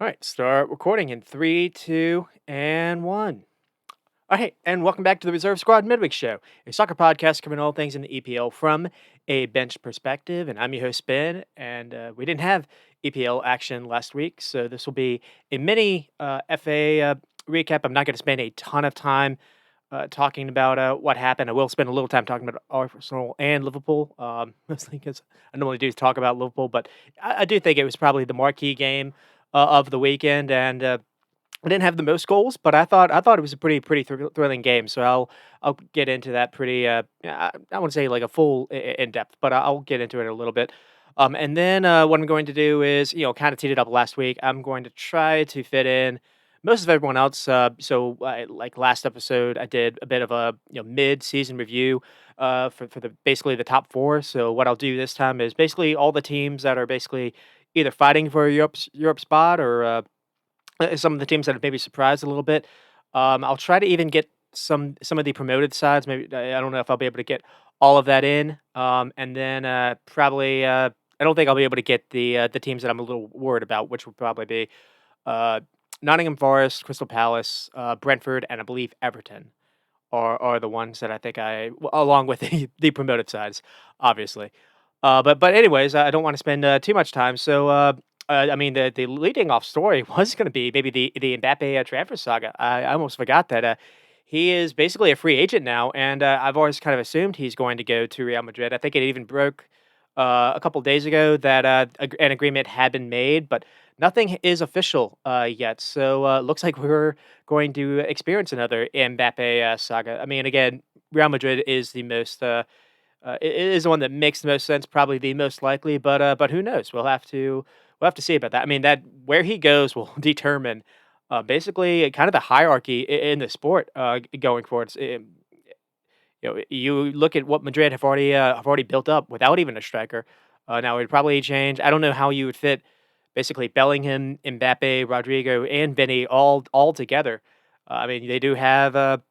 All right, start recording in three, two, and one. All right, and welcome back to the Reserve Squad Midweek Show, a soccer podcast covering all things in the EPL from a bench perspective. And I'm your host, Ben. And we didn't have EPL action last week, so this will be a mini FA recap. I'm not going to spend a ton of time talking about what happened. I will spend a little time talking about Arsenal and Liverpool, mostly because I normally do talk about Liverpool, but I do think it was probably the marquee game of the weekend, and I didn't have the most goals, but I thought it was a pretty thrilling game. So I'll get into that pretty. I wouldn't say like a full in depth, but I'll get into it a little bit. And then what I'm going to do is kind of teed it up last week. I'm going to try to fit in most of everyone else. Like last episode, I did a bit of a mid-season review for the basically the top four. So what I'll do this time is basically all the teams that are basically either fighting for a Europe spot or some of the teams that have maybe surprised a little bit. I'll try to even get some of the promoted sides. Maybe I don't know if I'll be able to get all of that in. And then probably I don't think I'll be able to get the teams that I'm a little worried about, which would probably be uh, Nottingham Forest, Crystal Palace, Brentford, and I believe Everton are the ones that I think along with the promoted sides, obviously. But anyways, I don't want to spend too much time. So I mean, the leading off story was going to be maybe the Mbappe transfer saga. I almost forgot that he is basically a free agent now, and I've always kind of assumed he's going to go to Real Madrid. I think it even broke a couple days ago that an agreement had been made, but nothing is official yet. So looks like we're going to experience another Mbappe saga. I mean, again, Real Madrid is the most. It is the one that makes the most sense, probably the most likely, but who knows? We'll have to see about that. I mean, that where he goes will determine basically kind of the hierarchy in the sport going forward. You look at what Madrid have already built up without even a striker. Now it'd probably change. I don't know how you would fit basically Bellingham, Mbappe, Rodrigo, and Vinny all together. I mean, they do have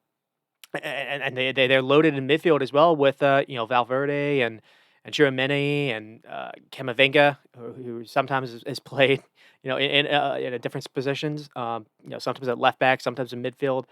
and they're loaded in midfield as well with Valverde and Tchouaméni and Camavinga, who sometimes is played in a different positions. Sometimes at left back, sometimes in midfield.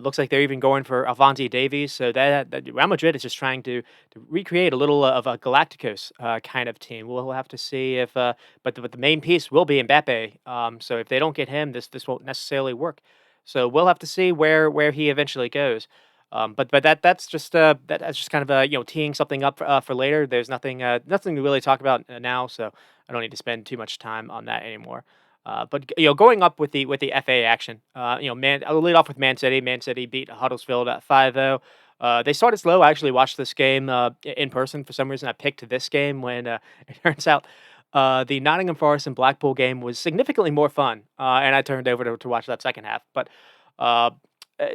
Looks like they're even going for Alphonso Davies. So that Real Madrid is just trying to recreate a little of a Galacticos kind of team. We'll have to see if, but the main piece will be Mbappe. So if they don't get him, this won't necessarily work. So we'll have to see where he eventually goes. But that's just kind of teeing something up for later. There's nothing to really talk about now, so I don't need to spend too much time on that anymore. But going up with the FA action, man, I'll lead off with Man City. Man City beat Huddersfield at 5-0. They started slow. I actually watched this game in person. For some reason, I picked this game when it turns out the Nottingham Forest and Blackpool game was significantly more fun, and I turned over to watch that second half. But uh,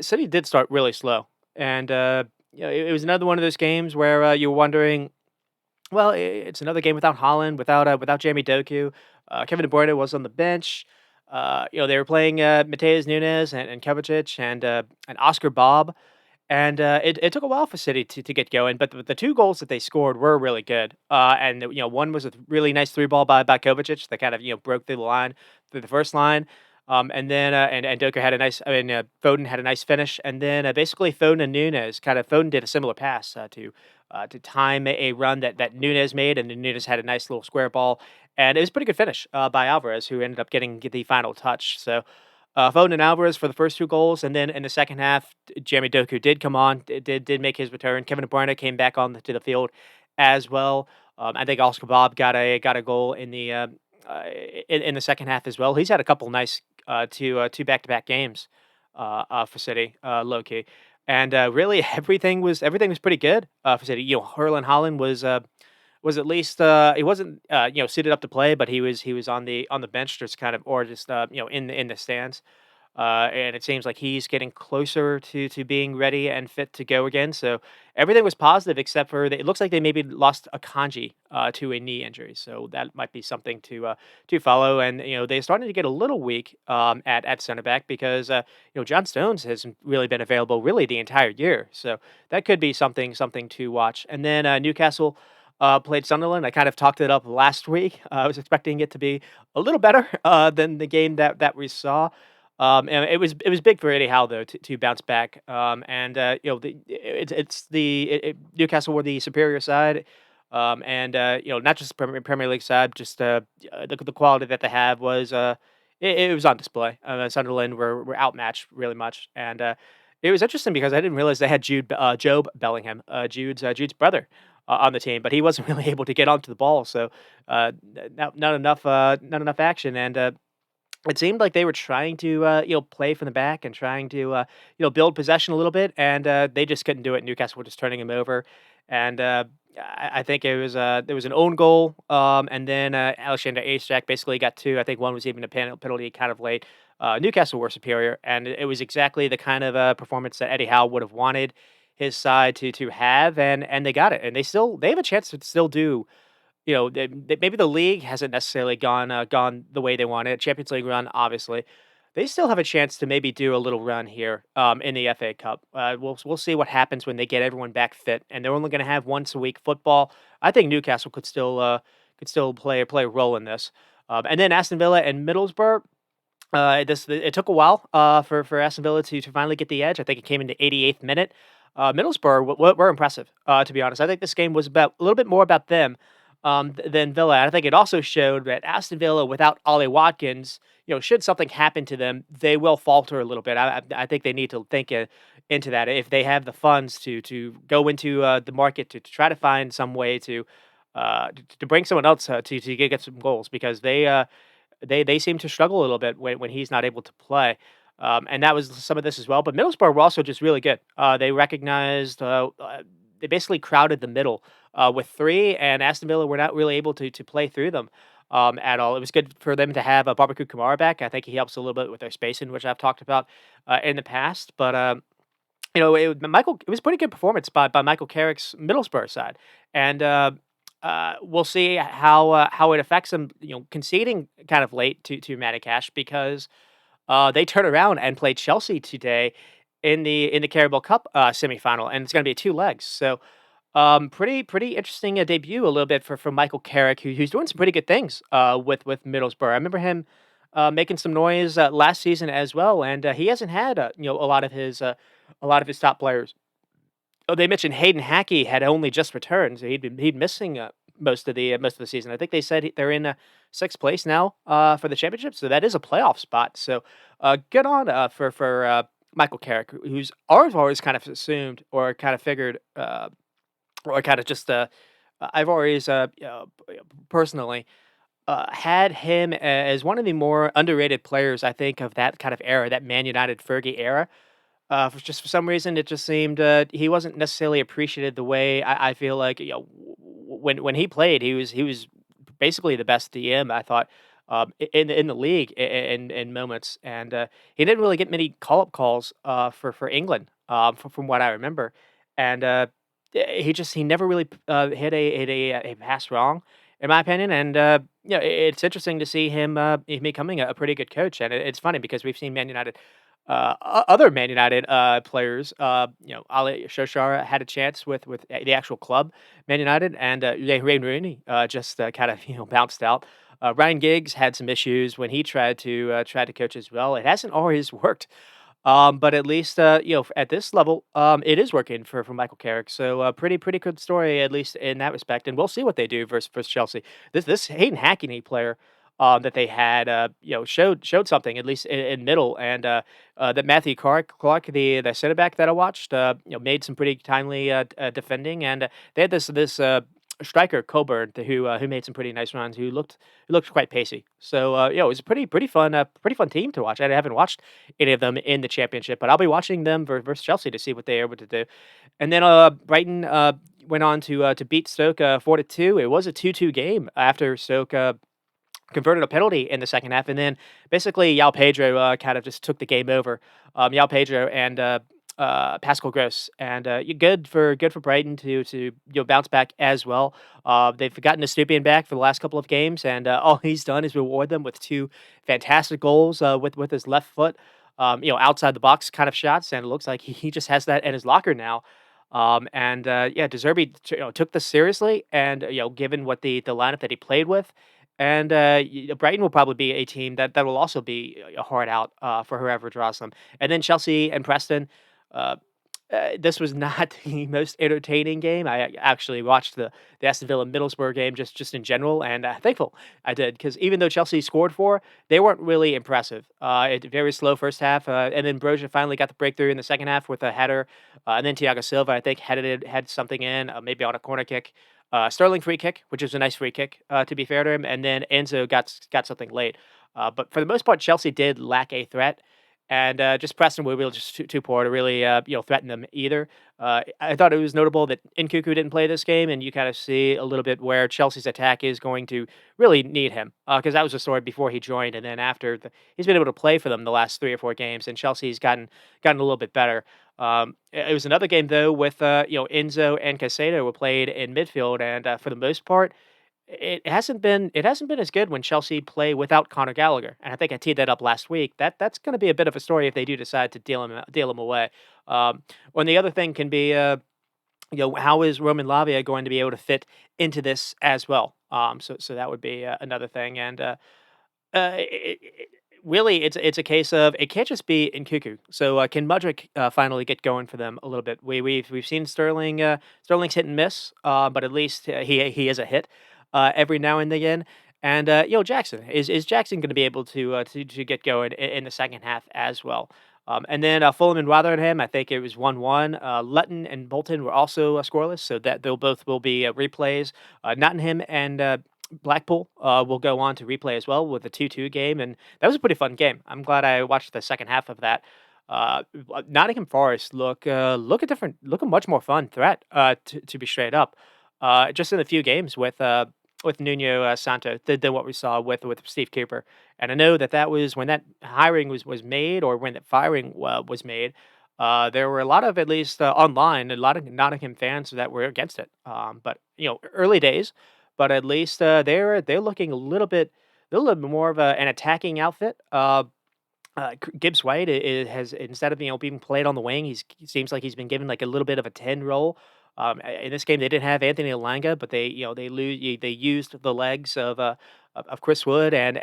City did start really slow, and it was another one of those games where you're wondering, well, it's another game without Holland, without Jamie Doku. Kevin De Bruyne was on the bench. They were playing Mateus Nunes and Kovacic and Oscar Bob, and it took a while for City to get going. But the two goals that they scored were really good. And one was a really nice through ball by Kovacic that kind of broke through the line through the first line. And then and Doku had a nice. I mean, Foden had a nice finish, and then basically Foden and Nunes Foden did a similar pass to time a run that Nunes made, and then Nunes had a nice little square ball, and it was a pretty good finish by Alvarez, who ended up getting the final touch. So Foden and Alvarez for the first two goals, and then in the second half, Jeremy Doku did come on, did make his return. Kevin De Bruyne came back to the field as well. I think Oscar Bob got a goal uh, in the second half as well. He's had a couple nice two back to back games for City, low key, and really everything was pretty good for City. Erling Holland was at least he wasn't suited up to play, but he was on the bench just kind of or just in the stands. And it seems like he's getting closer to being ready and fit to go again. So everything was positive except for it looks like they maybe lost a Kanji to a knee injury. So that might be something to follow. And they're starting to get a little weak at center back because John Stones hasn't really been available really the entire year. So that could be something to watch. And then Newcastle. played Sunderland. I kind of talked it up last week. I was expecting it to be a little better than the game that we saw. And it was big for Eddie Howe though to bounce back. And Newcastle were the superior side. And not just Premier League side, just the quality that they have was it was on display. Sunderland were outmatched really much, and it was interesting because I didn't realize they had Job Bellingham, Jude's brother, on the team, but he wasn't really able to get onto the ball, so not enough action, and it seemed like they were trying to play from the back and trying to build possession a little bit, and they just couldn't do it. Newcastle were just turning him over, and I think it was there was an own goal, and then Alexander Isak basically got two. I think one was even a penalty kind of late. Newcastle were superior, and it was exactly the kind of performance that Eddie Howe would have wanted his side to have, and they got it, and they have a chance to still do. Maybe the league hasn't necessarily gone the way they wanted. Champions League run, obviously, they still have a chance to maybe do a little run here in the FA Cup. We'll see what happens when they get everyone back fit, and they're only going to have once a week football. I think Newcastle could still play a role in this. And then Aston Villa and Middlesbrough. It took a while for Aston Villa to finally get the edge. I think it came in the 88th minute. Middlesbrough were impressive, to be honest. I think this game was about a little bit more about them than Villa. And I think it also showed that Aston Villa, without Ollie Watkins, should something happen to them, they will falter a little bit. I think they need to think into that if they have the funds to go into the market to try to find some way to bring someone else to get some goals because they seem to struggle a little bit when he's not able to play. And that was some of this as well. But Middlesbrough were also just really good. They recognized, they basically crowded the middle with three, and Aston Villa were not really able to play through them at all. It was good for them to have Barbecue Kamara back. I think he helps a little bit with their spacing, which I've talked about in the past. But it was a pretty good performance by Michael Carrick's Middlesbrough side, and we'll see how it affects them. Conceding kind of late to Matty Cash because they turn around and play Chelsea today in the Carabao Cup semifinal, and it's going to be two legs. So, pretty interesting debut a little bit for Michael Carrick, who's doing some pretty good things with Middlesbrough. I remember him making some noise last season as well, and he hasn't had a lot of his top players. Oh, they mentioned Hayden Hackey had only just returned, so he'd missing most of the season. I think they said they're in sixth place now for the championship, so that is a playoff spot. So good on for Michael Carrick, who's always kind of assumed or kind of figured or kind of just I've always personally had him as one of the more underrated players. I think of that kind of era, that Man United Fergie era. For some reason, it just seemed he wasn't necessarily appreciated the way I feel like when he played, he was basically the best DM I thought in the league in moments, and he didn't really get many call up calls for England from what I remember, and he never really hit a pass wrong in my opinion, and it's interesting to see him becoming a pretty good coach, and it's funny because we've seen Man United other Man United players, Ali Shoshara had a chance with the actual club, Man United, and Wayne Rooney just kind of bounced out. Ryan Giggs had some issues when he tried to coach as well. It hasn't always worked, but at least at this level, it is working for Michael Carrick. So pretty good story at least in that respect, and we'll see what they do versus Chelsea. This Hayden Hackney player that they had, showed something at least in middle, and that Matthew Clark, the center back that I watched, made some pretty timely defending, and they had this striker Coburn who made some pretty nice runs, who looked quite pacey. So it was a pretty fun team to watch. I haven't watched any of them in the championship, but I'll be watching them versus Chelsea to see what they're able to do. And then Brighton went on to beat Stoke 4-2. It was a 2-2 game after Stoke converted a penalty in the second half, and then basically Yao Pedro kind of just took the game over. Yao Pedro and Pascal Gross, and good for Brighton to bounce back as well. They've gotten Estupiñán back for the last couple of games, and all he's done is reward them with two fantastic goals with his left foot, outside the box kind of shots, and it looks like he just has that in his locker now. Yeah, Deserby took this seriously, and given what the lineup that he played with, and Brighton will probably be a team that will also be a hard out for whoever draws them, and then Chelsea and Preston. Uh, this was not the most entertaining game. I actually watched the Aston Villa Middlesbrough game just in general, and thankful I did because even though Chelsea scored four, they weren't really impressive. It very slow first half, and then Broja finally got the breakthrough in the second half with a header, and then Thiago Silva I think had something in, maybe on a corner kick. Sterling free kick, which was a nice free kick, to be fair to him, and then Enzo got something late. But for the most part, Chelsea did lack a threat. And just Preston Woodville just too poor to really threaten them either. I thought it was notable that Nkuku didn't play this game, and you kind of see a little bit where Chelsea's attack is going to really need him because that was the story before he joined, and then after he's been able to play for them the last 3 or 4 games, and Chelsea's gotten a little bit better. It was another game though with Enzo and Caicedo were played in midfield, and for the most part it hasn't been as good when Chelsea play without Conor Gallagher, and I think I teed that up last week. That's going to be a bit of a story if they do decide to deal him away. Um, and the other thing can be, how is Roman Lavia going to be able to fit into this as well? So that would be another thing, and really, it's a case of it can't just be in Cuckoo. So can Mudrick finally get going for them a little bit? We've seen Sterling Sterling's hit and miss, but at least he is a hit every now and again. And Jackson is Jackson going to be able to get going in the second half as well? And then Fulham and Rotherham, I think it was 1-1. Luton and Bolton were also scoreless, so that they'll both will be replays. Nottingham and Blackpool will go on to replay as well with a 2-2 game, and that was a pretty fun game. I'm glad I watched the second half of that. Nottingham Forest look a much more fun threat to be straight up. Just in a few games with Nuno Santo than what we saw with Steve Cooper, and I know that was when that hiring was made or when that firing was made. There were a lot of, at least online, a lot of Nottingham fans that were against it. But early days, but at least they're looking a little bit more of an attacking outfit. Gibbs White has, instead of being played on the wing, he seems like he's been given like a little bit of a 10 role. In this game, they didn't have Anthony Elanga, but they used the legs of Chris Wood and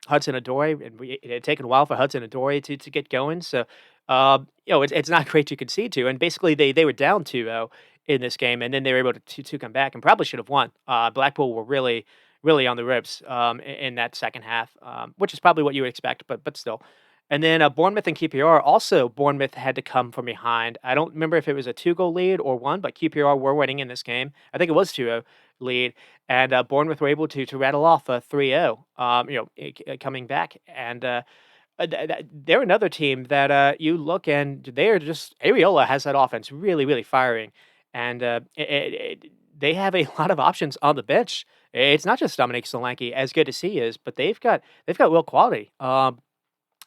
Hudson Odoi, and it had taken a while for Hudson Odoi to get going. So it's not great to concede to, and basically they were down 2-0 in this game, and then they were able to come back and probably should have won. Blackpool were really on the ropes in that second half, which is probably what you would expect, but still. And then Bournemouth and QPR, also Bournemouth had to come from behind. I don't remember if it was a 2-goal lead or one, but QPR were winning in this game. I think it was 2-0 lead, and Bournemouth were able to rattle off a 3-0, coming back. And they're another team that you look and they are just Areola has that offense really, really firing, and they have a lot of options on the bench. It's not just Dominic Solanke, as good as he is, but they've got real quality.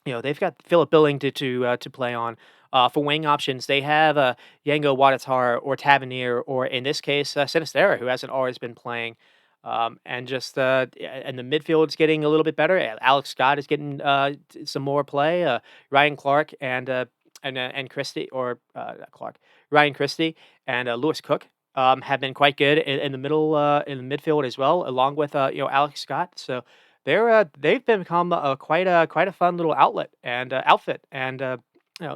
They've got Philip Billing to play on. For wing options, they have Yango Wadatar or Tavernier, or in this case, Sinistera, who hasn't always been playing. And just and the midfield is getting a little bit better. Alex Scott is getting some more play. Ryan Clark and Christie, or not Clark, Ryan Christie and Lewis Cook have been quite good in the middle in the midfield as well, along with Alex Scott. So they've become quite a fun little outfit, and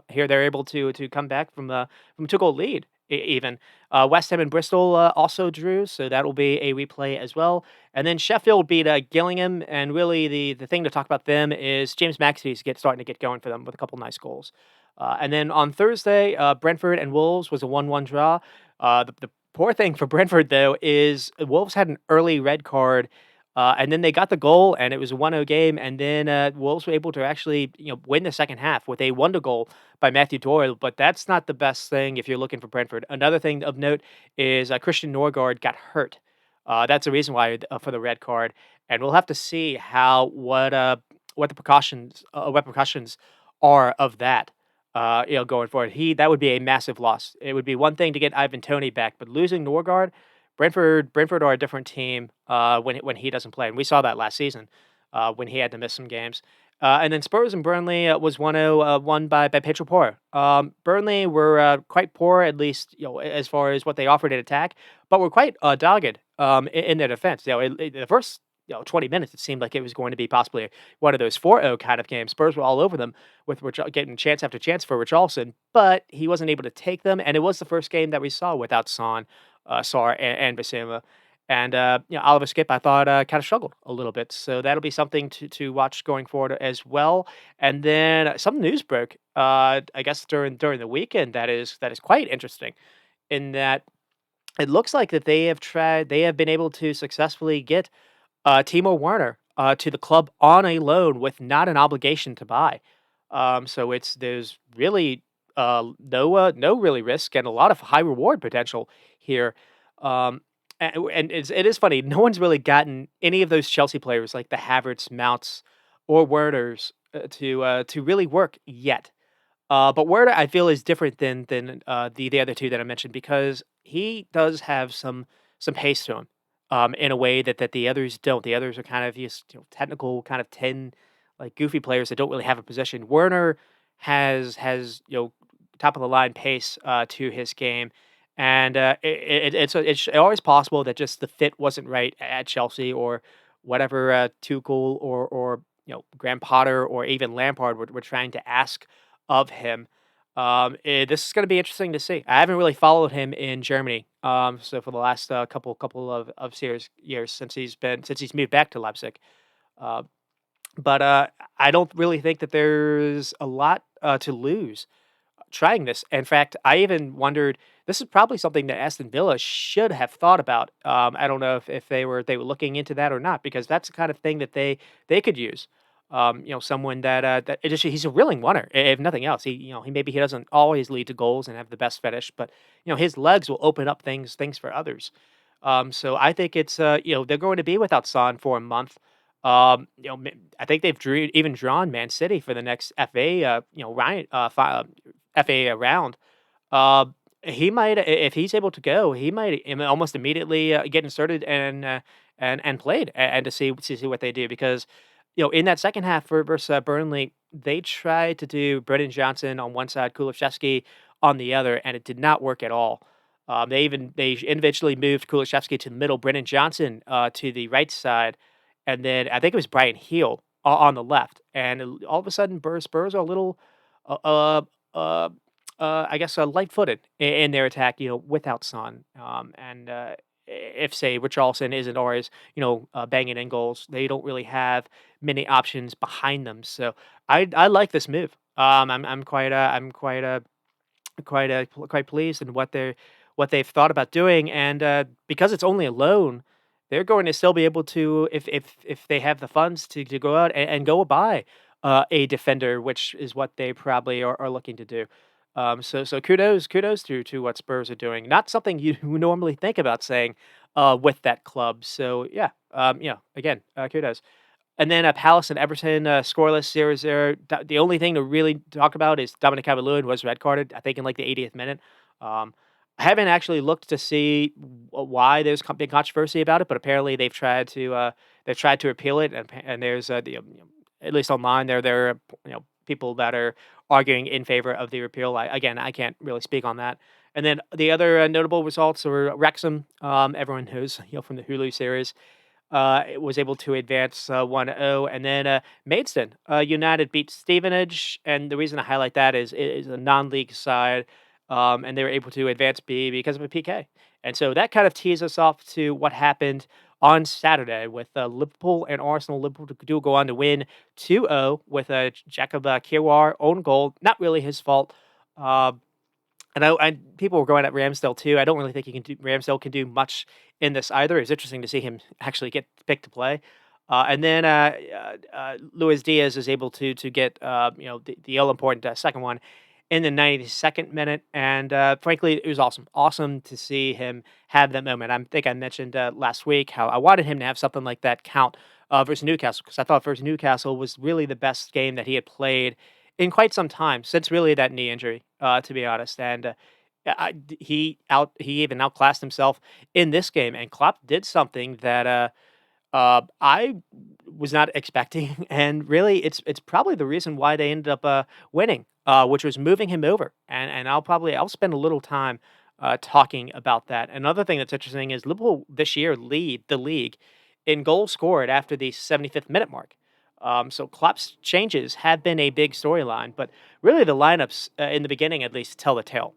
here they're able to come back from a 2-goal lead. Even West Ham and Bristol also drew, so that will be a replay as well. And then Sheffield beat Gillingham, and really the thing to talk about them is James Maxi's starting to get going for them with a couple nice goals. And then on Thursday, Brentford and Wolves was a 1-1 draw. The poor thing for Brentford though is Wolves had an early red card. And then they got the goal, and it was a 1-0 game. And then Wolves were able to actually, win the second half with a wonder goal by Matthew Doyle. But that's not the best thing if you're looking for Brentford. Another thing of note is Christian Norgard got hurt. That's the reason why for the red card, and we'll have to see what the repercussions are of that. Going forward, that would be a massive loss. It would be one thing to get Ivan Toney back, but losing Norgard. Brentford are a different team when he doesn't play, and we saw that last season when he had to miss some games. And then Spurs and Burnley was 1-0, won by Pedro Porro. Burnley were quite poor, at least as far as what they offered in attack, but were quite dogged in their defense. The first 20 minutes, it seemed like it was going to be possibly one of those 4-0 kind of games. Spurs were all over them with getting chance after chance for Richarlison, but he wasn't able to take them. And it was the first game that we saw without Sar, and Basuma. And Oliver Skip, I thought kind of struggled a little bit, so that'll be something to watch going forward as well. And then some news broke, I guess during the weekend that is quite interesting, in that it looks like that they have been able to successfully get Timo Werner to the club on a loan with not an obligation to buy. So there's really no really risk and a lot of high reward potential here. Um, and it is funny. No one's really gotten any of those Chelsea players like the Havertz, Mounts, or Werners to really work yet. But Werner, I feel, is different than the other two that I mentioned because he does have some pace to him, in a way that the others don't. The others are kind of just technical, kind of 10 like goofy players that don't really have a position. Werner has top of the line pace to his game, and it's always possible that just the fit wasn't right at Chelsea or whatever Tuchel or Graham Potter or even Lampard were trying to ask of him. This is going to be interesting to see. I haven't really followed him in Germany. So for the last couple of years since he's moved back to Leipzig. Uh, but I don't really think that there's a lot to lose trying this. In fact, I even wondered, this is probably something that Aston Villa should have thought about. I don't know if they were looking into that or not, because that's the kind of thing that they could use. Someone that he's a willing runner, if nothing else. He doesn't always lead to goals and have the best finish, but his legs will open up things for others. So I think it's they're going to be without Son for a month. I think they've even drawn Man City for the next FA FA round. Uh, he might, if he's able to go, he might almost immediately get inserted and played, and to see what they do, because in that second half versus Burnley, they tried to do Brendan Johnson on one side, Kulishevsky on the other, and it did not work at all. They individually moved Kulishevsky to the middle, Brendan Johnson to the right side, and then I think it was Brian Heel on the left, and all of a sudden, Spurs are a little, uh, uh, uh, I guess, light-footed in their attack, without Son. And if say Richarlison isn't always, banging in goals, they don't really have many options behind them. So I like this move. I'm quite pleased in what they've thought about doing, and because it's only a loan, they're going to still be able to, if they have the funds to go out and go buy a defender, which is what they probably are looking to do. So kudos to what Spurs are doing. Not something you normally think about saying with that club. So yeah, again, kudos. And then Palace and Everton scoreless 0-0. The only thing to really talk about is Dominic Calvert-Lewin was red carded, I think, in like the 80th minute. Um, I haven't actually looked to see why there's big controversy about it, but apparently they've tried to appeal it, and there's at least online there are people that are arguing in favor of the repeal. Again, I can't really speak on that. And then the other notable results were Wrexham. Everyone knows from the Hulu series was able to advance 1-0, and then Maidstone United beat Stevenage, and the reason I highlight that is a non-league side, and they were able to advance B because of a PK, and so that kind of tees us off to what happened on Saturday with Liverpool and Arsenal. Liverpool do go on to win 2-0 with a Jacob Kiewar own goal, not really his fault. Uh, and people were going at Ramsdale too. I don't really think Ramsdale can do much in this either. It's interesting to see him actually get picked to play. And then Luis Diaz is able to get the all important second one in the 92nd minute, and frankly, it was awesome to see him have that moment. I think I mentioned last week how I wanted him to have something like that count versus Newcastle, because I thought versus Newcastle was really the best game that he had played in quite some time since really that knee injury, to be honest. And he even outclassed himself in this game, and Klopp did something that I was not expecting, and really, it's probably the reason why they ended up winning, which was moving him over. And I'll spend a little time talking about that. Another thing that's interesting is Liverpool this year lead the league in goals scored after the 75th minute mark. So Klopp's changes have been a big storyline, but really the lineups in the beginning at least tell the tale.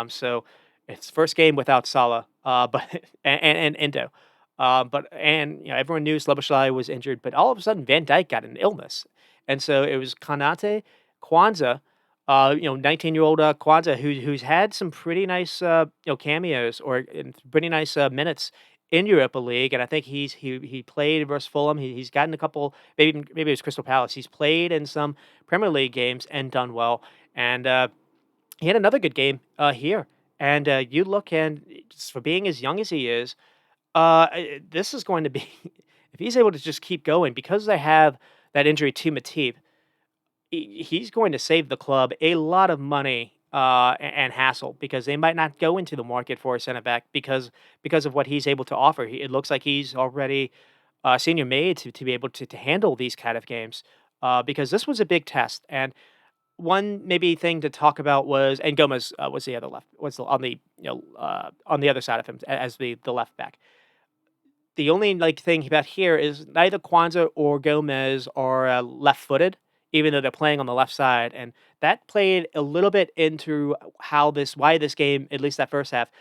So it's first game without Salah, but and Endo. Everyone knew Szoboszlai was injured, but all of a sudden Van Dijk got an illness, and so it was Konate, Kwanzaa, 19-year-old Kwanzaa, who's had some pretty nice cameos or pretty nice minutes in Europa League, and I think he played versus Fulham. He's gotten a couple, maybe it was Crystal Palace. He's played in some Premier League games and done well, and he had another good game here. And you look and just for being as young as he is. This is going to be if he's able to just keep going because they have that injury to Matip, he's going to save the club a lot of money and hassle because they might not go into the market for a center back because of what he's able to offer. It looks like he's already senior made to be able to handle these kind of games because this was a big test. And one maybe thing to talk about was and Gomez was the other left was on the on the other side of him as the left back. The only, like, thing about here is neither Kwanzaa or Gomez are, left-footed, even though they're playing on the left side, and that played a little bit into why this game, at least that first half,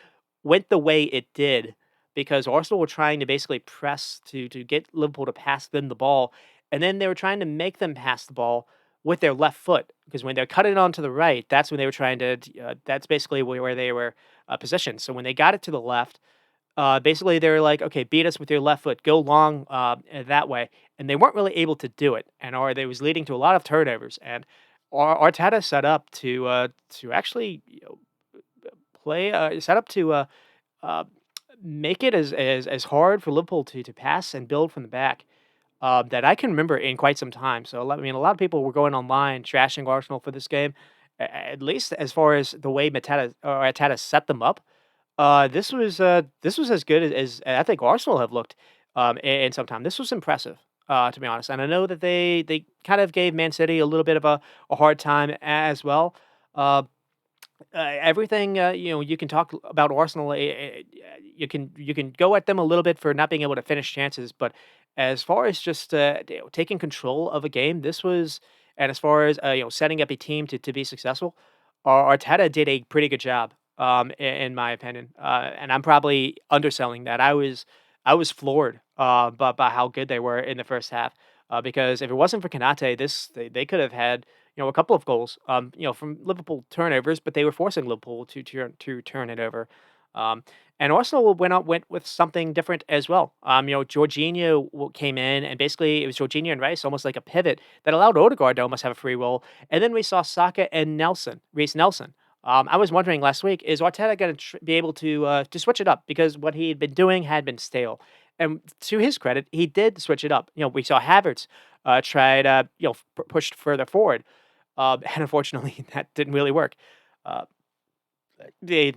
went the way it did, because Arsenal were trying to basically press to get Liverpool to pass them the ball, and then they were trying to make them pass the ball with their left foot, because when they're cutting it onto the right, that's when they were trying to that's basically where they were, positioned. So when they got it to the left, basically, they were like, "Okay, beat us with your left foot, go long that way," and they weren't really able to do it, and or they was leading to a lot of turnovers. And Arteta set up to actually play set up to uh, make it as hard for Liverpool to pass and build from the back that I can remember in quite some time. So a lot of people were going online trashing Arsenal for this game, at least as far as the way Mateta set them up. This was as good as I think Arsenal have looked, in some time. This was impressive, to be honest, and I know that they kind of gave Man City a little bit of a hard time as well. Uh, Everything, you can talk about Arsenal, you can go at them a little bit for not being able to finish chances, but as far as just, taking control of a game, this was and as far as, setting up a team to be successful, Arteta did a pretty good job, in my opinion, and I'm probably underselling that. I was floored, by how good they were in the first half, because if it wasn't for Konate, they could have had, a couple of goals, from Liverpool turnovers, but they were forcing Liverpool to turn it over. Um, and Arsenal went with something different as well. Jorginho came in, and basically it was Jorginho and Rice, almost like a pivot that allowed Odegaard to almost have a free roll. And then we saw Saka and Reece Nelson. I was wondering last week, is Arteta going to be able to switch it up because what he had been doing had been stale. And to his credit, he did switch it up. We saw Havertz try to pushed further forward, and unfortunately that didn't really work. Uh, they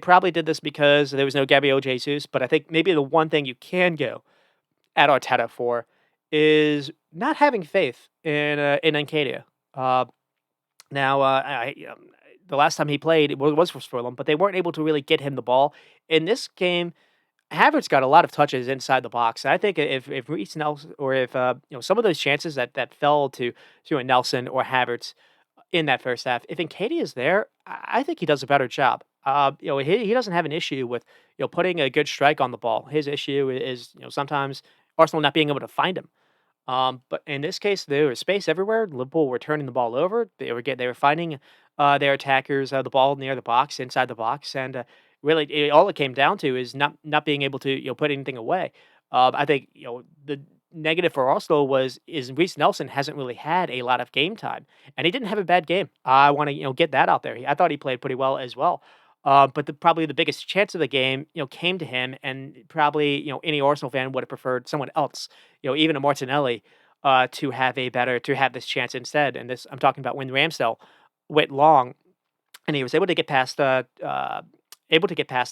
probably did this because there was no Gabriel Jesus, but I think maybe the one thing you can go at Arteta for is not having faith in Nketiah. Uh, now, the last time he played it was for Fulham, but they weren't able to really get him the ball. In this game, Havertz got a lot of touches inside the box. And I think if Reece Nelson or if some of those chances that fell to a Nelson or Havertz in that first half, if Nketiah is there, I think he does a better job. He doesn't have an issue with putting a good strike on the ball. His issue is sometimes Arsenal not being able to find him. But in this case, there was space everywhere. Liverpool were turning the ball over. They were finding their attackers the ball near the box, inside the box, and really all it came down to is not being able to put anything away. I think the negative for Arsenal is Reece Nelson hasn't really had a lot of game time, and he didn't have a bad game. I want to get that out there. I thought he played pretty well as well. But probably the biggest chance of the game, came to him, and probably any Arsenal fan would have preferred someone else, even a Martinelli, to have this chance instead. And this I'm talking about when Ramsdale went long, and he was able to get past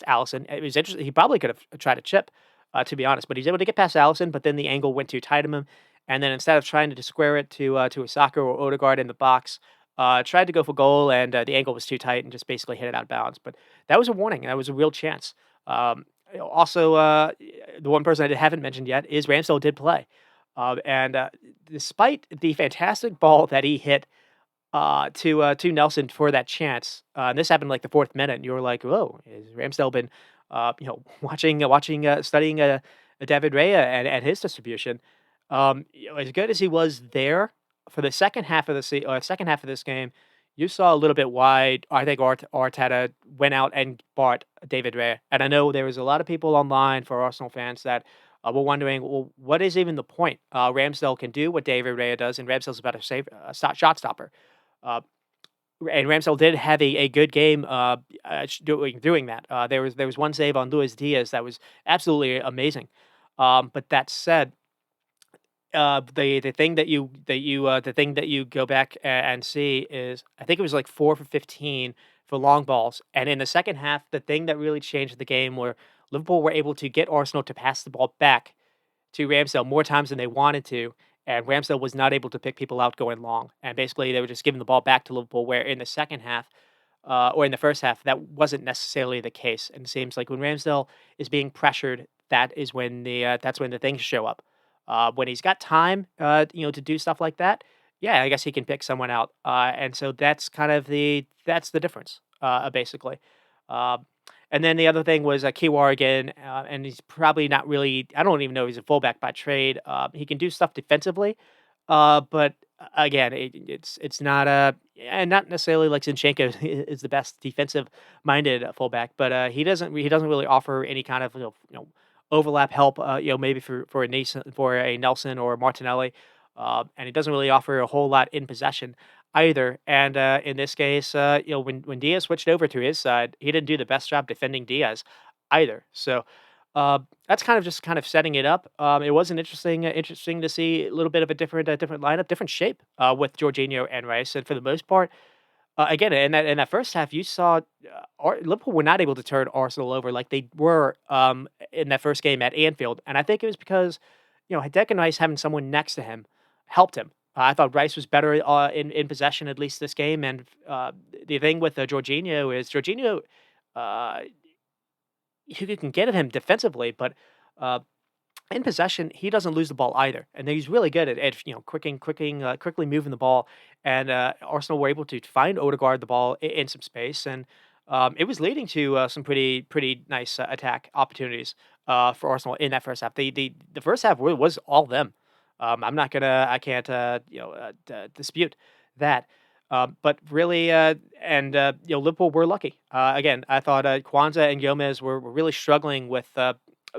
Allison. It was interesting. He probably could have tried to chip. to be honest. But he's able to get past Allison, but then the angle went too tight on him, and then instead of trying to square it to Osaka or Odegaard in the box, tried to go for goal, and the angle was too tight and just basically hit it out of bounds. But that was a warning. That was a real chance. Also, the one person I haven't mentioned yet is Ramsdale did play, and despite the fantastic ball that he hit to Nelson for that chance. And this happened like the fourth minute, and you were like, "Whoa, has Ramsdale been, studying David Raya and his distribution?" As good as he was there for the second half of this game, you saw a little bit why I think Arteta went out and bought David Raya. And I know there was a lot of people online for Arsenal fans that were wondering, well, what is even the point? Ramsdale can do what David Raya does, and Ramsdale's about to save shot stopper. Uh, and Ramsdale did have a good game doing that. There was one save on Luis Diaz that was absolutely amazing. But that said, the thing that you go back and see is I think it was like 4 for 15 for long balls, and in the second half, the thing that really changed the game where Liverpool were able to get Arsenal to pass the ball back to Ramsdale more times than they wanted to, and Ramsdale was not able to pick people out going long. And basically, they were just giving the ball back to Liverpool, where in the second half, or in the first half, that wasn't necessarily the case. And it seems like when Ramsdale is being pressured, that's when the things show up. When he's got time, to do stuff like that, yeah, I guess he can pick someone out. And so that's the difference, basically. Um, and then the other thing was Kiwar again, and he's probably not really. I don't even know if he's a fullback by trade. He can do stuff defensively, but again, it's not and not necessarily like Zinchenko is the best defensive minded fullback, but he doesn't really offer any kind of overlap help. Maybe for a Nelson or Martinelli, and he doesn't really offer a whole lot in possession either. And in this case, when Diaz switched over to his side, he didn't do the best job defending Diaz either. So that's kind of setting it up. It was interesting to see a little bit of a different lineup, different shape with Jorginho and Rice. And for the most part, again, in that first half, you saw Liverpool were not able to turn Arsenal over like they were in that first game at Anfield, and I think it was because Declan Rice having someone next to him helped him. I thought Rice was better in possession at least this game, and the thing with Jorginho is Jorginho. Uh, you can get at him defensively, but uh, in possession, he doesn't lose the ball either, and he's really good at quickly moving the ball. And Arsenal were able to find Odegaard the ball in some space, and it was leading to some pretty nice attack opportunities for Arsenal in that first half. The first half was all them. I can't dispute that. But really, Liverpool were lucky. Again, I thought Kwanzaa and Gomez were really struggling with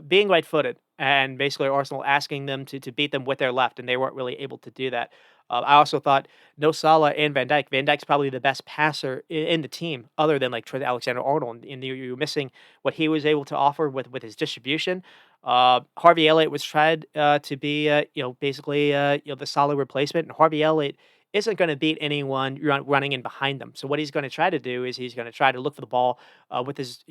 being right-footed, and basically Arsenal asking them to beat them with their left, and they weren't really able to do that. I also thought no Salah and Van Dijk. Van Dijk's probably the best passer in the team, other than like Trent Alexander-Arnold, and you're missing what he was able to offer with his distribution. Harvey Elliott was tried to be, basically, the solid replacement, and Harvey Elliott isn't going to beat anyone running in behind them. So what he's going to try to do is he's going to try to look for the ball with his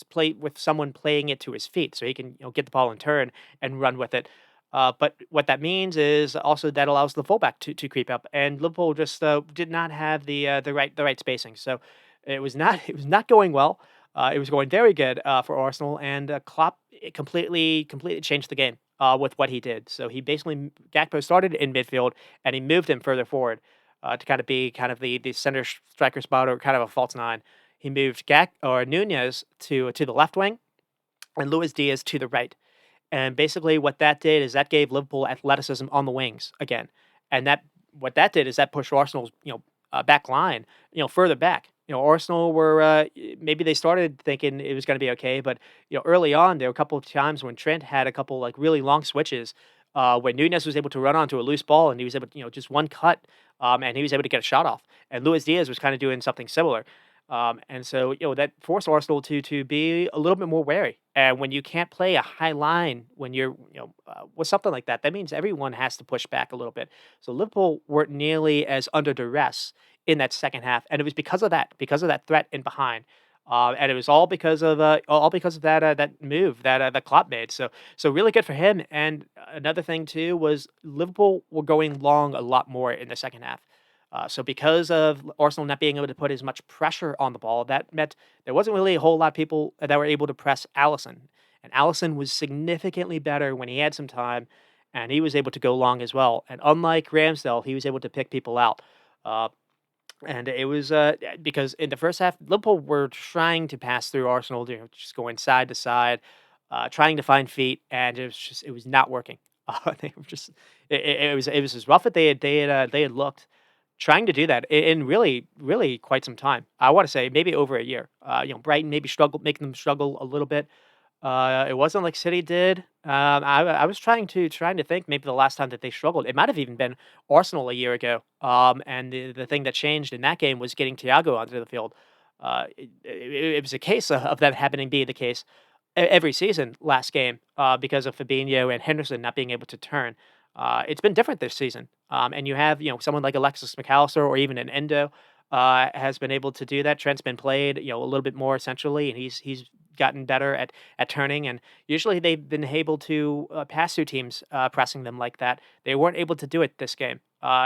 play with someone playing it to his feet, so he can get the ball in turn and run with it. But what that means is also that allows the fullback to creep up, and Liverpool just did not have the right spacing. So it was not going well. It was going very good for Arsenal, and Klopp completely changed the game with what he did. So he basically Gakpo started in midfield, and he moved him further forward to kind of be kind of the center striker spot or kind of a false nine. He moved Gak or Nunez to the left wing, and Luis Diaz to the right. And basically, what that did is that gave Liverpool athleticism on the wings again, and what that did is that pushed Arsenal's back line further back. Arsenal were maybe they started thinking it was going to be okay, but early on there were a couple of times when Trent had a couple like really long switches. When Nunez was able to run onto a loose ball and he was able to, just one cut, and he was able to get a shot off. And Luis Diaz was kind of doing something similar. And so, that forced Arsenal to be a little bit more wary. And when you can't play a high line when you're, with something like that, that means everyone has to push back a little bit. So Liverpool weren't nearly as under duress in that second half, and it was because of that threat in behind. And it was all because of that move that Klopp made. So really good for him. And another thing too was Liverpool were going long a lot more in the second half. So because of Arsenal not being able to put as much pressure on the ball, that meant there wasn't really a whole lot of people that were able to press Allison. And Allison was significantly better when he had some time, and he was able to go long as well. And unlike Ramsdale, he was able to pick people out. Uh, and it was because in the first half, Liverpool were trying to pass through Arsenal, just going side to side, trying to find feet, and it was not working. They were just it was as rough as they had looked trying to do that in really quite some time. I want to say maybe over a year. Brighton maybe struggled, making them struggle a little bit. It wasn't like City did. I was trying to think maybe the last time that they struggled. It might have even been Arsenal a year ago. And the thing that changed in that game was getting Thiago onto the field. It was a case of that happening being the case every season last game because of Fabinho and Henderson not being able to turn. It's been different this season. And you have someone like Alexis McAllister or even an Endo has been able to do that. Trent's been played a little bit more centrally, and he's gotten better at turning. And usually they've been able to pass through teams pressing them like that. They weren't able to do it this game.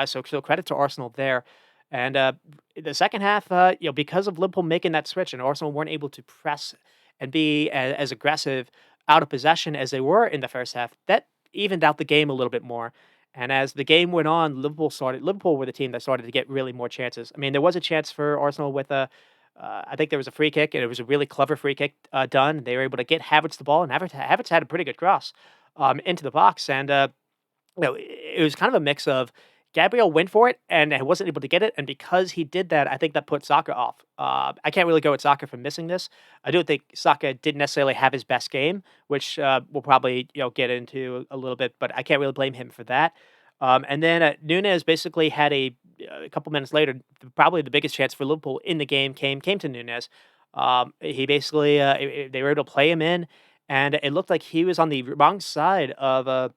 So credit to Arsenal there. And the second half, because of Liverpool making that switch and Arsenal weren't able to press and be as aggressive out of possession as they were in the first half, that evened out the game a little bit more. And as the game went on, Liverpool were the team that started to get really more chances. I mean, there was a chance for Arsenal with I think there was a free kick, and it was a really clever free kick done. They were able to get Havertz the ball, and Havertz had a pretty good cross into the box. And it was kind of a mix of Gabriel went for it and he wasn't able to get it, and because he did that, I think that put Saka off. I can't really go with Saka for missing this. I do think Saka didn't necessarily have his best game, which we'll probably get into a little bit, but I can't really blame him for that. And then Nunez basically had a couple minutes later, probably the biggest chance for Liverpool in the game came to Nunez. He basically they were able to play him in, and it looked like he was on the wrong side of uh,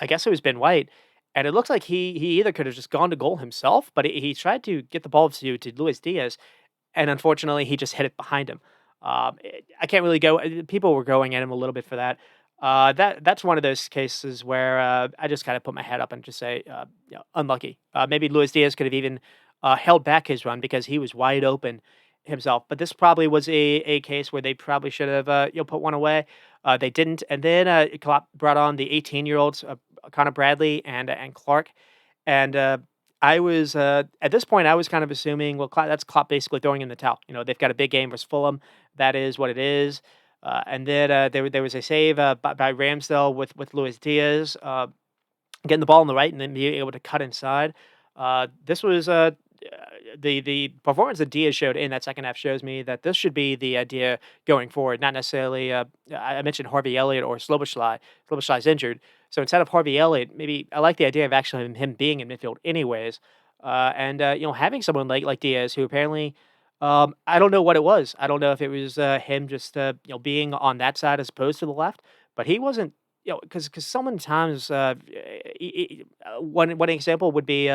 I guess it was Ben White, and it looks like he either could have just gone to goal himself, but he tried to get the ball to Luis Diaz, and unfortunately, he just hit it behind him. I can't really go. People were going at him a little bit for that. That's one of those cases where I just kind of put my head up and just say, unlucky. Maybe Luis Diaz could have even held back his run because he was wide open himself. But this probably was a case where they probably should have put one away. They didn't, and then Klopp brought on the 18-year-olds, Connor Bradley and Clark, and I was at this point I was kind of assuming, well, that's Klopp basically throwing in the towel. They've got a big game versus Fulham. That is what it is. And then there was a save by Ramsdale with Luis Diaz getting the ball on the right and then being able to cut inside. This was the performance that Diaz showed in that second half shows me that this should be the idea going forward. Not necessarily. I mentioned Harvey Elliott or Sloboslai. Sloboslai's injured, so instead of Harvey Elliott, maybe I like the idea of actually him being in midfield anyways. And having someone like Diaz, who apparently I don't know what it was. I don't know if it was him just being on that side as opposed to the left, but he wasn't. Because sometimes one example would be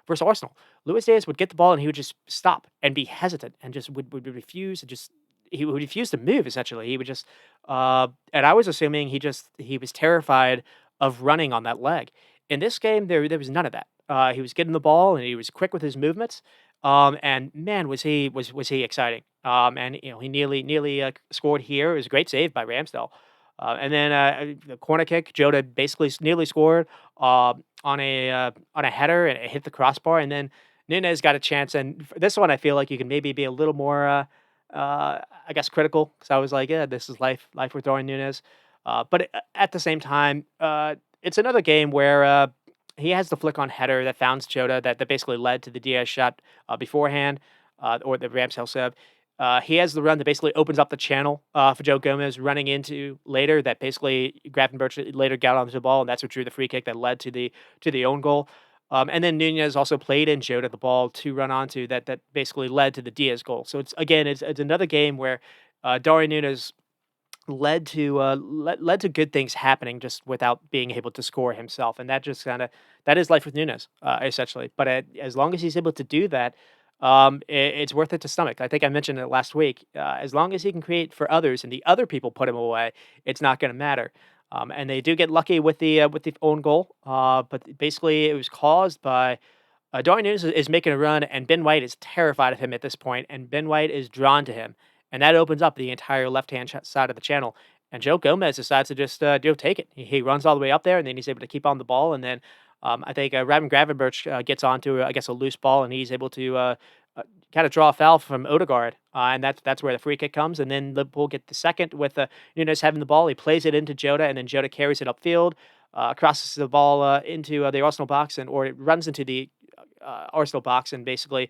versus Arsenal. Luis Diaz would get the ball and he would just stop and be hesitant and just would refuse and just he would refuse to move. Essentially, he would just and I was assuming he was terrified of running on that leg. In this game, there was none of that. He was getting the ball and he was quick with his movements. And man, was he exciting. And he nearly scored here. It was a great save by Ramsdale. And then the corner kick, Jota basically nearly scored on a header and it hit the crossbar. And then Nunez got a chance. And for this one, I feel like you can maybe be a little more, I guess, critical because I was like, yeah, this is life we're throwing Nunez. But at the same time, it's another game where he has the flick on header that founds Jota that basically led to the Diaz shot beforehand or the Ramsdale sub. He has the run that basically opens up the channel for Joe Gomez running into later. That basically Gravenberch later got onto the ball, and that's what drew the free kick that led to the own goal. And then Nunez also played in Jota the ball to run onto that basically led to the Diaz goal. So it's another game where Darwin Nunez led to good things happening just without being able to score himself, and that just that is life with Nunez essentially. But as long as he's able to do that. it's worth it to stomach. I think I mentioned it last week. As long as he can create for others and the other people put him away, it's not going to matter. And they do get lucky with the own goal, but basically it was caused by Darwin Núñez is making a run, and Ben White is terrified of him at this point, and Ben White is drawn to him, and that opens up the entire left-hand side of the channel. And Joe Gomez decides to just take it. He runs all the way up there, and then he's able to keep on the ball. And then I think Raven Gravenberch gets onto I guess a loose ball, and he's able to kind of draw a foul from Odegaard, and that's where the free kick comes. And then Liverpool get the second with Núñez having the ball. He plays it into Jota, and then Jota carries it upfield, crosses the ball into the Arsenal box, or it runs into the Arsenal box, and basically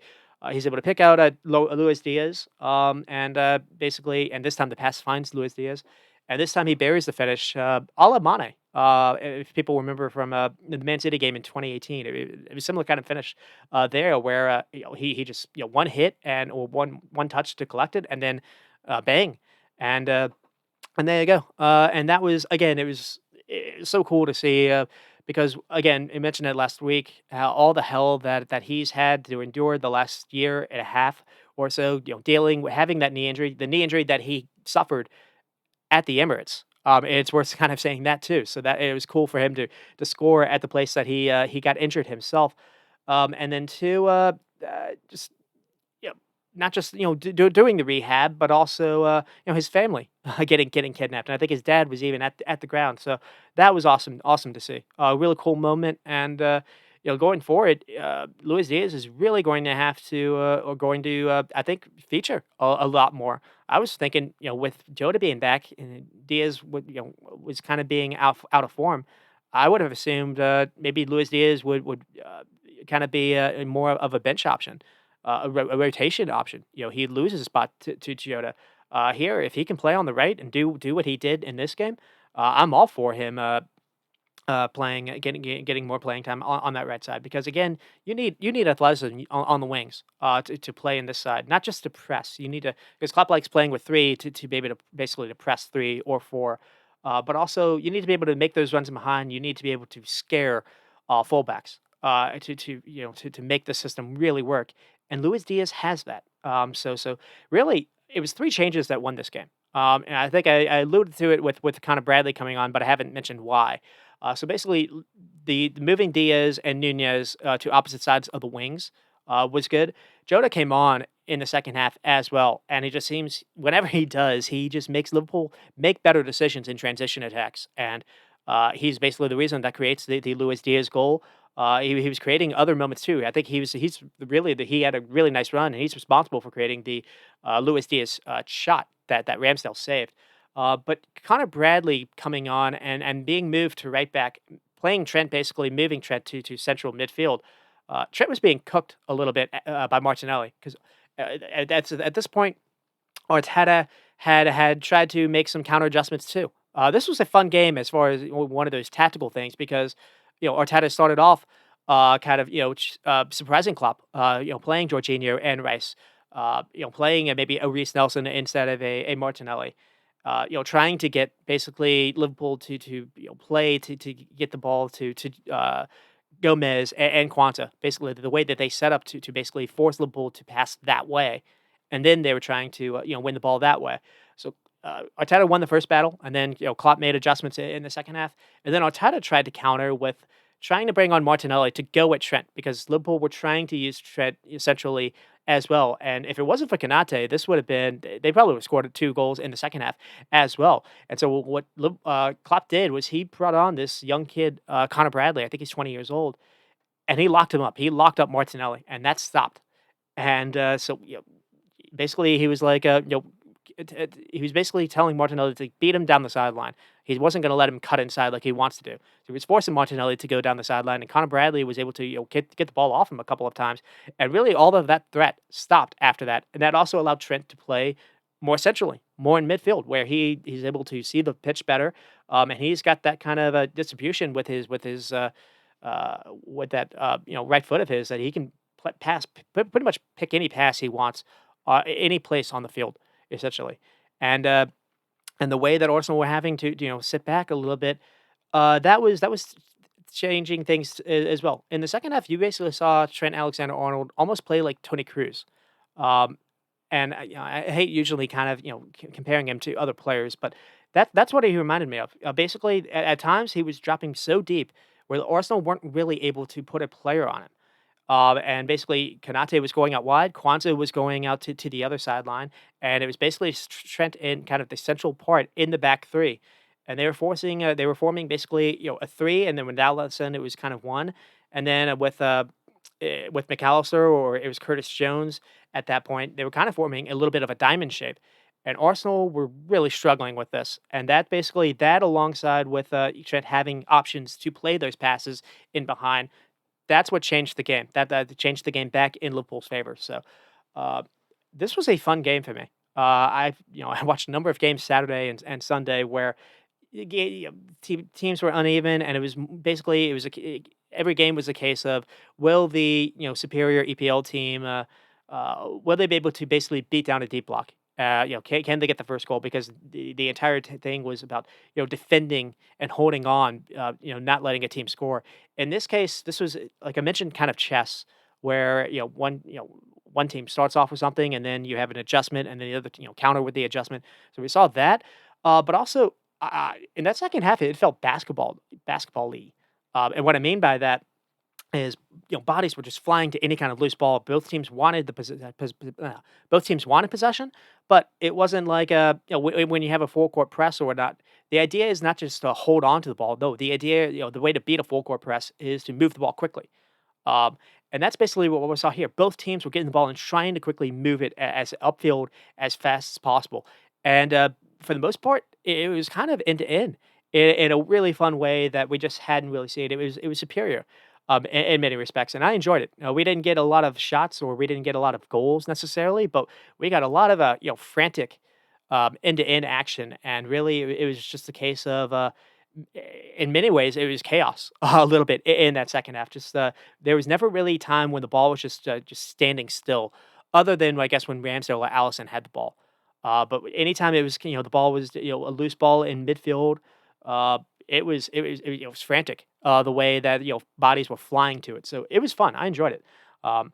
he's able to pick out Luis Diaz, and basically, and this time the pass finds Luis Diaz, and this time he buries the finish, a la Mane. If people remember from the Man City game in 2018, it was a similar kind of finish there, where he just one hit or one touch to collect it, and then bang, and uh, and there you go. And that was again, it was so cool to see because again, I mentioned it last week, how all the hell that he's had to endure the last year and a half or so, dealing with having that knee injury, the knee injury that he suffered at the Emirates. And it's worth kind of saying that too. So that it was cool for him to score at the place that he got injured himself, and then to just not just doing the rehab, but also his family getting kidnapped. And I think his dad was even at the ground. So that was awesome to see. A really cool moment. And going forward, Luis Diaz is really going to have to or going to I think feature a lot more. I was thinking with Jota being back and Diaz was kind of being out of form. I would have assumed maybe Luis Diaz would kind of be more of a bench option, a rotation option. He loses a spot to Jota. Here, if he can play on the right and do what he did in this game, I'm all for him playing, getting more playing time on that right side, because again, you need athleticism on the wings to play in this side, not just to press. You need to, because Klopp likes playing with three to be able to basically to press three or four, but also you need to be able to make those runs in behind. You need to be able to scare fullbacks to make the system really work. And Luis Diaz has that. So really, it was three changes that won this game. And I think I alluded to it with Connor Bradley coming on, but I haven't mentioned why. So basically, the moving Diaz and Nunez to opposite sides of the wings was good. Jota came on in the second half as well, and he just seems whenever he does, he just makes Liverpool make better decisions in transition attacks, and he's basically the reason that creates the Luis Diaz goal. He was creating other moments too. I think he's really he had a really nice run, and he's responsible for creating the Luis Diaz shot that Ramsdale saved. But Connor Bradley coming on and being moved to right back, playing Trent, basically moving Trent to central midfield. Trent was being cooked a little bit by Martinelli, because at this point, Arteta had tried to make some counter adjustments too. This was a fun game as far as one of those tactical things, because Arteta started off kind of surprising Klopp, playing Jorginho and Rice, playing maybe a Reece Nelson instead of a Martinelli. Trying to get basically Liverpool to play to get the ball to Gomez and Quanta. Basically, the way that they set up to basically force Liverpool to pass that way, and then they were trying to win the ball that way. So Arteta won the first battle, and then Klopp made adjustments in the second half, and then Arteta tried to counter with trying to bring on Martinelli to go at Trent, because Liverpool were trying to use Trent centrally as well. And if it wasn't for Kanate, this would have been they probably would have scored two goals in the second half as well. And so what Klopp did was he brought on this young kid, Connor Bradley. I think he's 20 years old, and he locked him up. He locked up Martinelli, and that stopped. And so basically, he was like, he was basically telling Martinelli to beat him down the sideline. He wasn't going to let him cut inside like he wants to do. So he was forcing Martinelli to go down the sideline, and Connor Bradley was able to get the ball off him a couple of times, and really all of that threat stopped after that. And that also allowed Trent to play more centrally, more in midfield, where he's able to see the pitch better, and he's got that kind of distribution with that right foot of his, that he can pass pretty much pick any pass he wants, any place on the field essentially. And and the way that Arsenal were having to sit back a little bit, that was changing things as well. In the second half, you basically saw Trent Alexander-Arnold almost play like Tony Cruz. Um, and I hate usually kind of comparing him to other players, but that's what he reminded me of. Basically, at times he was dropping so deep where the Arsenal weren't really able to put a player on him. And basically, Konate was going out wide, Kwanzaa was going out to the other sideline, and it was basically Trent in kind of the central part in the back three, and they were forming basically a three, and then when Allison it was kind of one, and then with McAllister or it was Curtis Jones at that point, they were kind of forming a little bit of a diamond shape. And Arsenal were really struggling with this, and that basically that alongside with Trent having options to play those passes in behind, that's what changed the game. That changed the game back in Liverpool's favor. So, uh, this was a fun game for me. I watched a number of games Saturday and Sunday where teams were uneven, and it was basically every game was a case of will the superior EPL team will they be able to basically beat down a deep block? Can they get the first goal? Because the entire thing was about defending and holding on, not letting a team score. In this case, this was like I mentioned, kind of chess, where one team starts off with something, and then you have an adjustment, and then the other counter with the adjustment. So we saw that, but also in that second half, it felt basketball-y. And what I mean by that is, bodies were just flying to any kind of loose ball. Both teams wanted possession, but it wasn't like when you have a full court press or whatnot. The idea is not just to hold on to the ball. No, the idea, the way to beat a full court press is to move the ball quickly. Um, and that's basically what we saw here. Both teams were getting the ball and trying to quickly move it as upfield as fast as possible. And for the most part, it was kind of end to end in a really fun way that we just hadn't really seen. It was superior in many respects, and I enjoyed it. We didn't get a lot of shots or we didn't get a lot of goals necessarily, but we got a lot of frantic end to end action, and really it was just a case of in many ways, it was chaos a little bit in that second half. Just there was never really time when the ball was just standing still, other than I guess when Ramsdale or Allison had the ball. But anytime it was the ball was a loose ball in midfield, uh, it was frantic the way that bodies were flying to it. So it was fun. I enjoyed it. Um,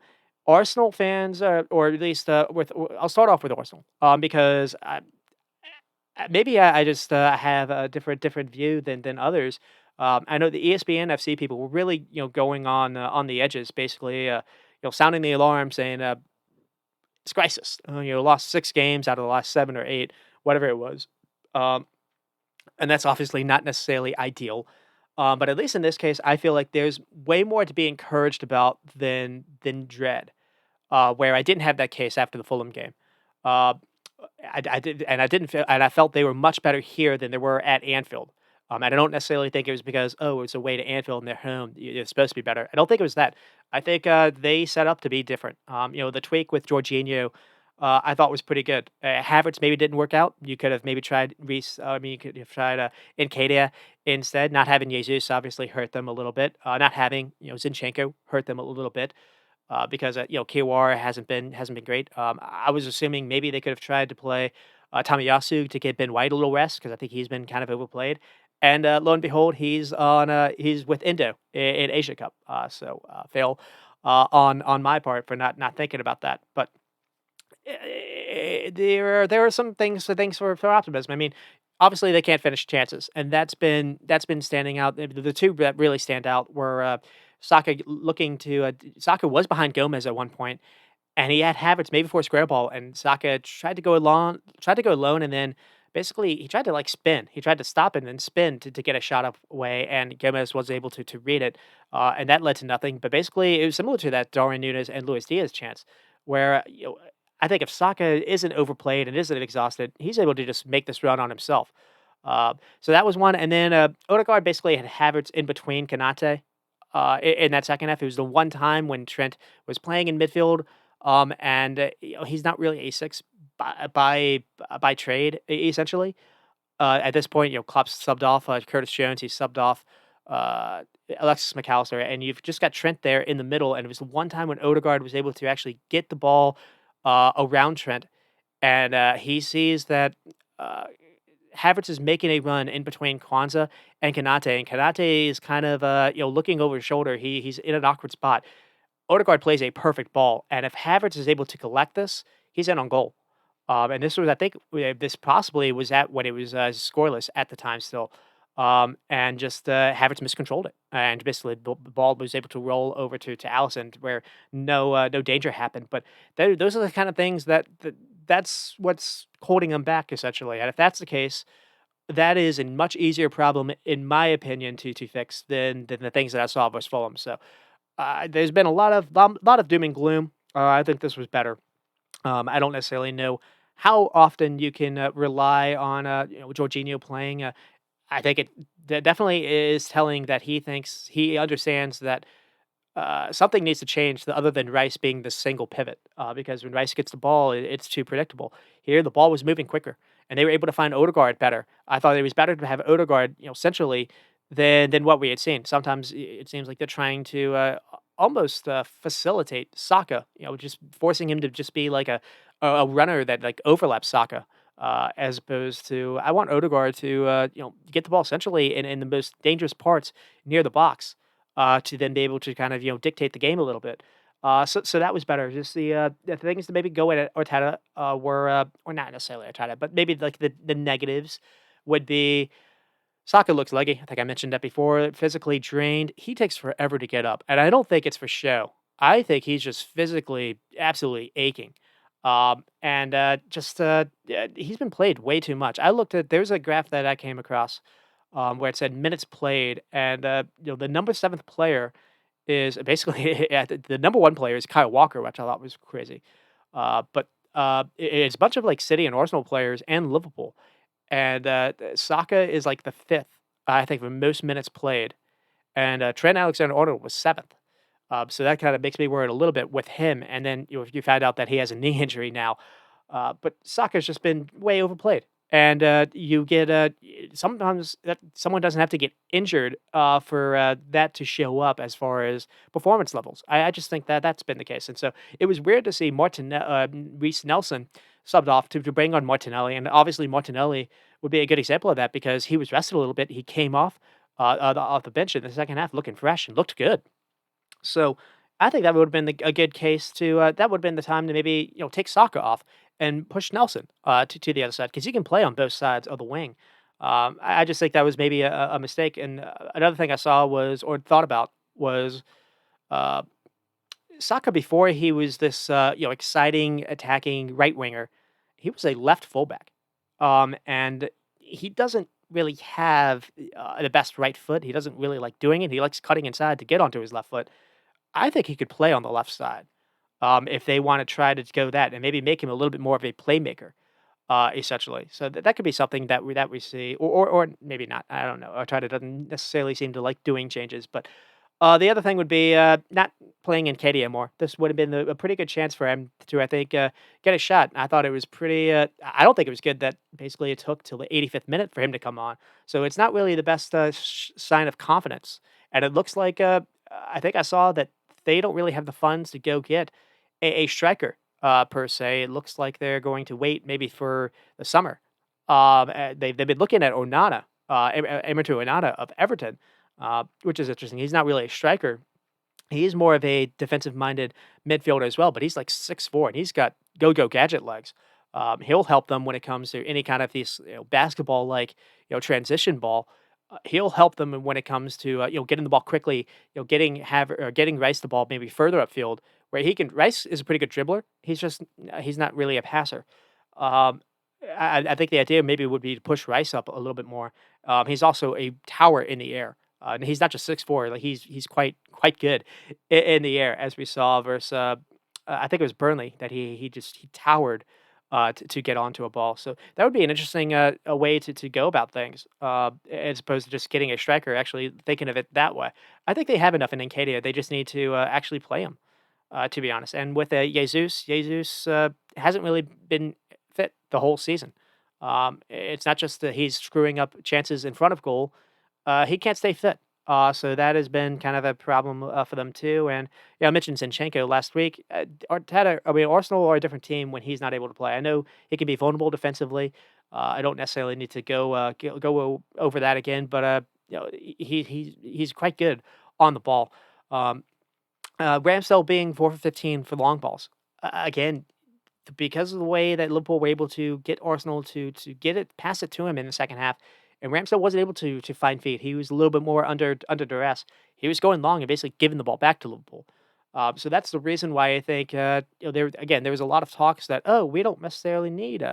Arsenal fans, or at least I'll start off with Arsenal because maybe I just have a different view than others. I know the ESPN FC people were really going on the edges, basically sounding the alarm, saying it's crisis. Lost 6 games out of the last 7 or 8, whatever it was, and that's obviously not necessarily ideal. But at least in this case, I feel like there's way more to be encouraged about than dread. Where I didn't have that case after the Fulham game. Uh, I did, and I didn't feel, and I felt they were much better here than they were at Anfield. And I don't necessarily think it was because it's away to Anfield and they're home. It's supposed to be better. I don't think it was that. I think they set up to be different. The tweak with Jorginho, I thought was pretty good. Havertz maybe didn't work out. You could have maybe tried Reese. I mean, you could have tried Nketiah instead. Not having Jesus obviously hurt them a little bit. Not having Zinchenko hurt them a little bit because Kiwara hasn't been great. I was assuming maybe they could have tried to play Tamayasu to get Ben White a little rest because I think he's been kind of overplayed. And lo and behold, he's with Indo in Asia Cup. Fail on my part for not thinking about that. But there are some things for optimism. I mean, obviously they can't finish chances, and that's been standing out. The two that really stand out were Saka looking to Saka was behind Gomez at one point, and he had Havertz maybe for a square ball, and Saka tried to go alone, and then basically he tried to like spin. He tried to stop and then spin to get a shot up away, and Gomez was able to read it, and that led to nothing. But basically, it was similar to that Darwin Nunes and Luis Diaz chance, where I think if Saka isn't overplayed and isn't exhausted, he's able to just make this run on himself. So that was one, and then Odegaard basically had Havertz in between Kanate in that second half. It was the one time when Trent was playing in midfield, and he's not really a six by trade, essentially. At this point, Klopp's subbed off Curtis Jones. He subbed off uh, Alexis McAllister, and you've just got Trent there in the middle. And it was the one time when Odegaard was able to actually get the ball around Trent, and he sees that uh, Havertz is making a run in between Kwanzaa and Kanate, and Kanate is kind of, looking over his shoulder. He's in an awkward spot. Odegaard plays a perfect ball, and if Havertz is able to collect this, he's in on goal. And this was, I think, this possibly was at when it was scoreless at the time still, and just Havertz miscontrolled it, and basically the ball was able to roll over to Allison, where no danger happened. But those are the kind of things that's what's holding them back essentially. And if that's the case, that is a much easier problem, in my opinion, to fix than the things that I saw versus Fulham. So there's been a lot of doom and gloom. I think this was better. I don't necessarily know how often you can rely on Jorginho playing. I think it definitely is telling that he understands that something needs to change other than Rice being the single pivot. Because when Rice gets the ball, it's too predictable. Here, the ball was moving quicker, and they were able to find Odegaard better. I thought it was better to have Odegaard, centrally than what we had seen. Sometimes it seems like they're trying to almost facilitate Saka. Just forcing him to just be like a runner that like overlaps Saka. As opposed to, I want Odegaard to get the ball centrally in the most dangerous parts near the box, to then be able to kind of dictate the game a little bit. So that was better. Just the things to maybe go at Arteta were or not necessarily Arteta, but maybe like the negatives would be Saka looks leggy. I think I mentioned that before. Physically drained. He takes forever to get up, and I don't think it's for show. I think he's just physically absolutely aching. And just yeah, he's been played way too much. I looked at there's a graph that I came across where it said minutes played, and the number seventh player is basically yeah, the number one player is Kyle Walker, which I thought was crazy. But it's a bunch of like City and Arsenal players and Liverpool, and Saka is like the fifth, I think, for most minutes played, and Trent Alexander-Arnold was seventh. So that kind of makes me worried a little bit with him. And then if you found out that he has a knee injury now, but Saka's just been way overplayed. And you get sometimes that someone doesn't have to get injured for that to show up as far as performance levels. I just think that that's been the case. And so it was weird to see Reece Nelson subbed off to bring on Martinelli. And obviously, Martinelli would be a good example of that because he was rested a little bit. He came off the bench in the second half looking fresh and looked good. So I think that would have been a good case to that would have been the time to maybe take Saka off and push Nelson to the other side because he can play on both sides of the wing. I just think that was maybe a mistake. And another thing I saw was or thought about was uh, Saka before he was this exciting attacking right winger. He was a left fullback, and he doesn't really have the best right foot. He doesn't really like doing it. He likes cutting inside to get onto his left foot. I think he could play on the left side, if they wanna try to go that and maybe make him a little bit more of a playmaker, essentially. So that could be something that we see, or maybe not. I don't know. Arteta doesn't necessarily seem to like doing changes, but the other thing would be not playing in Nketiah more. This would have been a pretty good chance for him to, I think, get a shot. I thought it was pretty. I don't think it was good that basically it took till the 85th minute for him to come on. So it's not really the best sign of confidence. And it looks like I think I saw that they don't really have the funds to go get a striker per se. It looks like they're going to wait maybe for the summer. They've been looking at Onana, Emerson Onana of Everton, which is interesting. He's not really a striker. He's more of a defensive-minded midfielder as well, but he's like 6'4", and he's got go-go gadget legs. He'll help them when it comes to any kind of these basketball like transition ball. He'll help them when it comes to getting the ball quickly, getting Rice the ball maybe further upfield where he can. Rice is a pretty good dribbler. He's not really a passer. Um, I think the idea maybe would be to push Rice up a little bit more. He's also a tower in the air. And he's not just 6'4", like he's quite good in the air, as we saw versus I think it was Burnley that he towered to get onto a ball. So that would be an interesting a way to go about things, as opposed to just getting a striker. Actually, thinking of it that way, I think they have enough in Nketiah. They just need to actually play him, to be honest. And with Jesus hasn't really been fit the whole season. It's not just that he's screwing up chances in front of goal. He can't stay fit. So that has been kind of a problem for them too. And yeah, I mentioned Zinchenko last week. Arteta, I mean, Arsenal are a different team when he's not able to play. I know he can be vulnerable defensively, I don't necessarily need to go over that again, but he's quite good on the ball. Um, Ramsdale being 4 for 15 for long balls. Again, because of the way that Liverpool were able to get Arsenal to get it pass it to him in the second half, and Ramsdale wasn't able to find feet. He was a little bit more under duress. He was going long and basically giving the ball back to Liverpool. So that's the reason why I think there was a lot of talks that we don't necessarily need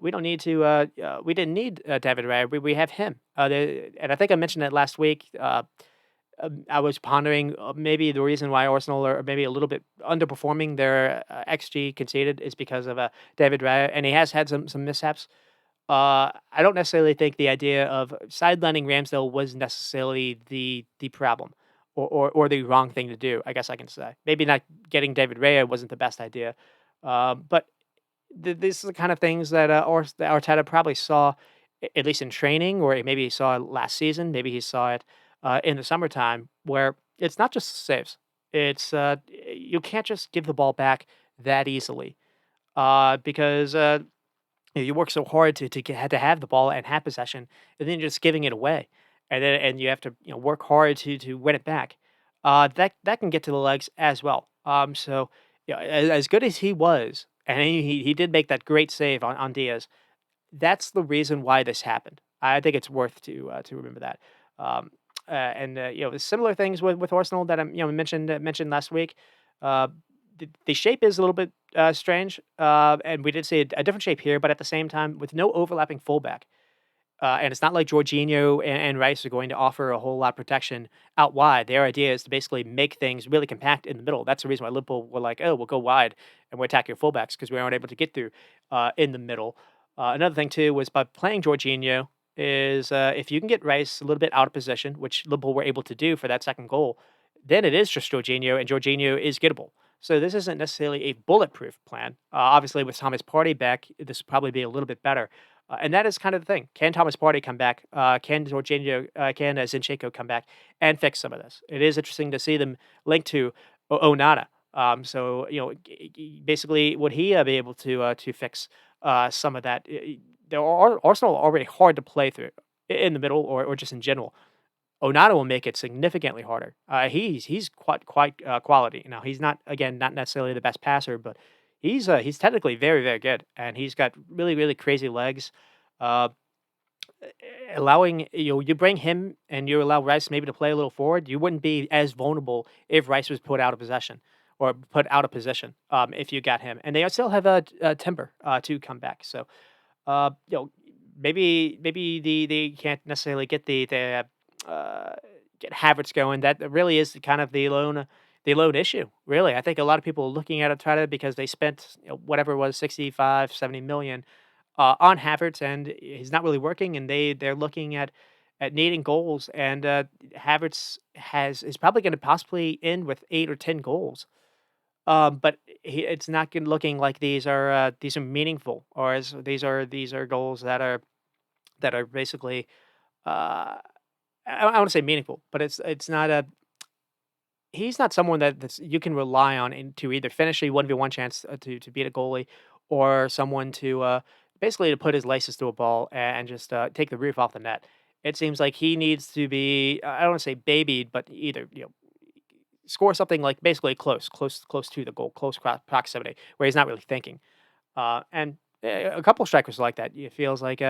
we don't need to we didn't need David Raya. We have him. And I think I mentioned it last week. I was pondering maybe the reason why Arsenal are maybe a little bit underperforming their XG conceded is because of David Raya, and he has had some mishaps. I don't necessarily think the idea of sidelining Ramsdale was necessarily the problem or the wrong thing to do. I guess I can say maybe not getting David Raya wasn't the best idea, but these are the kind of things that that Arteta probably saw, at least in training, or maybe he saw it last season. Maybe he saw it in the summertime, where it's not just saves. It's you can't just give the ball back that easily because you work so hard to have the ball and have possession, and then you're just giving it away, and you have to work hard to win it back. That can get to the legs as well. So as good as he was, and he did make that great save on Diaz. That's the reason why this happened. I think it's worth to remember that. Um, and similar things with Arsenal that I mentioned last week. Uh, the shape is a little bit strange, and we did see a different shape here, but at the same time with no overlapping fullback. And it's not like Jorginho and Rice are going to offer a whole lot of protection out wide. Their idea is to basically make things really compact in the middle. That's the reason why Liverpool were like, "Oh, we'll go wide and we'll attack your fullbacks because we aren't able to get through in the middle." Another thing too was by playing Jorginho is if you can get Rice a little bit out of position, which Liverpool were able to do for that second goal, then it is just Jorginho, and Jorginho is gettable. So this isn't necessarily a bulletproof plan. Obviously, with Thomas Partey back, this would probably be a little bit better. And that is kind of the thing. Can Thomas Partey come back? Can Jorginho, can Zinchenko come back and fix some of this? It is interesting to see them linked to Onana. So basically, would he be able to fix some of that? There are Arsenal are already hard to play through in the middle or just in general. Onana will make it significantly harder. He's quite quality. Now he's not again not necessarily the best passer, but he's technically very good, and he's got really crazy legs. Uh, Allowing you bring him and you allow Rice maybe to play a little forward, you wouldn't be as vulnerable if Rice was put out of possession or put out of position if you got him, and they still have a Timber to come back. So uh, you know, maybe they can't necessarily get the uh, get Havertz going. That really is kind of the lone issue. Really, I think a lot of people are looking at it try to because they spent whatever it was 65, 70 million on Havertz, and he's not really working. And they're looking at needing goals, and Havertz is probably going to possibly end with 8 or 10 goals. But it's not looking like these are meaningful, or as these are goals that are basically I want to say meaningful, but it's not a he's not someone that's you can rely on to either finish a 1v1 chance to beat a goalie or someone to basically to put his laces to a ball and just take the roof off the net. It seems like he needs to be I don't want to say babied, but either score something like basically close to the goal, close proximity, where he's not really thinking. And a couple strikers like that. It feels like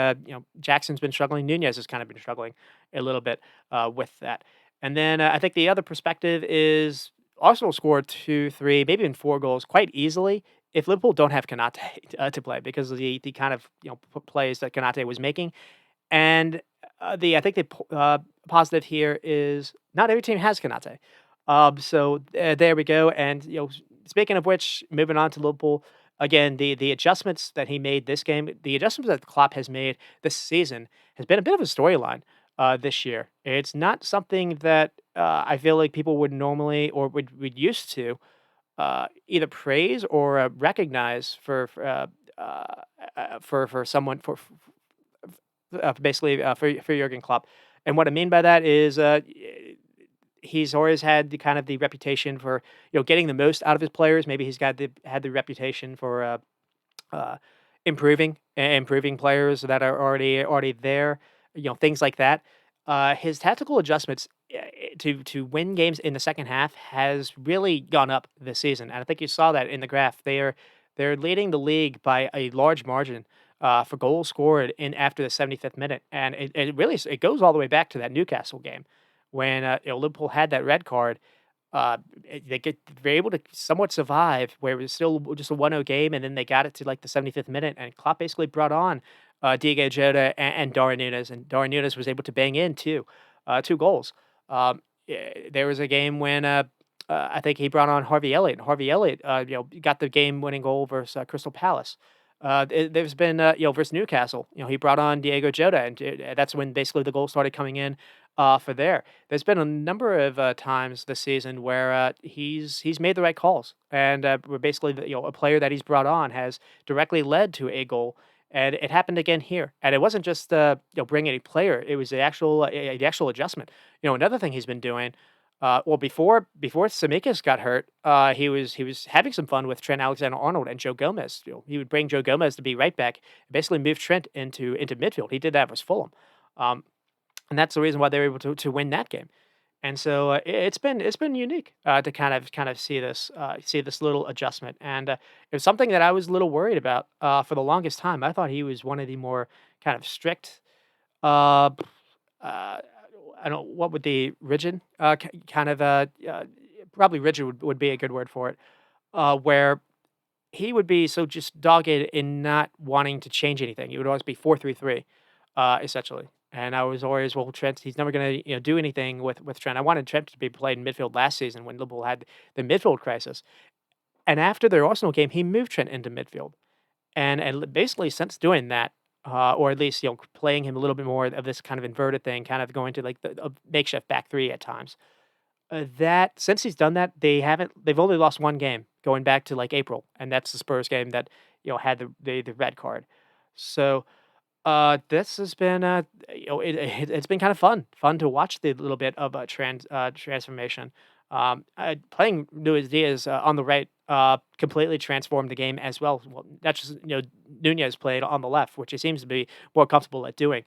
Jackson's been struggling. Nunez has kind of been struggling a little bit with that. And then I think the other perspective is Arsenal scored 2, 3, maybe even 4 goals quite easily if Liverpool don't have Kanate to play because of the kind of plays that Kanate was making. And the I think the positive here is not every team has Kanate. So there we go. And speaking of which, moving on to Liverpool again, the adjustments that he made this game, the adjustments that Klopp has made this season has been a bit of a storyline this year. It's not something that I feel like people would normally or would used to either praise or recognize for someone basically for Jurgen Klopp. And what I mean by that is he's always had the kind of the reputation for getting the most out of his players. Maybe he's had the reputation for uh, improving players that are already there, things like that. His tactical adjustments to win games in the second half has really gone up this season, and I think you saw that in the graph. They're leading the league by a large margin for goals scored in after the 75th minute, and it really it goes all the way back to that Newcastle game when Liverpool had that red card. They're able to somewhat survive where it was still just a 1-0 game, and then they got it to like the 75th minute, and Klopp basically brought on Diego Jota and Darwin Núñez, and Darwin Núñez was able to bang in two goals. There was a game when I think he brought on Harvey Elliott. And Harvey Elliott, got the game-winning goal versus Crystal Palace. There's been, versus Newcastle. He brought on Diego Jota, and that's when basically the goals started coming in for there. There's been a number of times this season where he's made the right calls, and where basically a player that he's brought on has directly led to a goal. And it happened again here, and it wasn't just bringing a player; it was the actual adjustment. Another thing he's been doing. Well, before Tsimikas got hurt, he was having some fun with Trent Alexander-Arnold and Joe Gomez. He would bring Joe Gomez to be right back, basically move Trent into midfield. He did that with Fulham, um, and that's the reason why they were able to win that game. And so it's been unique to kind of see this little adjustment, and it was something that I was a little worried about for the longest time. I thought he was one of the more kind of strict uh, uh, I don't what would the rigid, kind of, probably rigid would be a good word for it, where he would be so just dogged in not wanting to change anything. It would always be 4-3-3, essentially. And I was always, well, Trent, he's never going to do anything with Trent. I wanted Trent to be played in midfield last season when Liverpool had the midfield crisis. And after their Arsenal game, he moved Trent into midfield. And basically since doing that, or at least, playing him a little bit more of this kind of inverted thing, kind of going to like the a makeshift back three at times. That since he's done that, they've only lost one game going back to like April, and that's the Spurs game that had the red card. So this has been it's been kind of fun to watch the little bit of a transformation. Playing Luis Diaz on the right completely transformed the game as well. Well, not just Nunez played on the left, which he seems to be more comfortable at doing.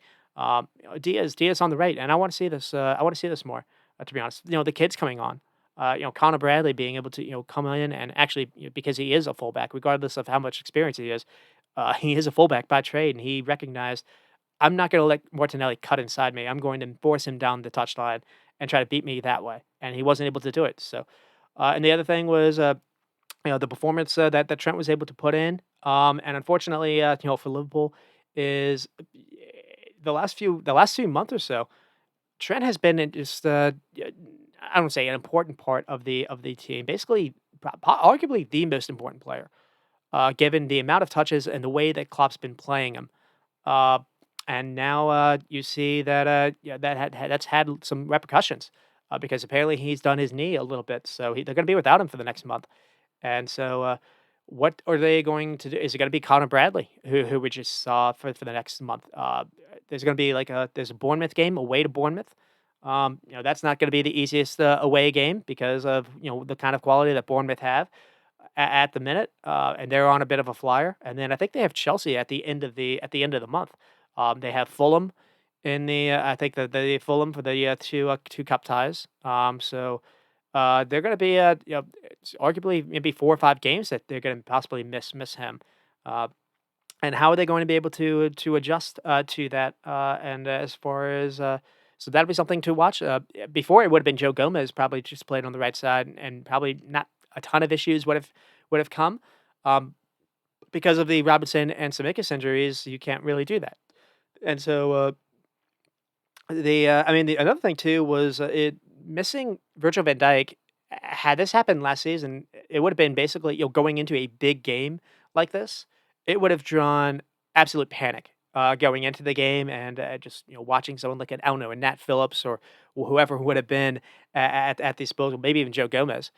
Diaz on the right, and I want to see this. I want to see this more. To be honest, the kids coming on. Connor Bradley being able to come in and actually because he is a fullback, regardless of how much experience he is. He is a fullback by trade, and he recognized, I'm not going to let Martinelli cut inside me. I'm going to force him down the touchline and try to beat me that way. And he wasn't able to do it. So, and the other thing was, the performance that Trent was able to put in. And unfortunately, for Liverpool, is the last few months or so, Trent has been in just I don't say an important part of the team. Basically, arguably the most important player given the amount of touches and the way that Klopp's been playing him. Uh, and now you see that that's had some repercussions because apparently he's done his knee a little bit, so they're going to be without him for the next month. And so, what are they going to do? Is it going to be Connor Bradley, who we just saw for the next month? There's going to be there's a Bournemouth game away to Bournemouth. That's not going to be the easiest away game because of the kind of quality that Bournemouth have at the minute, and they're on a bit of a flyer. And then I think they have Chelsea at the end of the month. They have Fulham in the I think the Fulham for the two cup ties. So they're going to be it's arguably maybe 4 or 5 games that they're going to possibly miss him. Uh, and how are they going to be able to adjust to that? And as far as so that'll be something to watch. Before it would have been Joe Gomez probably just played on the right side, and probably not a ton of issues would have come. Um, because of the Robinson and Tsimikas injuries, you can't really do that. And so I mean, the another thing too was it missing Virgil van Dijk. Had this happened last season, it would have been basically going into a big game like this. It would have drawn absolute panic going into the game, and just watching someone like an Elno and Nat Phillips or whoever would have been at the disposal, maybe even Joe Gomez.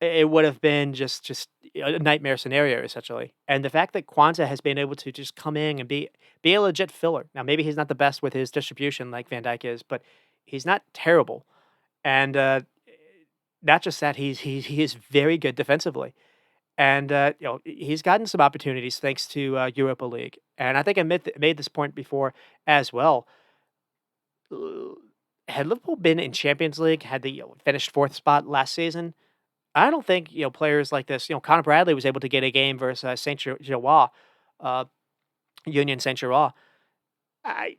It would have been just a nightmare scenario essentially. And the fact that Kwanzaa has been able to just come in and be a legit filler. Now maybe he's not the best with his distribution like Van Dijk is, but he's not terrible. And not just that, he is very good defensively. And he's gotten some opportunities thanks to Europa League. And I think I made this point before as well. Uh, Had Liverpool been in Champions League, had the finished fourth spot last season, I don't think players like this. Connor Bradley was able to get a game versus Saint Germain, uh, Union Saint Germain. I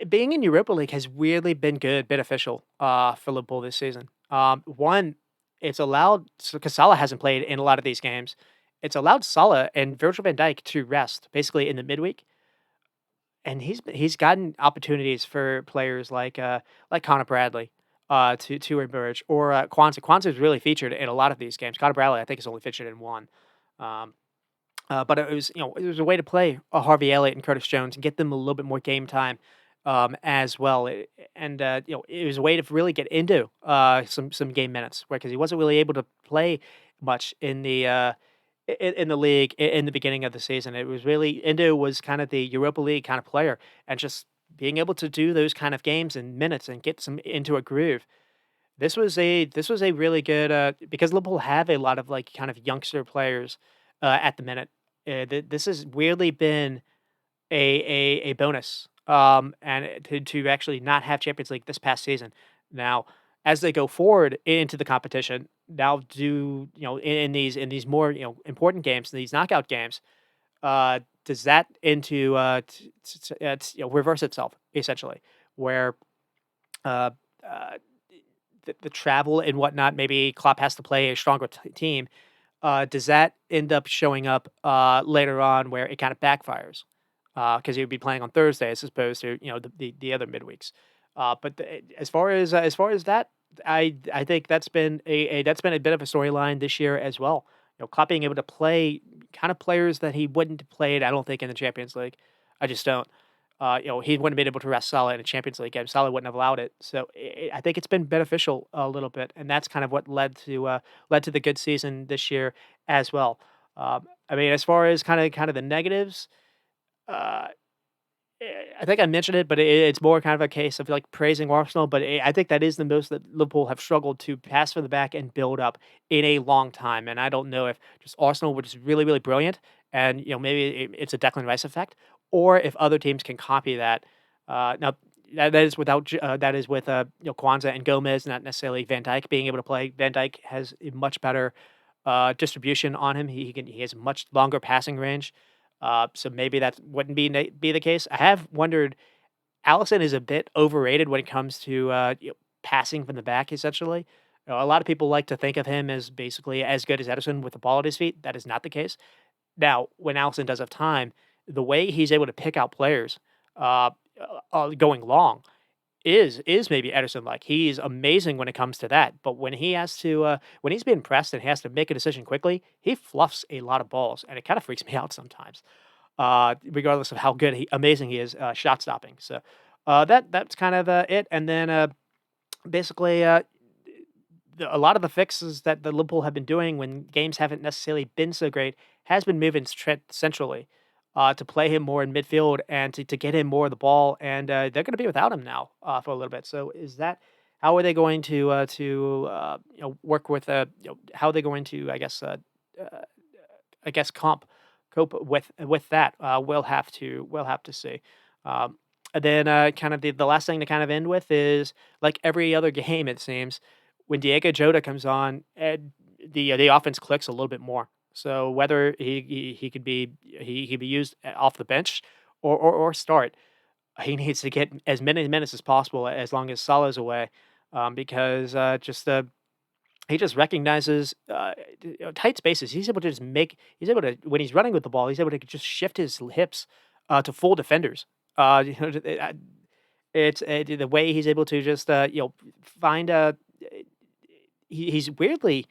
Being in Europa League has really been good, beneficial for Liverpool this season. One, it's allowed because Salah hasn't played in a lot of these games. It's allowed Salah and Virgil van Dijk to rest basically in the midweek, and he's gotten opportunities for players like Connor Bradley to emerge or Kwanzaa. Kwanzaa is really featured in a lot of these games. Connor Bradley, I think, is only featured in one. Um, but it was, it was a way to play a Harvey Elliott and Curtis Jones and get them a little bit more game time as well. It was a way to really get into some game minutes, right? Because he wasn't really able to play much in the league in the beginning of the season. It was really Indo was kind of the Europa League kind of player, and just being able to do those kind of games and minutes and get some into a groove. This was a really good because Liverpool have a lot of like kind of youngster players at the minute. This has weirdly been a bonus, and to actually not have Champions League this past season. Now, as they go forward into the competition, now in these more important games, these knockout games, does that into reverse itself essentially, where uh, uh, the travel and whatnot, maybe Klopp has to play a stronger team. Does that end up showing up later on where it kind of backfires? Because he would be playing on Thursdays as opposed to the other midweeks. As far as that, I think that's been a bit of a storyline this year as well. Klopp being able to play kind of players that he wouldn't have played, I don't think, in the Champions League. I just don't. He wouldn't have been able to rest Salah in a Champions League game. Salah wouldn't have allowed it. So I think it's been beneficial a little bit, and that's kind of what led to the good season this year as well. I mean, as far as kind of the negatives, uh, I think I mentioned it, but it's more kind of a case of like praising Arsenal. But I think that is the most that Liverpool have struggled to pass from the back and build up in a long time. And I don't know if just Arsenal, which is really really brilliant, and maybe it's a Declan Rice effect, or if other teams can copy that. Now that is that is with Kwanzaa and Gomez, not necessarily Van Dijk being able to play. Van Dijk has a much better distribution on him. He has much longer passing range. So maybe that wouldn't be the case. I have wondered. Allison is a bit overrated when it comes to passing from the back. Essentially, a lot of people like to think of him as basically as good as Edison with the ball at his feet. That is not the case. Now, when Allison does have time, the way he's able to pick out players uh, going long is maybe Ederson like. He's amazing when it comes to that, but when he's being pressed and he has to make a decision quickly, he fluffs a lot of balls, and it kind of freaks me out sometimes. Regardless of how amazing he is shot stopping. So that's kind of it. And then basically, a lot of the fixes that the Liverpool have been doing when games haven't necessarily been so great has been moving Trent centrally to play him more in midfield and to get him more of the ball. And they're going to be without him now for a little bit. So is that how are they going to work with how are they going to uh, I guess cope with that? We'll have to see. And then kind of the last thing to kind of end with is like every other game it seems when Diego Jota comes on, the offense clicks a little bit more. So whether he could be used off the bench or start, he needs to get as many minutes as possible as long as Salah's away, because just he just recognizes tight spaces. He's able to when he's running with the ball, he's able to just shift his hips to full defenders. It's the way he's able to just find he's weirdly,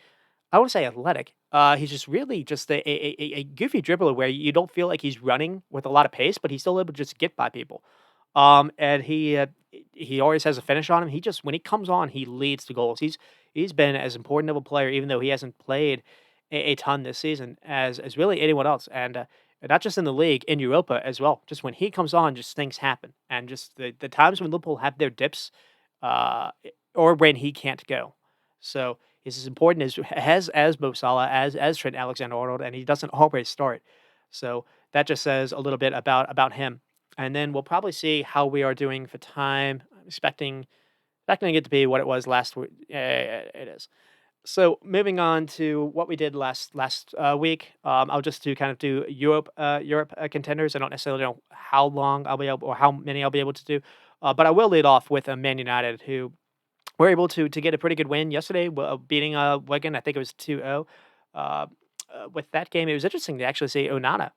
I wouldn't say athletic. He's just really just a goofy dribbler where you don't feel like he's running with a lot of pace, but he's still able to just get by people. And he always has a finish on him. He just when he comes on, he leads to goals. He's been as important of a player, even though he hasn't played a ton this season as really anyone else, and not just in the league, in Europa as well. Just when he comes on, just things happen, and just the times when Liverpool have their dips, or when he can't go. So He's as important as Mo Salah, as Trent Alexander-Arnold, and he doesn't always start. So that just says a little bit about him. And then we'll probably see how we are doing for time. I'm expecting it to be what it was last week. Yeah, it is. So moving on to what we did last week, I'll just do Europe contenders. I don't necessarily know how long I'll be able or how many I'll be able to do, but I will lead off with Man United, who were able to get a pretty good win yesterday, beating Wigan. I think it was 2-0. Uh, with that game, it was interesting to actually see Onana,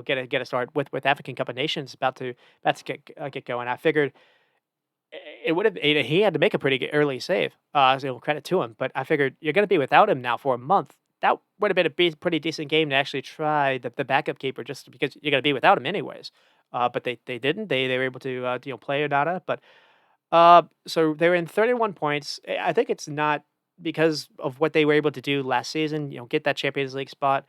get a start with African Cup of Nations about to get going. I figured it would have he had to make a pretty good early save, so credit to him, but I figured you're gonna be without him now for a month. That would have been a pretty decent game to actually try the backup keeper just because you're gonna be without him anyways. But they didn't. They were able to, play Onana, but, so they were in 31 points. I think it's not because of what they were able to do last season, get that Champions League spot.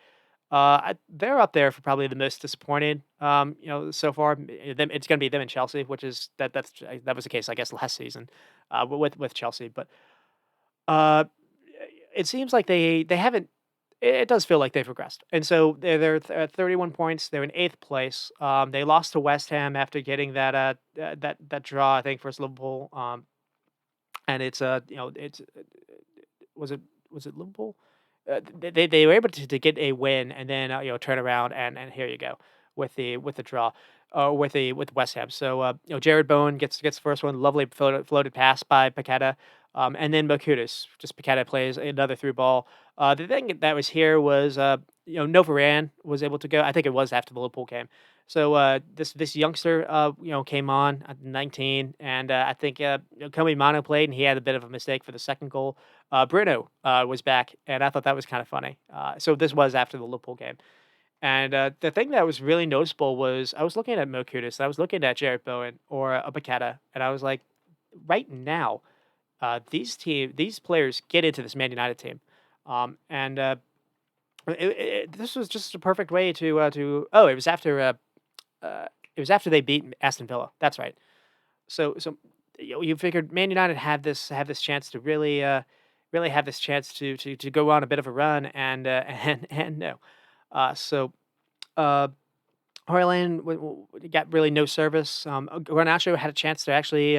They're up there for probably the most disappointed, so far. Them, it's going to be them and Chelsea, which is that was the case, I guess, last season, with Chelsea. But uh, it seems like they haven't. It does feel like they've regressed, and so they're at 31 points. They're in eighth place. They lost to West Ham after getting that draw, I think, versus Liverpool. And it's it's was it was it Liverpool? They were able to get a win and then turn around and here you go with the draw, with West Ham. So Jared Bowen gets the first one, lovely floated pass by Paqueta, and then Bakutis, just Paqueta plays another through ball. The thing that was here was no Varane was able to go. I think it was after the Liverpool game. So this youngster came on at 19, and I think Kobe Mano played, and he had a bit of a mistake for the second goal. Bruno was back, and I thought that was kind of funny. So this was after the Liverpool game, and the thing that was really noticeable was I was looking at Mo Kudus, I was looking at Jared Bowen or Paqueta, and I was like, right now, these players get into this Man United team, and this was just a perfect way to. Oh, uh, it was after they beat Aston Villa. That's right. So you figured Man United have this chance to really have this chance to go on a bit of a run and no. So Haaland got really no service. Garnacho had a chance to actually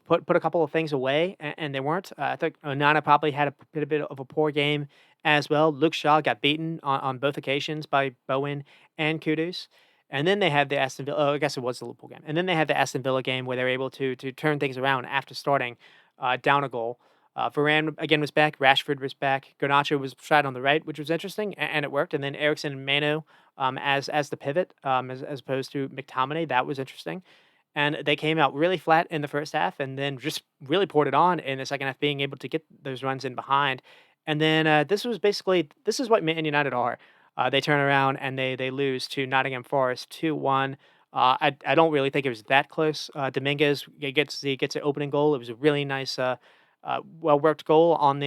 put a couple of things away, and they weren't. I think Onana probably had a bit of a poor game as well. Luke Shaw got beaten on both occasions by Bowen and Kudus. And then they had the Aston Villa. Oh, I guess it was the Liverpool game. And then they had the Aston Villa game where they were able to turn things around after starting down a goal. Varane again was back. Rashford was back. Garnacho was tried on the right, which was interesting, and it worked. And then Ericsson and Mano as the pivot, as opposed to McTominay. That was interesting. And they came out really flat in the first half, and then just really poured it on in the second half, being able to get those runs in behind. And then this is what Man United are. They turn around and they lose to Nottingham Forest 2-1. I don't really think it was that close. Dominguez gets an opening goal. It was a really nice, well worked goal on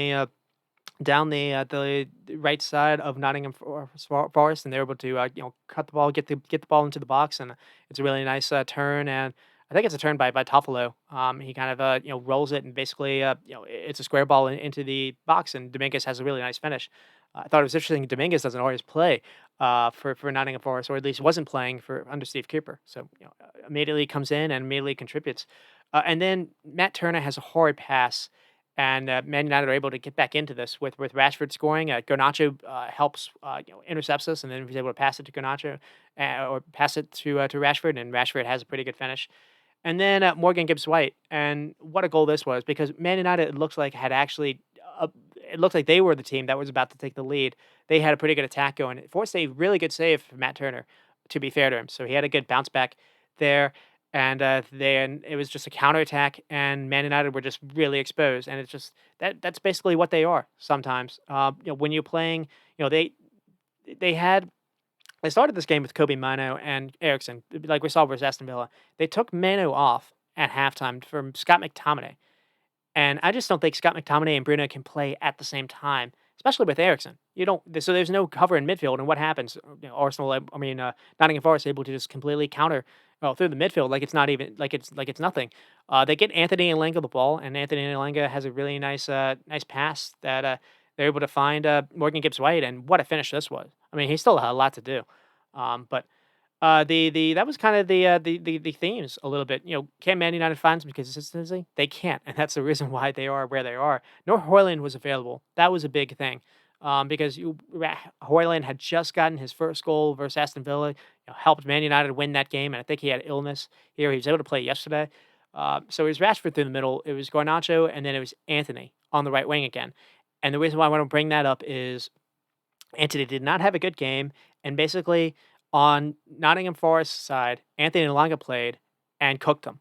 down the right side of Nottingham Forest, and they're able to cut the ball, get the ball into the box, and it's a really nice turn. And I think it's a turn by Toffolo. He kind of rolls it, and basically it's a square ball into the box, and Dominguez has a really nice finish. I thought it was interesting. Dominguez doesn't always play for Nottingham Forest, or at least wasn't playing for under Steve Cooper. So immediately comes in and immediately contributes. And then Matt Turner has a horrid pass, and Man United are able to get back into this with Rashford scoring. Garnacho helps, intercepts us, and then he's able to pass it to Garnacho or pass it to Rashford, and Rashford has a pretty good finish. And then Morgan Gibbs White, and what a goal this was, because Man United, it looks like, had actually it looked like they were the team that was about to take the lead. They had a pretty good attack going. It forced a really good save from Matt Turner, to be fair to him. So he had a good bounce back there. And then it was just a counterattack, and Man United were just really exposed. And it's just that's basically what they are sometimes. When you're playing, they had they started this game with Kobe Mano and Ericsson, like we saw versus Aston Villa. They took Mano off at halftime from Scott McTominay, and I just don't think Scott McTominay and Bruno can play at the same time. especially with Eriksson. You don't so there's no cover in midfield, and what happens? Arsenal, Nottingham Forest able to just completely counter through the midfield like it's not even like it's nothing. They get Anthony Elanga the ball, and Anthony Elanga has a really nice pass that they're able to find Morgan Gibbs White, and what a finish this was. I mean, he still had a lot to do, but the that was kind of the themes a little bit. Can Man United find some consistency? They can't, and that's the reason why they are where they are. Nor Hoyland was available. That was a big thing, because Hoyland had just gotten his first goal versus Aston Villa. Helped Man United win that game, and I think he had illness here. He was able to play yesterday. So it was Rashford through the middle. It was Garnacho, and then it was Anthony on the right wing again. And the reason why I want to bring that up is Anthony did not have a good game, and basically on Nottingham Forest's side, Anthony Elanga played and cooked them.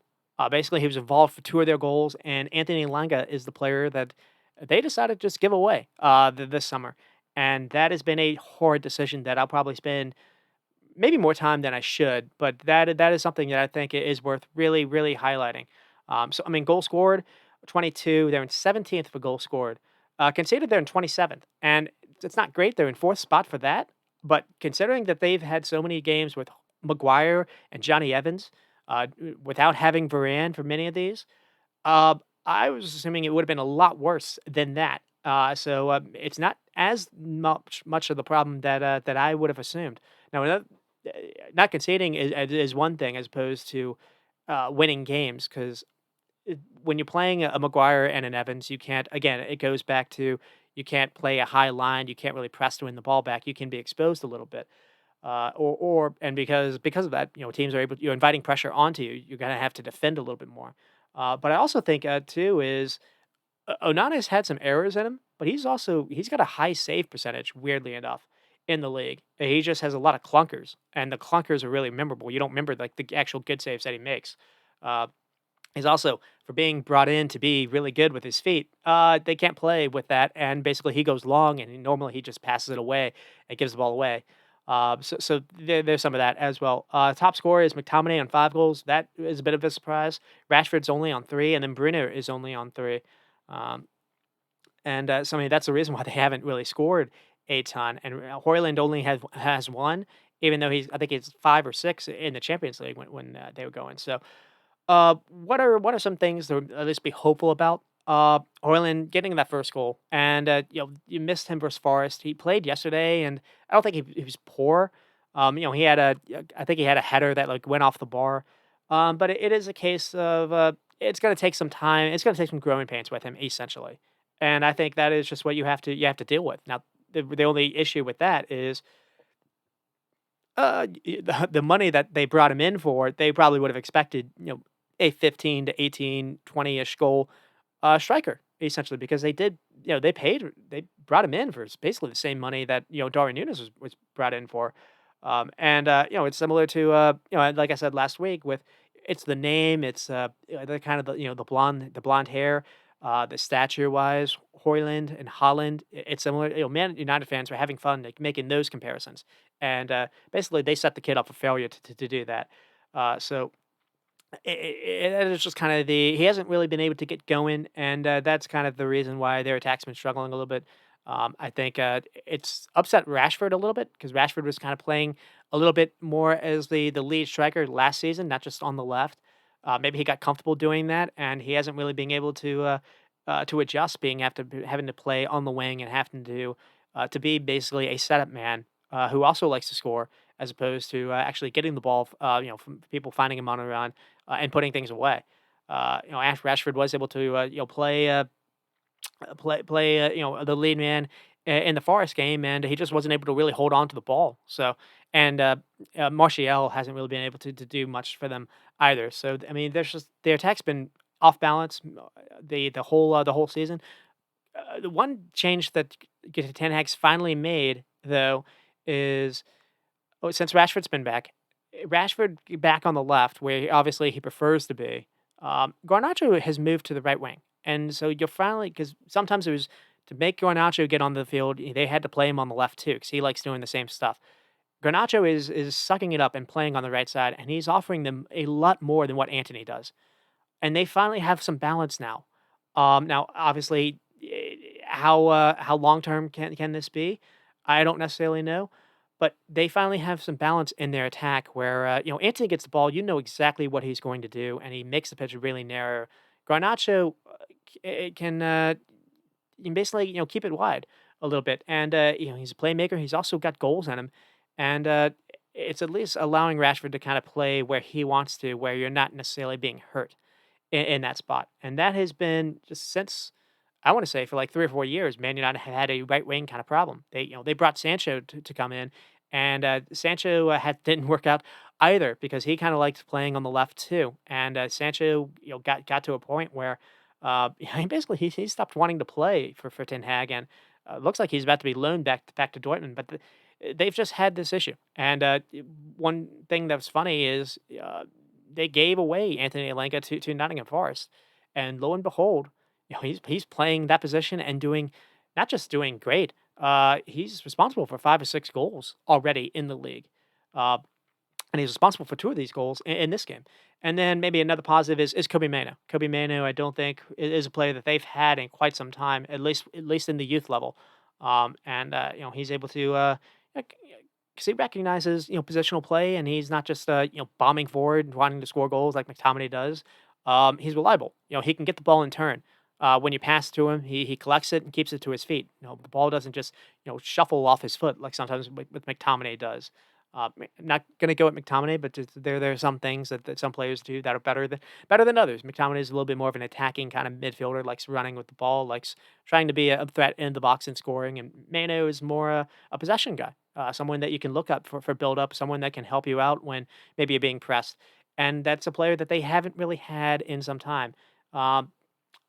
Basically, he was involved for two of their goals, and Anthony Elanga is the player that they decided to just give away this summer, and that has been a hard decision that I'll probably spend maybe more time than I should, but that is something that I think is worth really highlighting. So I mean, goal scored 22. They're in 17th for goal scored. Conceded they're in 27th, and it's not great. They're in fourth spot for that, but considering that they've had so many games with Maguire and Johnny Evans, without having Varane for many of these, uh, I was assuming it would have been a lot worse than that. So it's not as much of the problem that I would have assumed. Now, not conceding is one thing as opposed to winning games because when you're playing a Maguire and an Evans, you can't. Again, it goes back to you can't play a high line. You can't really press to win the ball back. You can be exposed a little bit, and because of that, teams are able. You're inviting pressure onto you. You're gonna have to defend a little bit more. But I also think too is Onana's had some errors in him, but he's got a high save percentage. Weirdly enough, in the league, he just has a lot of clunkers, and the clunkers are really memorable. You don't remember like the actual good saves that he makes. Uh, He's also for being brought in to be really good with his feet. They can't play with that, and basically he goes long, and normally he just passes it away and gives the ball away. So there's some of that as well. Top scorer is McTominay on 5 goals. That is a bit of a surprise. Rashford's only on 3, and then Bruno is only on 3. Um, and so I mean that's the reason why they haven't really scored a ton. And Hoyland only has one, even though I think he's 5 or 6 in the Champions League when they were going. So what are some things to at least be hopeful about? Hoyland getting that first goal, and you missed him versus Forest. He played yesterday, and I don't think he was poor. He had I think he had a header that like went off the bar. But it is a case of it's going to take some time. It's going to take some growing pains with him, essentially, and I think that is just what you have to deal with. Now, the only issue with that is the money that they brought him in for, they probably would have expected, a 15 to 18, 20-ish goal striker, essentially, because they brought him in for basically the same money that, Darwin Nunes was brought in for. It's similar to, like I said last week with it's the name, it's the kind of the blonde hair, the stature wise, Hoyland and Holland. It's similar. Man United fans are having fun like, making those comparisons, and basically they set the kid up for failure to do that. So it is just kind of he hasn't really been able to get going, and that's kind of the reason why their attack's been struggling a little bit. I think it's upset Rashford a little bit because Rashford was kind of playing a little bit more as the lead striker last season, not just on the left. Maybe he got comfortable doing that, and he hasn't really been able to adjust, being after having to play on the wing and having to be basically a setup man who also likes to score, as opposed to actually getting the ball, from people finding him on a run and putting things away. Ash Rashford was able to play the lead man in the Forest game, and he just wasn't able to really hold on to the ball. So and Martial hasn't really been able to do much for them either. So I mean, there's just their attack's been off balance the whole season. The one change that Ten Hag's finally made though is since Rashford's been back, Rashford back on the left, where obviously he prefers to be. Garnacho has moved to the right wing, and so you're finally because sometimes it was to make Garnacho get on the field, they had to play him on the left too, because he likes doing the same stuff. Garnacho is sucking it up and playing on the right side, and he's offering them a lot more than what Anthony does, and they finally have some balance now. Now, obviously, how long term can this be? I don't necessarily know, but they finally have some balance in their attack where Anthony gets the ball, you know exactly what he's going to do, and he makes the pitch really narrow. Garnacho you can basically, keep it wide a little bit. And, he's a playmaker. He's also got goals in him. And it's at least allowing Rashford to kind of play where he wants to, where you're not necessarily being hurt in that spot. And that has been just since I want to say for like 3 or 4 years, Man United have had a right wing kind of problem. They brought Sancho to come in, and Sancho had didn't work out either because he kind of liked playing on the left too. And Sancho, got to a point where basically he stopped wanting to play for Ten Hag, and looks like he's about to be loaned back to Dortmund. But they've just had this issue. And one thing that's funny is they gave away Anthony Elenga to Nottingham Forest, and lo and behold, he's playing that position and doing not just doing great. He's responsible for 5 or 6 goals already in the league, uh, and he's responsible for 2 of these goals in this game. And then maybe another positive is Kobe Mano. Kobe Mano, I don't think is a player that they've had in quite some time, at least in the youth level. And he's able to because he recognizes positional play, and he's not just bombing forward and wanting to score goals like McTominay does. He's reliable. He can get the ball in turn. When you pass to him, he collects it and keeps it to his feet. The ball doesn't just shuffle off his foot like sometimes with McTominay does. I'm not gonna go with McTominay, but there are some things that some players do that are better than others. McTominay is a little bit more of an attacking kind of midfielder, likes running with the ball, likes trying to be a threat in the box and scoring. And Mano is more a possession guy, someone that you can look up for build up, someone that can help you out when maybe you're being pressed. And that's a player that they haven't really had in some time. Um,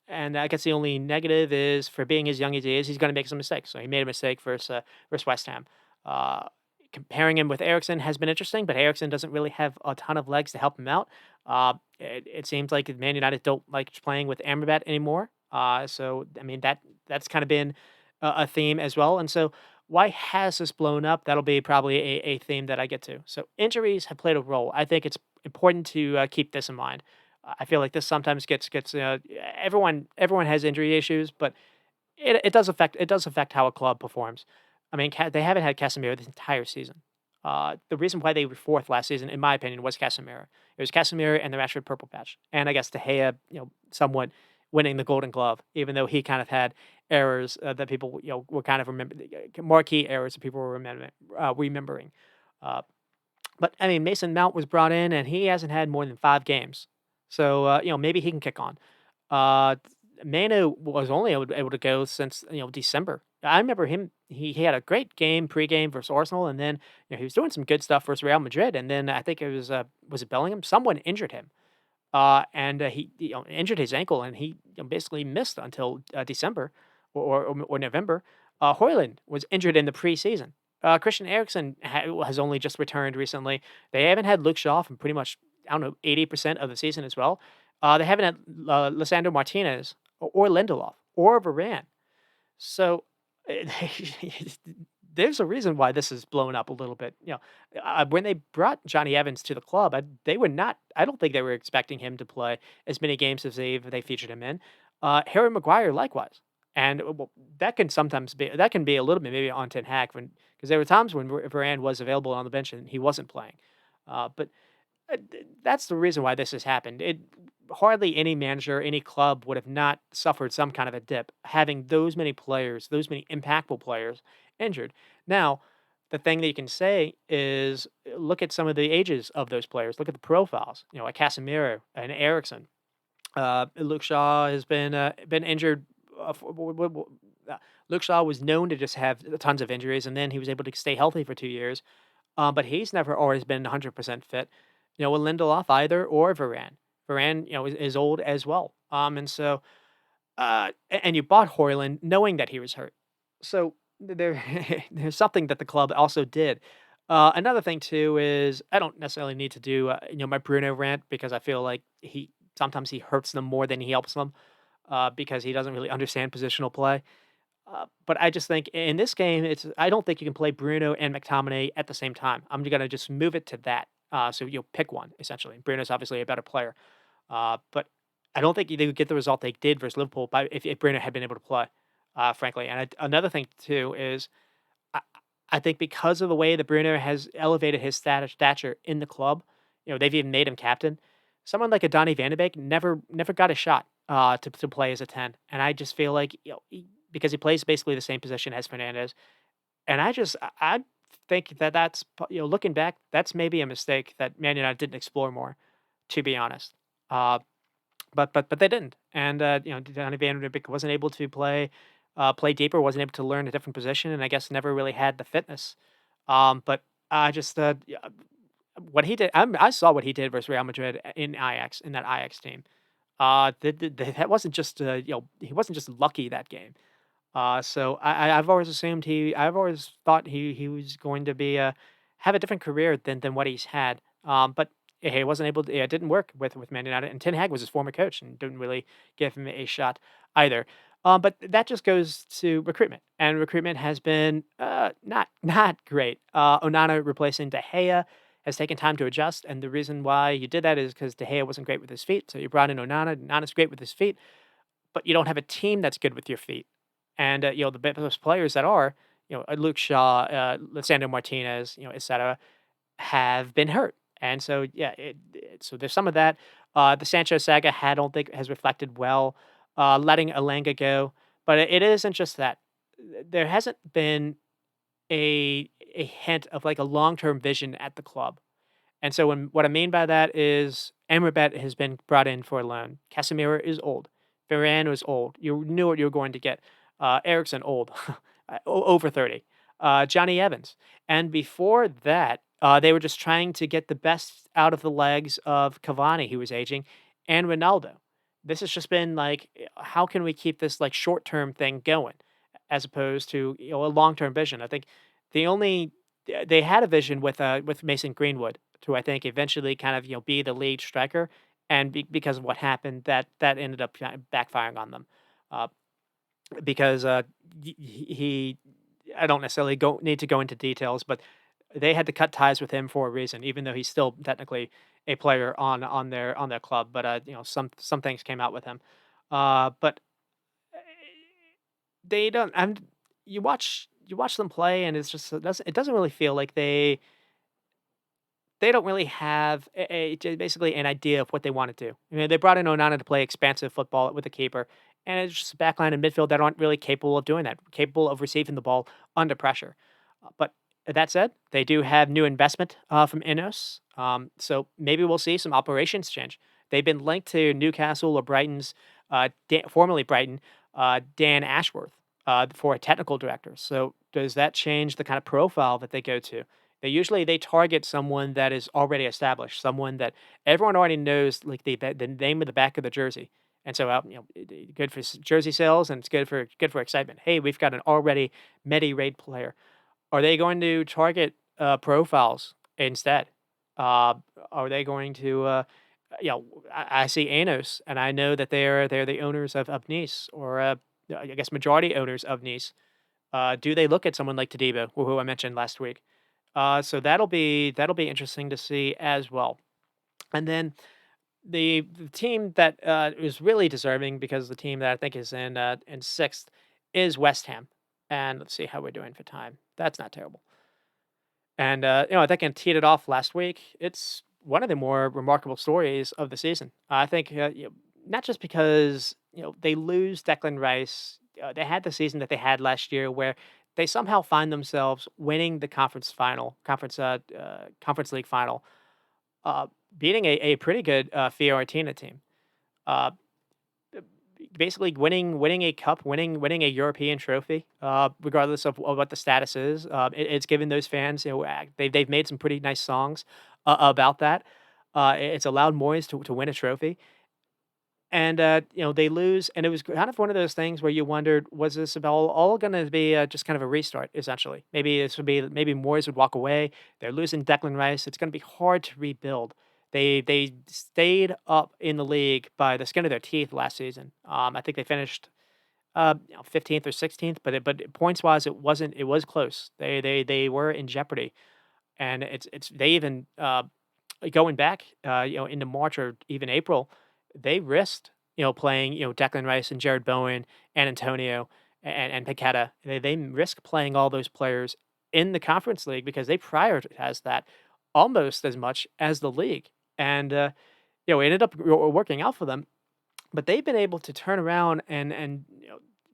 and I guess the only negative is for being as young as he is, he's going to make some mistakes. So he made a mistake versus West Ham. Uh, Comparing him with Ericsson has been interesting, but Ericsson doesn't really have a ton of legs to help him out. It seems like Man United don't like playing with Amrabat anymore. So I mean that's kind of been a theme as well. And so why has this blown up? That'll be probably a theme that I get to. So injuries have played a role. I think it's important to keep this in mind. I feel like this sometimes gets everyone has injury issues, but it does affect how a club performs. I mean, they haven't had Casemiro this entire season. The reason why they were fourth last season, in my opinion, was Casemiro. It was Casemiro and the Rashford purple patch, and I guess De Gea, somewhat winning the Golden Glove, even though he kind of had errors that people, were kind of marquee errors that people were remembering. Uh, but I mean, Mason Mount was brought in, and he hasn't had more than 5 games, so maybe he can kick on. Uh, Manu was only able to go since December. I remember him. He had a great game pregame versus Arsenal, and then he was doing some good stuff versus Real Madrid. And then I think it was it Bellingham? Someone injured him, and he injured his ankle, and he basically missed until December or November. Hoyland was injured in the preseason. Christian Eriksen has only just returned recently. They haven't had Luke Shaw from pretty much, I don't know, 80% of the season as well. They haven't had Lissandro Martinez or Lindelof or Varane. So there's a reason why this is blown up a little bit. When they brought Johnny Evans to the club, they were not. I don't think they were expecting him to play as many games as they featured him in. Harry Maguire likewise, and that can be a little bit maybe on Ten Hag because there were times when Varane was available on the bench and he wasn't playing. But that's the reason why this has happened. Hardly any manager, any club would have not suffered some kind of a dip having those many players, those many impactful players injured. Now, the thing that you can say is look at some of the ages of those players. Look at the profiles. Like Casemiro and Ericsson. Luke Shaw has been injured. Luke Shaw was known to just have tons of injuries, and then he was able to stay healthy for 2 years. But he's never always been 100% fit. With Lindelof either or Varane. Varane, is old as well. And so, and you bought Hoyland knowing that he was hurt. So there, there's something that the club also did. Another thing too is I don't necessarily need to do my Bruno rant because I feel like he sometimes he hurts them more than he helps them because he doesn't really understand positional play. But I just think in this game, I don't think you can play Bruno and McTominay at the same time. I'm gonna just move it to that. So you'll pick one essentially. Bruno's obviously a better player, but I don't think they would get the result they did versus Liverpool if Bruno had been able to play. frankly. And another thing too is I, I think because of the way that Bruno has elevated his stature in the club, they've even made him captain. Someone like a Donny Van de Beek never got a shot to play as a 10, and I just feel like because he plays basically the same position as Fernandez, and I think that looking back, that's maybe a mistake that Man United didn't explore more, to be honest. Uh, but they didn't, and Donny Van de Beek wasn't able to play deeper, wasn't able to learn a different position, and I guess never really had the fitness. But I just yeah, what he did, I saw what he did versus Real Madrid in Ajax in that Ajax team. That wasn't just he wasn't just lucky that game. So I've always assumed I've always thought he was going to be have a different career than what he's had. But he wasn't able to. It didn't work with Man United, and Ten Hag was his former coach and didn't really give him a shot either. But that just goes to recruitment, and recruitment has been not great. Onana replacing De Gea has taken time to adjust, and the reason why you did that is because De Gea wasn't great with his feet. So you brought in Onana. Onana's great with his feet, but you don't have a team that's good with your feet. And the best players that are, Luke Shaw, Lisandro Martinez, etc., have been hurt. And so yeah, so there's some of that. The Sancho saga I don't think has reflected well, letting Alanga go. But it isn't just that. There hasn't been a hint of like a long term vision at the club. And so what I mean by that is Amrabat has been brought in for a loan. Casemiro is old. Varane was old. You knew what you were going to get. Ericsson old, over 30. Johnny Evans. And before that, they were just trying to get the best out of the legs of Cavani, who was aging, and Ronaldo. This has just been like, how can we keep this like short term thing going, as opposed to a long term vision? I think the only they had a vision with Mason Greenwood to I think eventually kind of be the lead striker, and because of what happened, that ended up kind of backfiring on them, uh, because he I don't necessarily go need to go into details, but they had to cut ties with him for a reason, even though he's still technically a player on their club. But some things came out with him, but they don't. And you watch them play, and it doesn't really feel like they don't really have basically an idea of what they want to do. They brought in Onana to play expansive football with the keeper, and it's just a backline and midfield that aren't really capable of doing that, capable of receiving the ball under pressure. But that said, they do have new investment from Ineos, so maybe we'll see some operations change. They've been linked to Newcastle or Brighton's, formerly Brighton, Dan Ashworth, for a technical director. So does that change the kind of profile that they go to? They target someone that is already established, someone that everyone already knows, like the name of the back of the jersey, and so good for jersey sales, and it's good for excitement. Hey, we've got an already medi-rate player. Are they going to target profiles instead? Uh, are they going to? I see Anos, and I know that they're the owners of Nice, or I guess majority owners of Nice. Do they look at someone like Tadibo, who I mentioned last week? So that'll be interesting to see as well. And then the team that is really deserving, because the team that I think is in sixth is West Ham. And let's see how we're doing for time. That's not terrible. And I think I teed it off last week. It's one of the more remarkable stories of the season. I think not just because they lose Declan Rice. They had the season that they had last year, where they somehow find themselves winning the conference league final, uh, beating a pretty good Fiorentina team. Uh, Basically winning a cup, winning a European trophy, regardless of what the status is. It's given those fans, they've made some pretty nice songs about that. It's allowed Moyes to win a trophy, and they lose, and it was kind of one of those things where you wondered, was this about all going to be just kind of a restart? Essentially, maybe Moyes would walk away. They're losing Declan Rice. It's going to be hard to rebuild. They stayed up in the league by the skin of their teeth last season. I think they finished 15th or 16th, but points wise, it was close. They were in jeopardy, and it's they even going back into March or even April, they risked playing Declan Rice and Jared Bowen and Antonio. and Paqueta. They risk playing all those players in the conference league because they prioritize that almost as much as the league. And it ended up working out for them, but they've been able to turn around and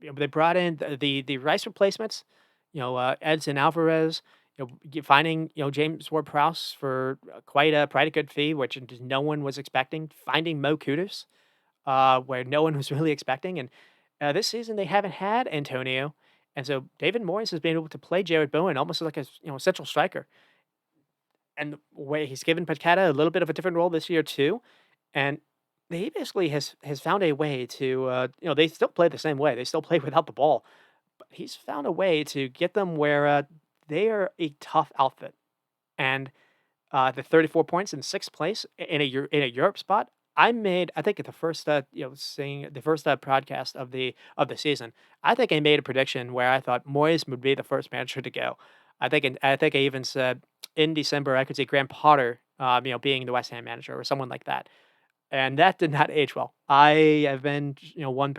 they brought in the Rice replacements, Edson Alvarez, finding James Ward-Prowse for quite a good fee, which just no one was expecting. Finding Mo Kudus, where no one was really expecting, and this season they haven't had Antonio, and so David Moyes has been able to play Jared Bowen almost like a central striker, and the way he's given Paqueta a little bit of a different role this year too, and he basically has found a way to, they still play the same way. They still play without the ball, but he's found a way to get them where they are a tough outfit. And the 34 points in sixth place in a Europe spot. I made, I think, at the first seeing the first podcast of the season. I think I made a prediction where I thought Moyes would be the first manager to go. I think I even said in December I could see Graham Potter, being the West Ham manager or someone like that, and that did not age well. I have been, one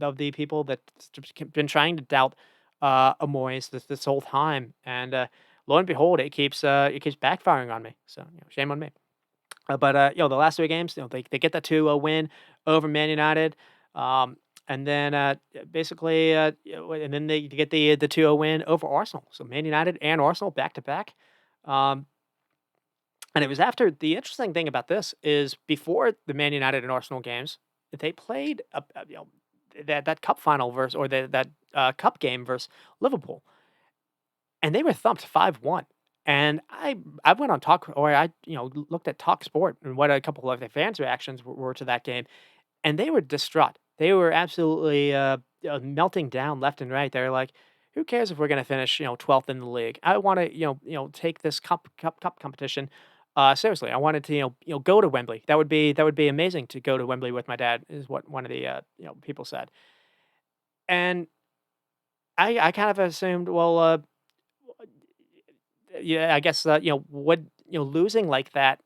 of the people that's just been trying to doubt a Moyes this whole time, and lo and behold, it keeps backfiring on me. So shame on me. But the last three games, they get the 2 win over Man United, and then basically, and then they get the 2 win over Arsenal. So Man United and Arsenal back to back. Um, and it was after the interesting thing about this is before the Man United and Arsenal games, they played that cup final versus or that cup game versus Liverpool, and they were thumped 5-1. And I went on Talk, or I looked at Talk Sport and what a couple of the fans' reactions were to that game, and they were distraught. They were absolutely melting down left and right. They're like, "Who cares if we're going to finish 12th in the league? I want to take this cup competition seriously. I wanted to go to Wembley. That would be amazing to go to Wembley with my dad." Is what one of the people said, and I kind of assumed, well, yeah, I guess would losing like that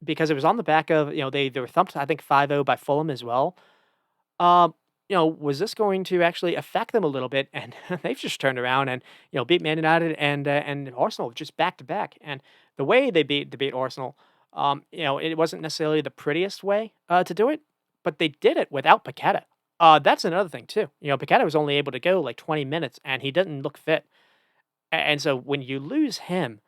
because it was on the back of they were thumped, I think 5-0 by Fulham as well. Was this going to actually affect them a little bit? And they've just turned around and beat Man United and Arsenal just back to back. And the way they beat Arsenal, it wasn't necessarily the prettiest way to do it, but they did it without Paqueta. That's another thing too. Paqueta was only able to go like 20 minutes, and he didn't look fit. And so when you lose him,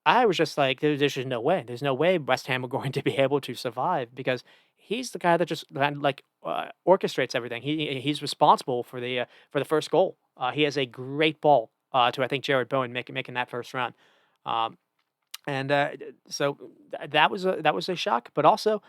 I was just like, there's just no way. There's no way West Ham are going to be able to survive because he's the guy that just like orchestrates everything. He's responsible for the first goal. He has a great ball to I think Jared Bowen making that first run, um, and so that was a shock. But also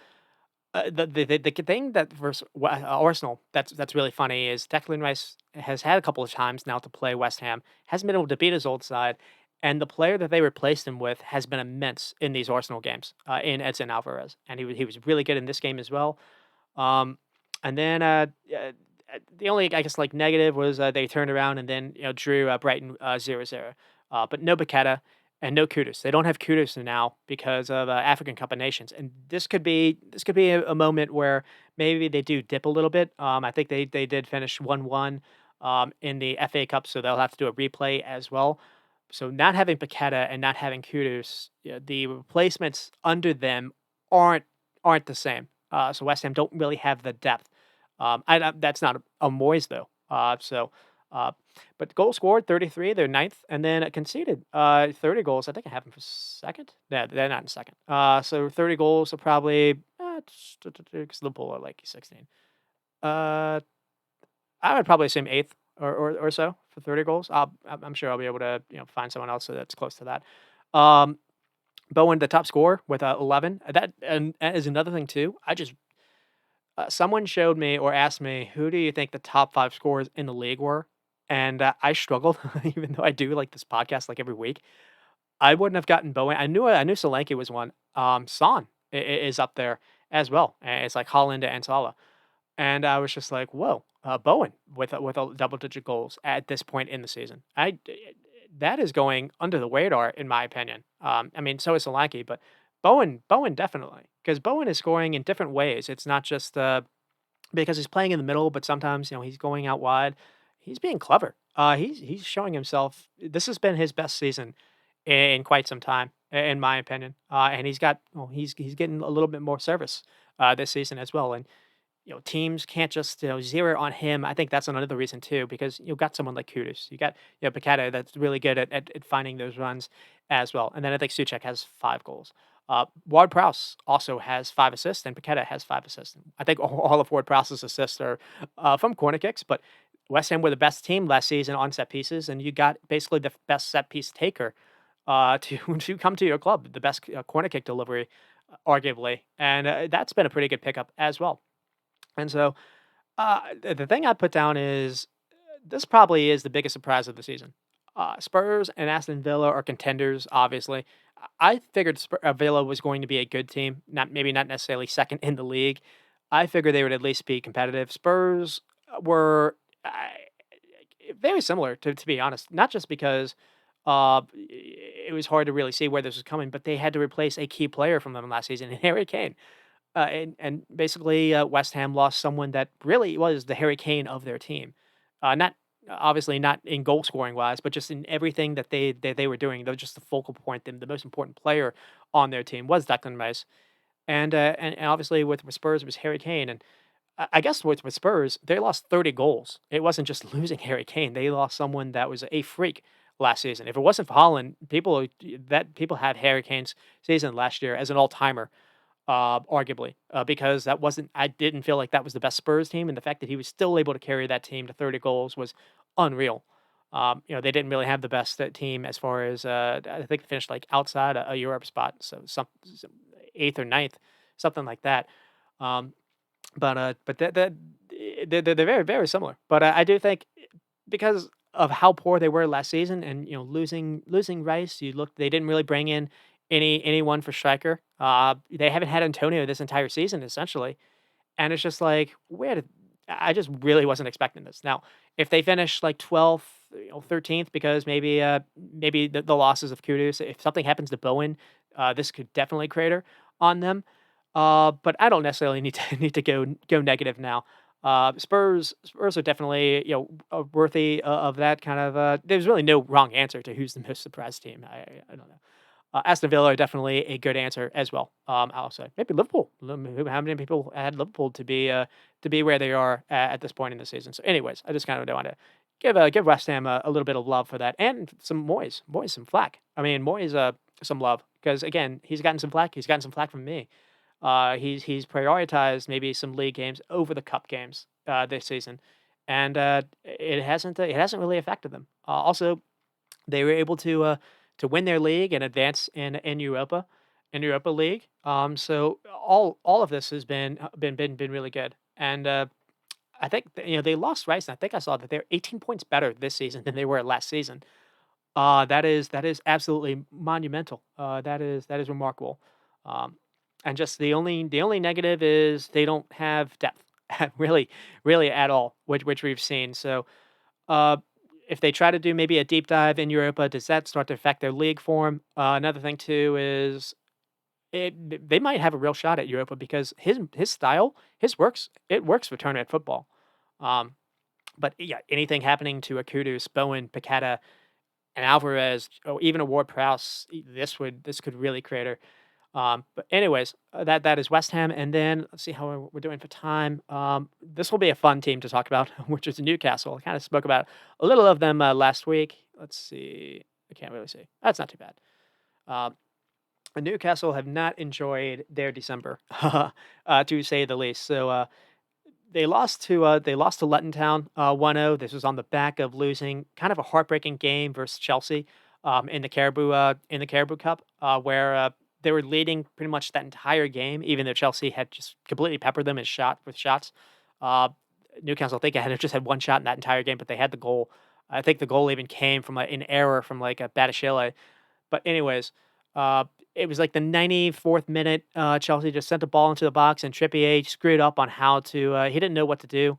the thing that versus Arsenal that's really funny is Declan Rice has had a couple of times now to play West Ham, hasn't been able to beat his old side, and the player that they replaced him with has been immense in these Arsenal games, in Edson Alvarez, and he was really good in this game as well. Um, and then the only I guess like negative was they turned around and then drew Brighton 0-0, but no Paqueta and no Kudus. They don't have Kudus now because of African Cup of Nations, and this could be a moment where maybe they do dip a little bit. I think they did finish 1-1 in the FA Cup, so they'll have to do a replay as well. So not having Paqueta and not having Kudus, the replacements under them aren't aren't the same. So West Ham don't really have the depth. That's not a Moyes though. Uh, but goal scored 33, they're ninth, and then conceded 30 goals. I think I have them for second. Yeah, they're not in second. So 30 goals are probably because Liverpool are like 16. Uh, I would probably assume eighth or so for 30 goals. I'm sure I'll be able to find someone else that's close to that. Um, Bowen, the top scorer with 11. That is another thing too. Someone showed me or asked me who do you think the top five scorers in the league were, and I struggled even though I do like this podcast like every week. I wouldn't have gotten Bowen. I knew Solanke was one. Son is up there as well. It's like Holland and Salah. And I was just like, "Whoa, Bowen with a double-digit goals at this point in the season." That is going under the radar in my opinion. I mean, so is Solanke, but Bowen definitely because Bowen is scoring in different ways. It's not just because he's playing in the middle, but sometimes he's going out wide. He's being clever. He's showing himself. This has been his best season in quite some time, in my opinion. And he's getting a little bit more service this season as well. And teams can't just zero on him. I think that's another reason too, because you've got someone like Kudus, you got Paqueta that's really good at finding those runs as well. And then I think Suchek has 5 goals. Ward Prowse also has 5 assists, and Paqueta has 5 assists. I think all of Ward Prowse's assists are from corner kicks, but West Ham were the best team last season on set pieces, and you got basically the best set piece taker to to come to your club, the best corner kick delivery, arguably, and that's been a pretty good pickup as well. And so the thing I put down is this probably is the biggest surprise of the season. Spurs and Aston Villa are contenders, obviously. I figured Villa was going to be a good team, not necessarily second in the league. I figured they would at least be competitive. Spurs were very similar, to be honest, not just because it was hard to really see where this was coming, but they had to replace a key player from them last season, Harry Kane. And basically, West Ham lost someone that really was the Harry Kane of their team. Not obviously not in goal scoring wise, but just in everything that they were doing. They're just the focal point. The most important player on their team was Declan Rice, and obviously with Spurs it was Harry Kane. And I guess with Spurs they lost 30 goals. It wasn't just losing Harry Kane. They lost someone that was a freak last season. If it wasn't for Holland, people had Harry Kane's season last year as an all timer arguably, because that wasn't. I didn't feel like that was the best Spurs team, and the fact that he was still able to carry that team to 30 goals was unreal. They didn't really have the best team as far as I think they finished like outside a Europe spot, so some eighth or ninth, something like that. Um, but they're very very similar. But I do think because of how poor they were last season, and losing Rice, they didn't really bring in anyone for striker. They haven't had Antonio this entire season essentially, and it's just like where did I just really wasn't expecting this. Now, if they finish like 12th, 13th, because maybe the losses of Kudus, if something happens to Bowen, this could definitely crater on them. But I don't necessarily need to need to go negative now. Spurs are definitely worthy of that kind of. There's really no wrong answer to who's the most surprised team. I don't know. Aston Villa are definitely a good answer as well. I'll say maybe Liverpool. How many people had Liverpool to be where they are at this point in the season? So, anyways, I just kind of want to give West Ham a little bit of love for that, and some Moyes some flack. I mean, Moyes some love because again he's gotten some flack. He's gotten some flack from me. He's prioritized maybe some league games over the cup games this season, and it hasn't really affected them. Also, they were able to win their league and advance in Europa League. So all of this has been really good. And I think they lost Rice, and I think I saw that they're 18 points better this season than they were last season. That is absolutely monumental. That is remarkable. Um, and just the only negative is they don't have depth, really, really at all, which we've seen. So uh, if they try to do maybe a deep dive in Europa, does that start to affect their league form? Another thing too is they might have a real shot at Europa because his style, it works for tournament football. Um, but yeah, anything happening to a Kudus, Bowen, Paqueta, and Alvarez, or even a Ward Prowse, this could really crater. But anyways, that is West Ham, and then let's see how we're doing for time. This will be a fun team to talk about, which is Newcastle. I kind of spoke about a little of them last week. Let's see. I can't really see. That's not too bad. Um, Newcastle have not enjoyed their December, to say the least. So they lost to Luton Town 1-0. This was on the back of losing kind of a heartbreaking game versus Chelsea in the Caribou Cup, where they were leading pretty much that entire game, even though Chelsea had just completely peppered them with shots. Uh, Newcastle, I think, had just had one shot in that entire game, but they had the goal. I think the goal even came from an error from like a Batishile. But anyways, uh, it was like the 94th minute. Chelsea just sent the ball into the box, and Trippier screwed up on how to. He didn't know what to do.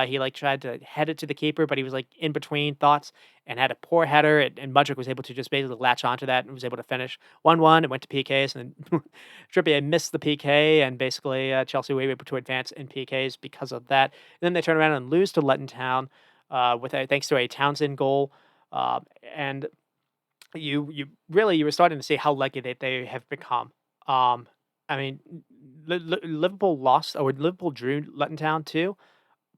He like tried to head it to the keeper, but he was like in between thoughts and had a poor header. And Mudryk was able to just basically latch onto that and was able to finish 1-1. It went to PKs, and then Trippier missed the PK, and basically Chelsea were able to advance in PKs because of that. And then they turn around and lose to Luton Town. with thanks to a Townsend goal, and you were starting to see how lucky they have become. Um, I mean, Liverpool lost or Liverpool drew Luton Town too,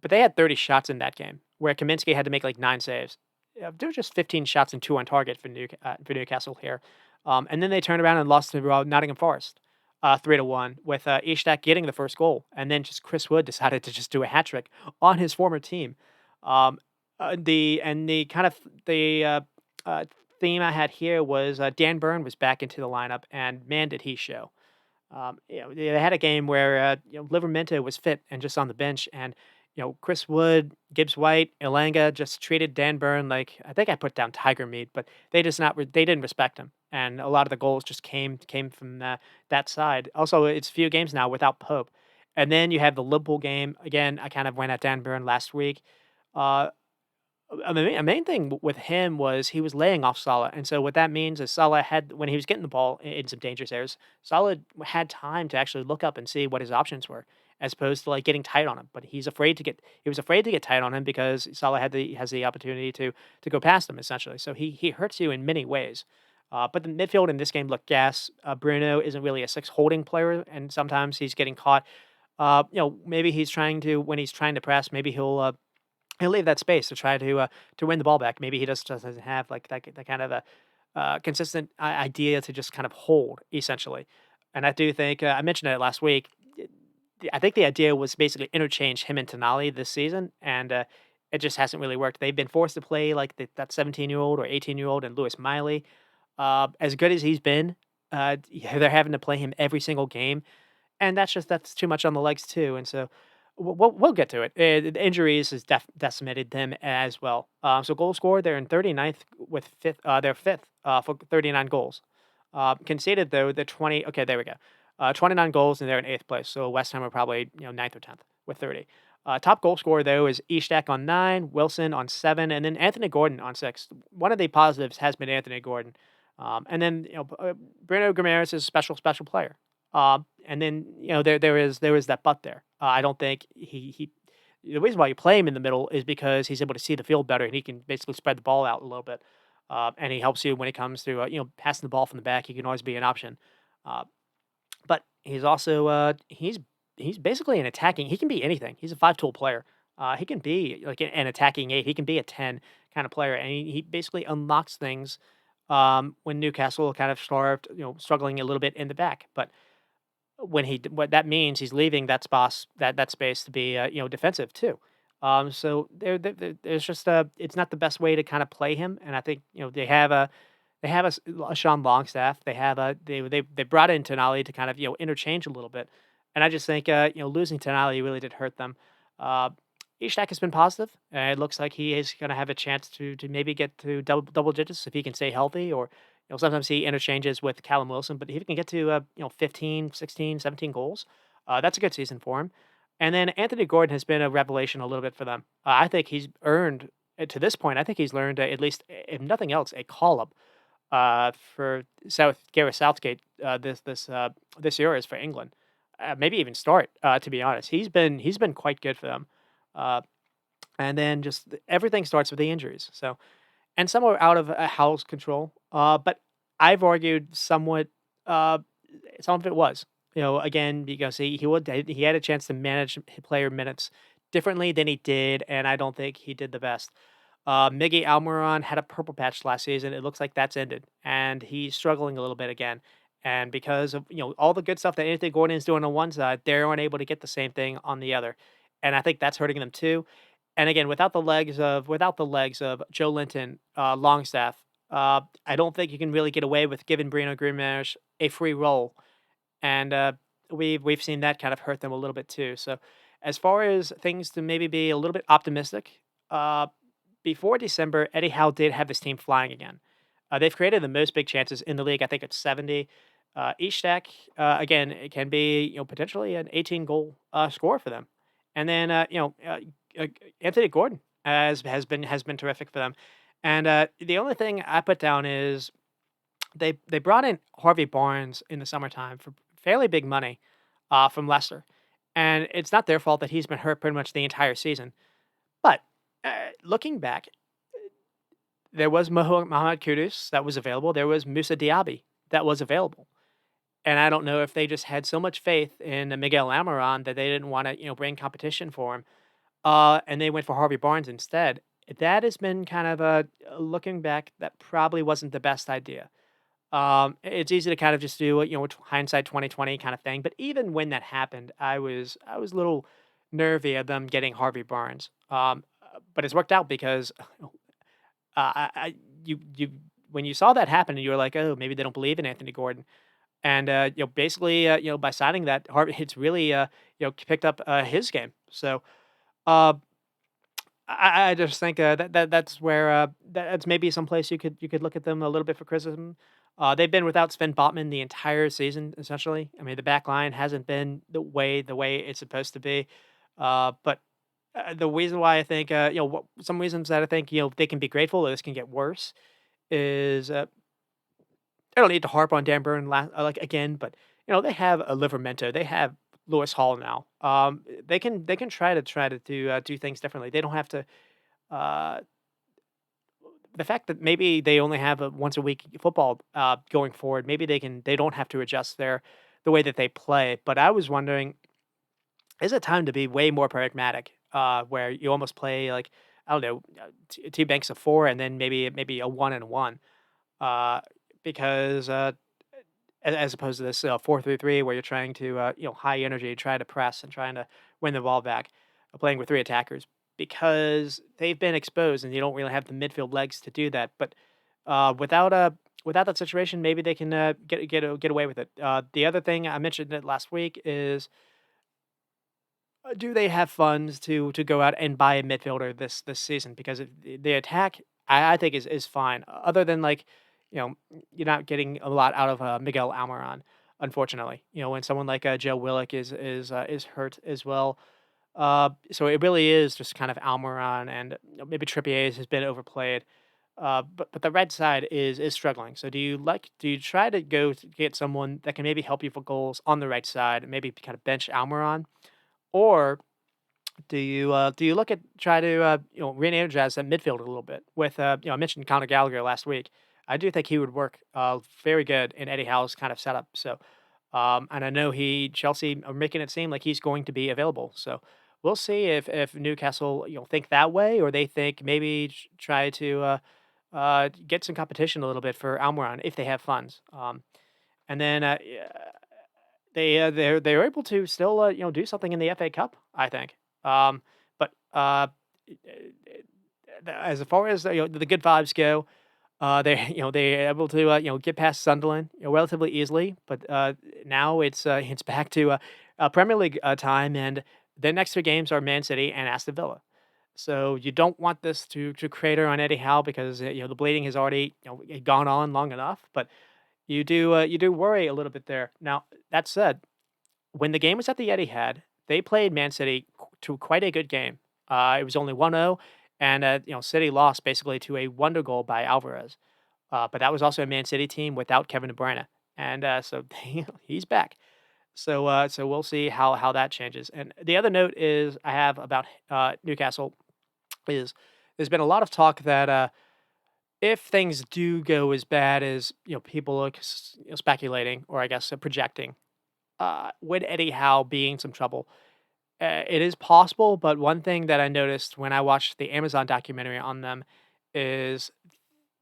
but they had 30 shots in that game, where Kaminsky had to make like 9 saves. There were just 15 shots and 2 on target for Newcastle here. And then they turned around and lost to Nottingham Forest, 3-1, with Ishak getting the first goal. And then just Chris Wood decided to just do a hat trick on his former team. Um, the kind of uh, theme I had here was Dan Burn was back into the lineup, and man, did he show. They had a game where Livermento was fit and just on the bench, and Chris Wood, Gibbs White, Elanga just treated Dan Burn like, I think I put down tiger meat, but they just not they didn't respect him, and a lot of the goals just came from that side. Also, it's a few games now without Pope, and then you have the Liverpool game again. I kind of went at Dan Burn last week. Uh, a main thing with him was he was laying off Salah, and so what that means is Salah had when he was getting the ball in some dangerous areas, Salah had time to actually look up and see what his options were, as opposed to like getting tight on him. But he was afraid to get tight on him because Salah has the opportunity to go past him essentially. So he hurts you in many ways. But the midfield in this game looked gas. Bruno isn't really a six holding player, and sometimes he's getting caught. Maybe he's trying to when he's trying to press, maybe he'll leave that space to win the ball back. Maybe he just doesn't have like that kind of a consistent idea to just kind of hold essentially. And I do think I mentioned it last week. I think the idea was basically interchange him and Tonali this season, and it just hasn't really worked. They've been forced to play like that 17-year-old or 18-year-old and Lewis Miley. As good as he's been, they're having to play him every single game, and that's too much on the legs too, and so we'll get to it. The injuries has decimated them as well. So goal scored, they're in 39th with fifth. They're fifth for 39 goals. Conceded though, the 20. Okay, there we go. 29 goals and they're in eighth place. So West Ham are probably ninth or 10th with 30. Top goal scorer though is Ishak on 9, Wilson on 7, and then Anthony Gordon on 6. One of the positives has been Anthony Gordon, and then Bruno Guimaraes is a special player. And then there is that but there. I don't think he the reason why you play him in the middle is because he's able to see the field better and he can basically spread the ball out a little bit. And he helps you when it comes to passing the ball from the back. He can always be an option. Uh, but he's also he's basically an attacking. He can be anything. He's a five-tool player. He can be like an attacking 8. He can be a 10 kind of player, and he basically unlocks things when Newcastle kind of starved, struggling a little bit in the back. But what that means, he's leaving that space to be defensive too. So there's just it's not the best way to kind of play him, and I think they have a Sean Longstaff. They brought in Tonali to kind of interchange a little bit, and I just think losing Tonali really did hurt them. Uh, Ishak has been positive, and it looks like he is going to have a chance to maybe get to double digits if he can stay healthy. Or sometimes he interchanges with Callum Wilson, but if he can get to 15, 16, 17 goals, that's a good season for him. And then Anthony Gordon has been a revelation a little bit for them. I think he's earned to this point. I think he's learned at least, if nothing else, a call up for Gareth Southgate this year is for England. Maybe even start. To be honest, he's been quite good for them. Uh, and then just everything starts with the injuries. So and some are out of Howell's control. But I've argued somewhat. Uh, some of it was again because he had a chance to manage player minutes differently than he did, and I don't think he did the best. Miggy Almiron had a purple patch last season. It looks like that's ended, and he's struggling a little bit again. And because of all the good stuff that Anthony Gordon is doing on one side, they aren't able to get the same thing on the other, and I think that's hurting them too. And again, without the legs of Joe Linton, Longstaff, I don't think you can really get away with giving Bruno Guimaraes a free role, and we've seen that kind of hurt them a little bit too. So, as far as things to maybe be a little bit optimistic, before December, Eddie Howe did have this team flying again. They've created the most big chances in the league. I think it's 70. Each stack, again, it can be potentially an 18 goal score for them. And then uh, Anthony Gordon has been terrific for them. And the only thing I put down is they brought in Harvey Barnes in the summertime for fairly big money from Leicester, and it's not their fault that he's been hurt pretty much the entire season. But looking back, there was Mohamed Kudus that was available. There was Musa Diaby that was available. And I don't know if they just had so much faith in Miguel Almiron that they didn't want to, bring competition for him. And they went for Harvey Barnes instead. That has been kind of looking back, that probably wasn't the best idea. It's easy to kind of just do, hindsight 2020 kind of thing. But even when that happened, I was a little nervy of them getting Harvey Barnes. But it's worked out because you when you saw that happen, and you were like, oh, maybe they don't believe in Anthony Gordon. And basically, by signing that, Harvey, it's really picked up his game. So uh, I just think that's where that's maybe some place you could look at them a little bit for criticism. They've been without Sven Botman the entire season, essentially. I mean, the back line hasn't been the way it's supposed to be. But the reason why I think some reasons that I think they can be grateful that this can get worse is I don't need to harp on Dan Burn like again, but they have a Livermento, they have Lewis Hall now. They can try to do things differently. They don't have to. Uh, the fact that maybe they only have a once a week football going forward, maybe they don't have to adjust the way that they play. But I was wondering, is it time to be way more pragmatic, where you almost play like I don't know, two banks of four and then maybe a one and one, uh, because as opposed to this 4-3-3 where you're trying to high energy, try to press and trying to win the ball back, playing with three attackers because they've been exposed and you don't really have the midfield legs to do that. But without that situation, maybe they can get away with it. The other thing I mentioned it last week is, do they have funds to go out and buy a midfielder this season? Because the attack, I think is fine. Other than like, you're not getting a lot out of Miguel Almiron, unfortunately. When someone like Joe Willock is hurt as well. So it really is just kind of Almiron, and maybe Trippier's has been overplayed. But the red side is struggling. So do you try to go to get someone that can maybe help you for goals on the right side, maybe kind of bench Almiron, or do you look at try to re-energize that midfield a little bit with I mentioned Conor Gallagher last week. I do think he would work very good in Eddie Howe's kind of setup. So and I know Chelsea are making it seem like he's going to be available. So we'll see if Newcastle think that way, or they think maybe try to get some competition a little bit for Almiron if they have funds. And then yeah, they're able to still do something in the FA Cup, I think. But as far as the good vibes go, they they're able to get past Sunderland relatively easily. But now it's back to Premier League time, and their next two games are Man City and Aston Villa. So you don't want this to crater on Eddie Howe because the bleeding has already gone on long enough. But you do worry a little bit there. Now that said, when the game was at the Etihad, they played Man City to quite a good game. It was only 1-0, and City lost basically to a wonder goal by Alvarez. But that was also a Man City team without Kevin De Bruyne, and so he's back. So we'll see how that changes. And the other note is I have about Newcastle is there's been a lot of talk that if things do go as bad as people are speculating, or I guess projecting, would Eddie Howe be in some trouble? It is possible, but one thing that I noticed when I watched the Amazon documentary on them is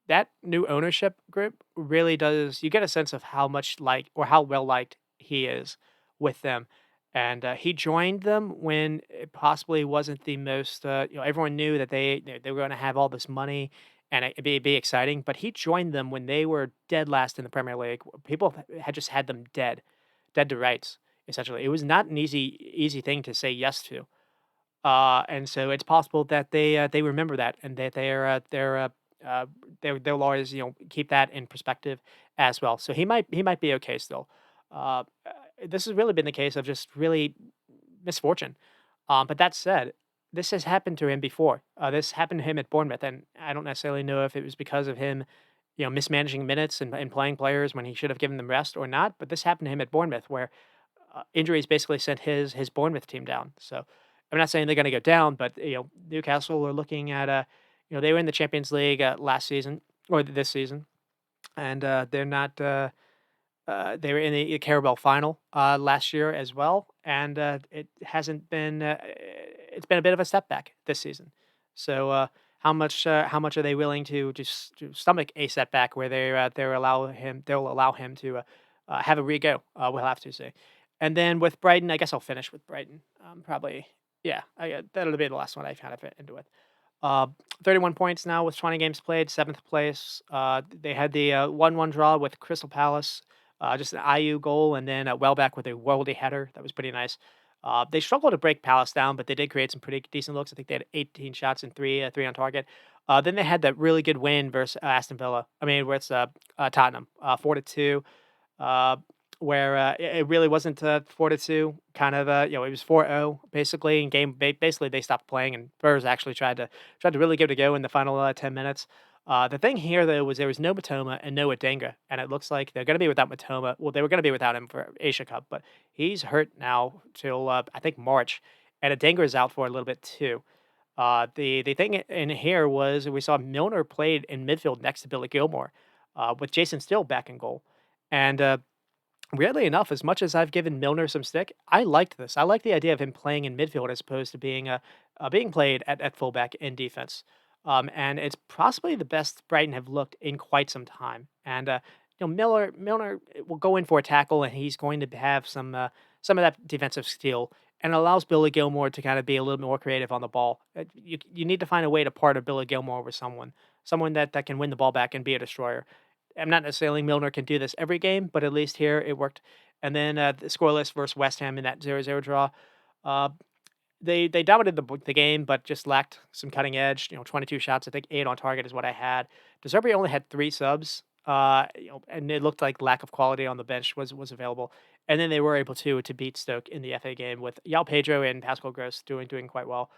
that new ownership group really does. You get a sense of how much like or how well liked he is with them, and he joined them when it possibly wasn't the most. Everyone knew that they were going to have all this money and it'd be exciting, but he joined them when they were dead last in the Premier League. People had just had them dead to rights. Essentially, it was not an easy thing to say yes to. And so it's possible that they remember that and that uh, they'll always keep that in perspective as well. So he might be okay still. This has really been the case of just really misfortune. But that said, this has happened to him before. This happened to him at Bournemouth, and I don't necessarily know if it was because of him, mismanaging minutes and playing players when he should have given them rest or not. But this happened to him at Bournemouth, where injuries basically sent his Bournemouth team down. So I'm not saying they're gonna go down, but, Newcastle are looking at, they were in the Champions League, last season or this season, and, they're not, they were in the Carabao final, last year as well, and, it hasn't been, it's been a bit of a step back this season. So, how much are they willing to just to stomach a setback where they'll allow him to, have a re-go, we'll have to see. And then with Brighton, I guess I'll finish with Brighton, probably yeah, that'll be the last one I kind of fit into it. Uh, 31 points now with 20 games played, 7th place. They had the 1-1 draw with Crystal Palace, just an IU goal, and then Welbeck with a worldy header. That was pretty nice. They struggled to break Palace down, but they did create some pretty decent looks. I think they had 18 shots and three on target. Then they had that really good win versus Aston Villa. I mean, where it's Tottenham, 4-2. Uh, where it really wasn't 4-2, kind of it was 4-0 basically. In game, basically they stopped playing, and Spurs actually tried to really give it a go in the final 10 minutes. The thing here though was there was no Matoma and no Adenga, and it looks like they're going to be without Matoma. Well, they were going to be without him for Asia Cup, but he's hurt now till I think March, and Adenga is out for a little bit too. The thing in here was we saw Milner played in midfield next to Billy Gilmore, with Jason Still back in goal, and weirdly enough, as much as I've given Milner some stick, I liked this. I like the idea of him playing in midfield as opposed to being played at fullback in defense. And it's possibly the best Brighton have looked in quite some time. And Milner will go in for a tackle, and he's going to have some of that defensive skill, and allows Billy Gilmore to kind of be a little more creative on the ball. You need to find a way to partner Billy Gilmore with someone that can win the ball back and be a destroyer. I'm not necessarily Milner can do this every game, but at least here it worked. And then the scoreless versus West Ham in that 0-0 draw. Uh, they dominated the game, but just lacked some cutting edge. 22 shots, I think 8 on target is what I had. De Zerbi only had 3 subs, and it looked like lack of quality on the bench was available. And then they were able to beat Stoke in the FA game with Yao Pedro and Pascal Gross doing quite well.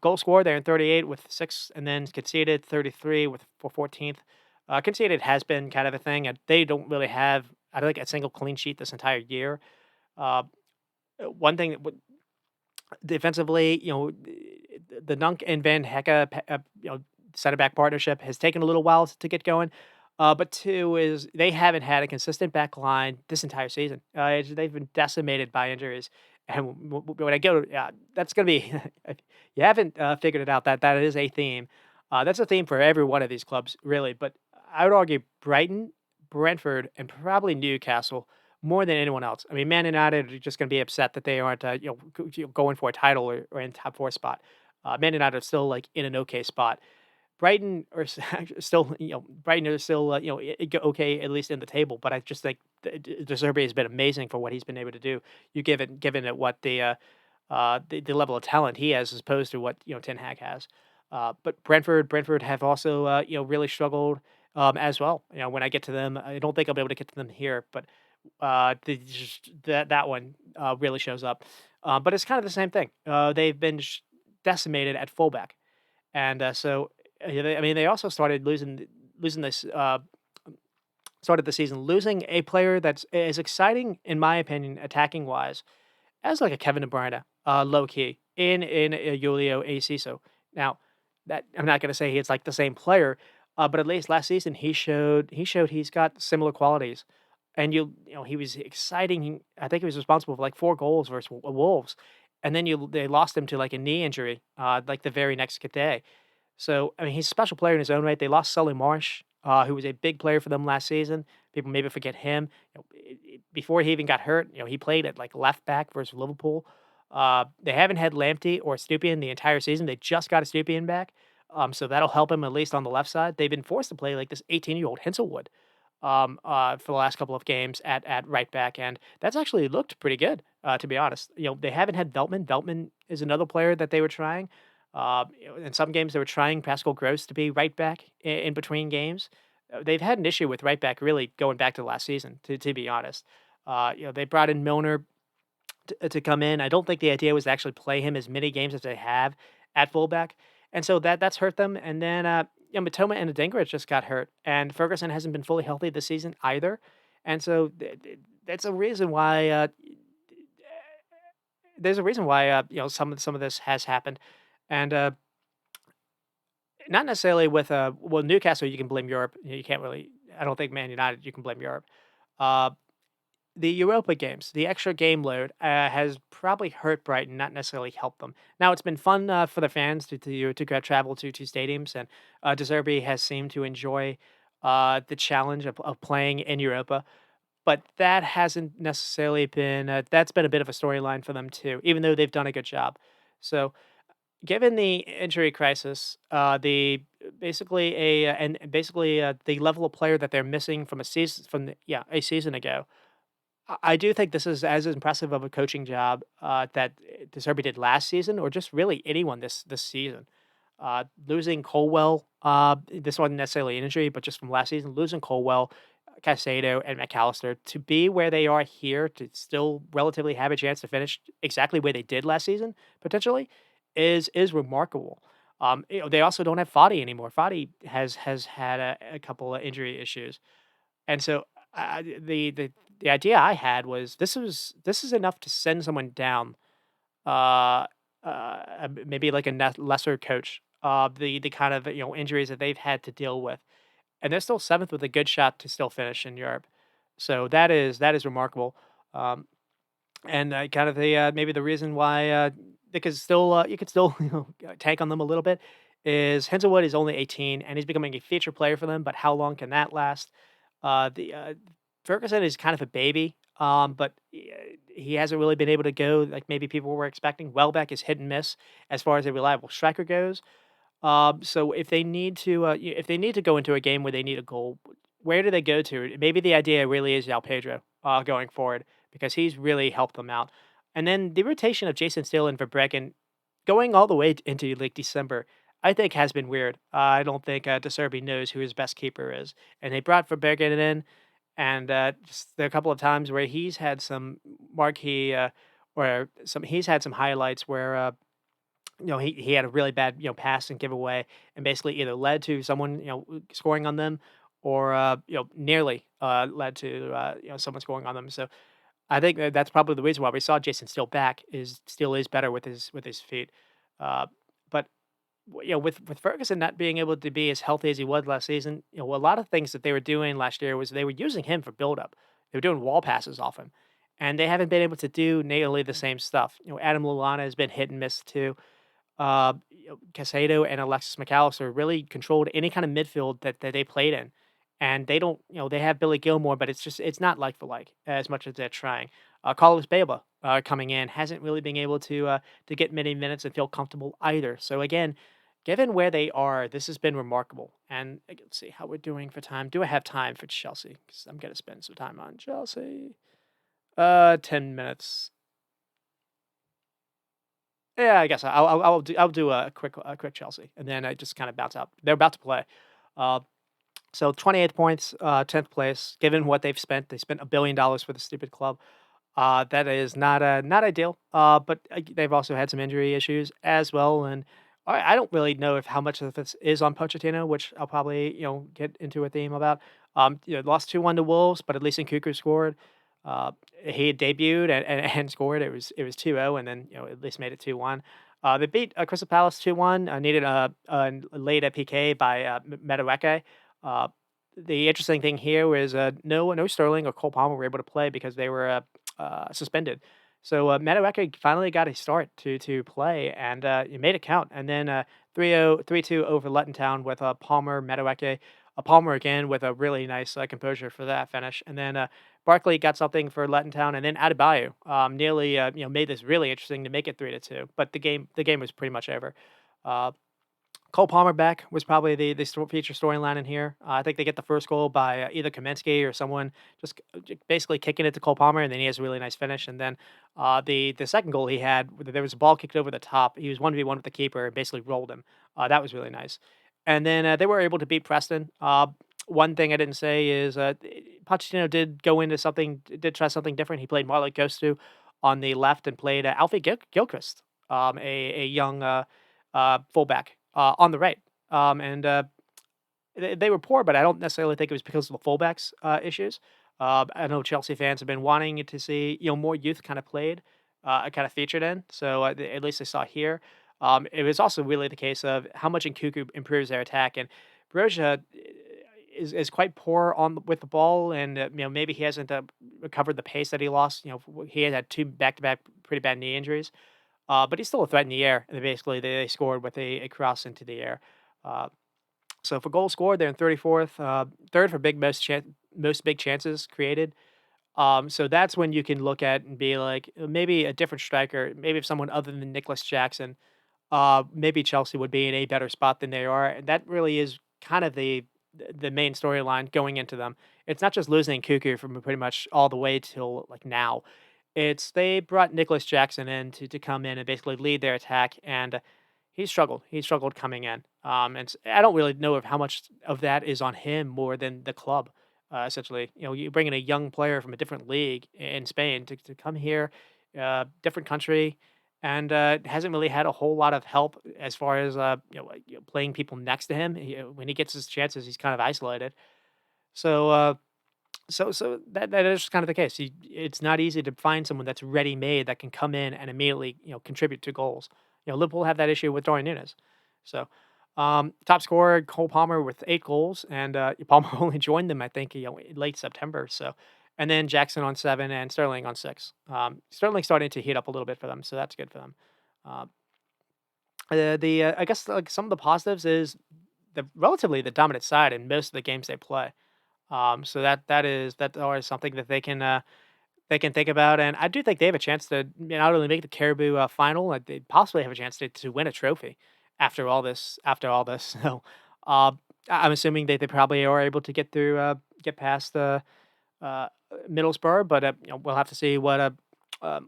Goal scored there in 38 with 6, and then conceded 33 with for 14th. Conceded has been kind of a thing, and they don't really have, I don't think, a single clean sheet this entire year. Uh, One thing that defensively, the Dunk and Van Hecke, center back partnership has taken a little while to get going. But two is they haven't had a consistent back line this entire season. They've been decimated by injuries. And when I go, yeah, that's going to be, if you haven't figured it out, that is a theme. That's a theme for every one of these clubs, really. But I would argue Brighton, Brentford, and probably Newcastle more than anyone else. I mean, Man United are just going to be upset that they aren't, going for a title or in top 4 spot. Man United are still like in an okay spot. Brighton are still, Brighton are still, okay, at least in the table. But I just think De Zerbi has been amazing for what he's been able to do. Given it what the level of talent he has as opposed to what Ten Hag has. But Brentford have also really struggled as well. When I get to them, I don't think I'll be able to get to them here, but that one really shows up. But it's kind of the same thing. They've been decimated at fullback, and I mean, they also losing this. Started the season losing a player that's as exciting, in my opinion, attacking wise, as like a Kevin De Bruyne, low key in Julio Aceiso. Now, that I'm not going to say he's like the same player, but at least last season he showed he's got similar qualities, and he was exciting. I think he was responsible for like 4 goals versus Wolves, and then they lost him to like a knee injury, like the very next day. So, I mean, he's a special player in his own right. They lost Sully Marsh, who was a big player for them last season. People maybe forget him. Before he even got hurt, he played at like left back versus Liverpool. They haven't had Lamptey or Stupien the entire season. They just got a Stupien back, so that'll help him at least on the left side. They've been forced to play like this 18-year-old Hinselwood for the last couple of games at right back, and that's actually looked pretty good, to be honest. They haven't had Veltman. Veltman is another player that they were trying. In some games, they were trying Pascal Gross to be right back in between games. They've had an issue with right back really going back to last season, to be honest. They brought in Milner to come in. I don't think the idea was to actually play him as many games as they have at fullback, and so that's hurt them. And then Matoma and Adingrich just got hurt, and Ferguson hasn't been fully healthy this season either, and so that's a reason why there's a reason why some of this has happened, and not necessarily with well, Newcastle. You can blame Europe. You can't really. I don't think Man United. You can blame Europe. Uh, the Europa games, the extra game load has probably hurt Brighton, not necessarily helped them. Now it's been fun for the fans to go travel to stadiums, and De Zerbi has seemed to enjoy the challenge of playing in Europa. But that hasn't necessarily been that's been a bit of a storyline for them too, even though they've done a good job. So, given the injury crisis, the basically a and basically the level of player that they're missing from a season from a season ago, I do think this is as impressive of a coaching job that De Zerbi did last season, or just really anyone this season. Losing Colwell, this wasn't necessarily an injury, but just from last season, losing Colwell, Casado, and McAllister to be where they are here, to still relatively have a chance to finish exactly where they did last season, potentially, is remarkable. They also don't have Foddy anymore. Foddy has had a couple of injury issues, and so the idea I had was this is enough to send someone down, uh, maybe like a lesser coach, the kind of injuries that they've had to deal with, and they're still seventh with a good shot to still finish in Europe. So that is remarkable. Um, and kind of the maybe the reason why they could still you could still tank on them a little bit is Henselwood is only 18 and he's becoming a feature player for them. But how long can that last? The Ferguson is kind of a baby, but he hasn't really been able to go like maybe people were expecting. Welbeck is hit and miss as far as a reliable striker goes. So if they need to, if they need to go into a game where they need a goal, where do they go to? Maybe the idea really is Al Pedro going forward because he's really helped them out. And then the rotation of Jason Steele and Verbruggen going all the way into like December, I think has been weird. I don't think De Serbi knows who his best keeper is, and they brought Verbruggen in, and just there are a couple of times where he's had some marquee, or some he's had some highlights where he had a really bad, pass and giveaway and basically either led to someone, scoring on them or, nearly, led to, someone scoring on them. So I think that's probably the reason why we saw Jason still back is still is better with his feet. Uh, but with Ferguson not being able to be as healthy as he was last season, a lot of things that they were doing last year was they were using him for buildup. They were doing wall passes off him, and they haven't been able to do nearly the same stuff. Adam Lallana has been hit and miss too. Casado and Alexis McAllister really controlled any kind of midfield that they played in. And they don't, they have Billy Gilmore, but it's not like for like as much as they're trying. Carlos Beba coming in hasn't really been able to get many minutes and feel comfortable either. So again, given where they are, this has been remarkable. And let's see how we're doing for time. Do I have time for Chelsea? Because I'm gonna spend some time on Chelsea. 10 minutes. Yeah, I guess I'll do a quick Chelsea, and then I just kind of bounce out. They're about to play, uh, so 28 points, 10th place. Given what they spent $1 billion for the stupid club. That is not ideal. But they've also had some injury issues as well, and I don't really know if how much of this is on Pochettino, which I'll probably get into a theme about. Lost 2-1 to Wolves, but at least Nkunku scored. Uh, he had debuted and scored. It was 2-0, and then at least made it 2-1. They beat Crystal Palace 2-1. Needed a late PK by Madueke. Uh, the interesting thing here was no Sterling or Cole Palmer were able to play because they were suspended. So Madueke finally got a start to play, and he made it count. And then 3-0, 3-2 over Luton Town with Palmer, Madueke, Palmer again with a really nice composure for that finish. And then Barkley got something for Luton Town, and then Adebayo nearly made this really interesting to make it 3-2. But the game was pretty much over. Uh, Cole Palmer back was probably the feature storyline in here. I think they get the first goal by either Kaminsky or someone basically kicking it to Cole Palmer, and then he has a really nice finish. And then the second goal he had, there was a ball kicked over the top. He was 1v1 with the keeper and basically rolled him. That was really nice. And then they were able to beat Preston. One thing I didn't say is Pochettino did try something different. He played Marlon Gostu on the left and played Alfie Gilchrist, a young fullback on the right. And they were poor, but I don't necessarily think it was because of the fullbacks issues. I know Chelsea fans have been wanting to see more youth kind of played. kind of featured in. So at least I saw here. It was also really the case of how much Nkuku improves their attack, and Broja is quite poor with the ball, and maybe he hasn't recovered the pace that he lost. He had two back to back pretty bad knee injuries, but he's still a threat in the air. And basically, they scored with a cross into the air. Uh, so for goals scored, they're in 34th, third for most big chances created. So that's when you can look at and be like, maybe a different striker, maybe if someone other than Nicholas Jackson, maybe Chelsea would be in a better spot than they are. And that really is kind of the main storyline going into them. It's not just losing Cuckoo from pretty much all the way till like now. It's they brought Nicholas Jackson in to come in and basically lead their attack, and he struggled. He struggled coming in. I don't really know of how much of that is on him more than the club. Essentially, you bring in a young player from a different league in Spain to come here, different country, and hasn't really had a whole lot of help as far as playing people next to him. When he gets his chances, he's kind of isolated. So that is kind of the case. It's not easy to find someone that's ready made that can come in and immediately contribute to goals. Liverpool have that issue with Darwin Nunes. So top scorer Cole Palmer with 8 goals, and Palmer only joined them I think in late September. So and then Jackson on 7 and Sterling on 6. Sterling starting to heat up a little bit for them, so that's good for them. Uh, I guess like some of the positives is the dominant side in most of the games they play. So that's always something that they can think about, and I do think they have a chance to not only make the Caribou final, like they possibly have a chance to win a trophy after all this. After all this, so I'm assuming they probably are able to get through, get past the uh, Middlesbrough, but we'll have to see what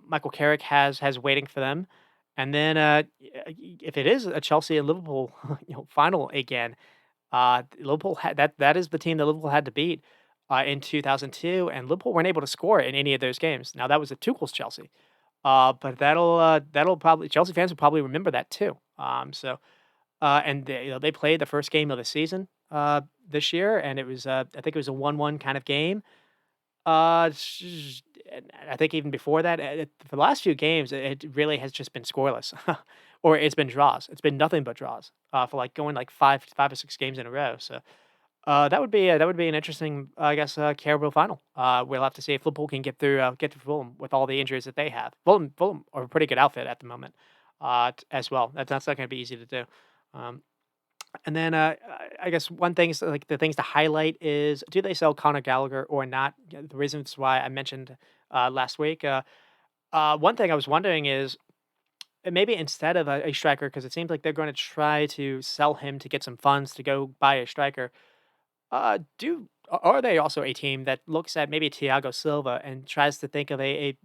Michael Carrick has waiting for them, and then if it is a Chelsea and Liverpool final again. Liverpool had that is the team that Liverpool had to beat, in 2002, and Liverpool weren't able to score in any of those games. Now that was a Tuchel's Chelsea, but that'll probably Chelsea fans will probably remember that too. And they played the first game of the season this year, and it was I think it was a 1-1 kind of game. And I think even before that, for the last few games, it really has just been scoreless, or it's been draws. It's been nothing but draws for like going like five or 6 games in a row. So that would be an interesting, I guess, Carabao final. We'll have to see if Liverpool can get to Fulham with all the injuries that they have. Fulham are a pretty good outfit at the moment, as well. That's not going to be easy to do. Um, and then, I guess one thing is like the things to highlight is do they sell Conor Gallagher or not? The reasons why I mentioned last week. One thing I was wondering is maybe instead of a striker, because it seems like they're going to try to sell him to get some funds to go buy a striker. Are they also a team that looks at maybe Thiago Silva and tries to think of a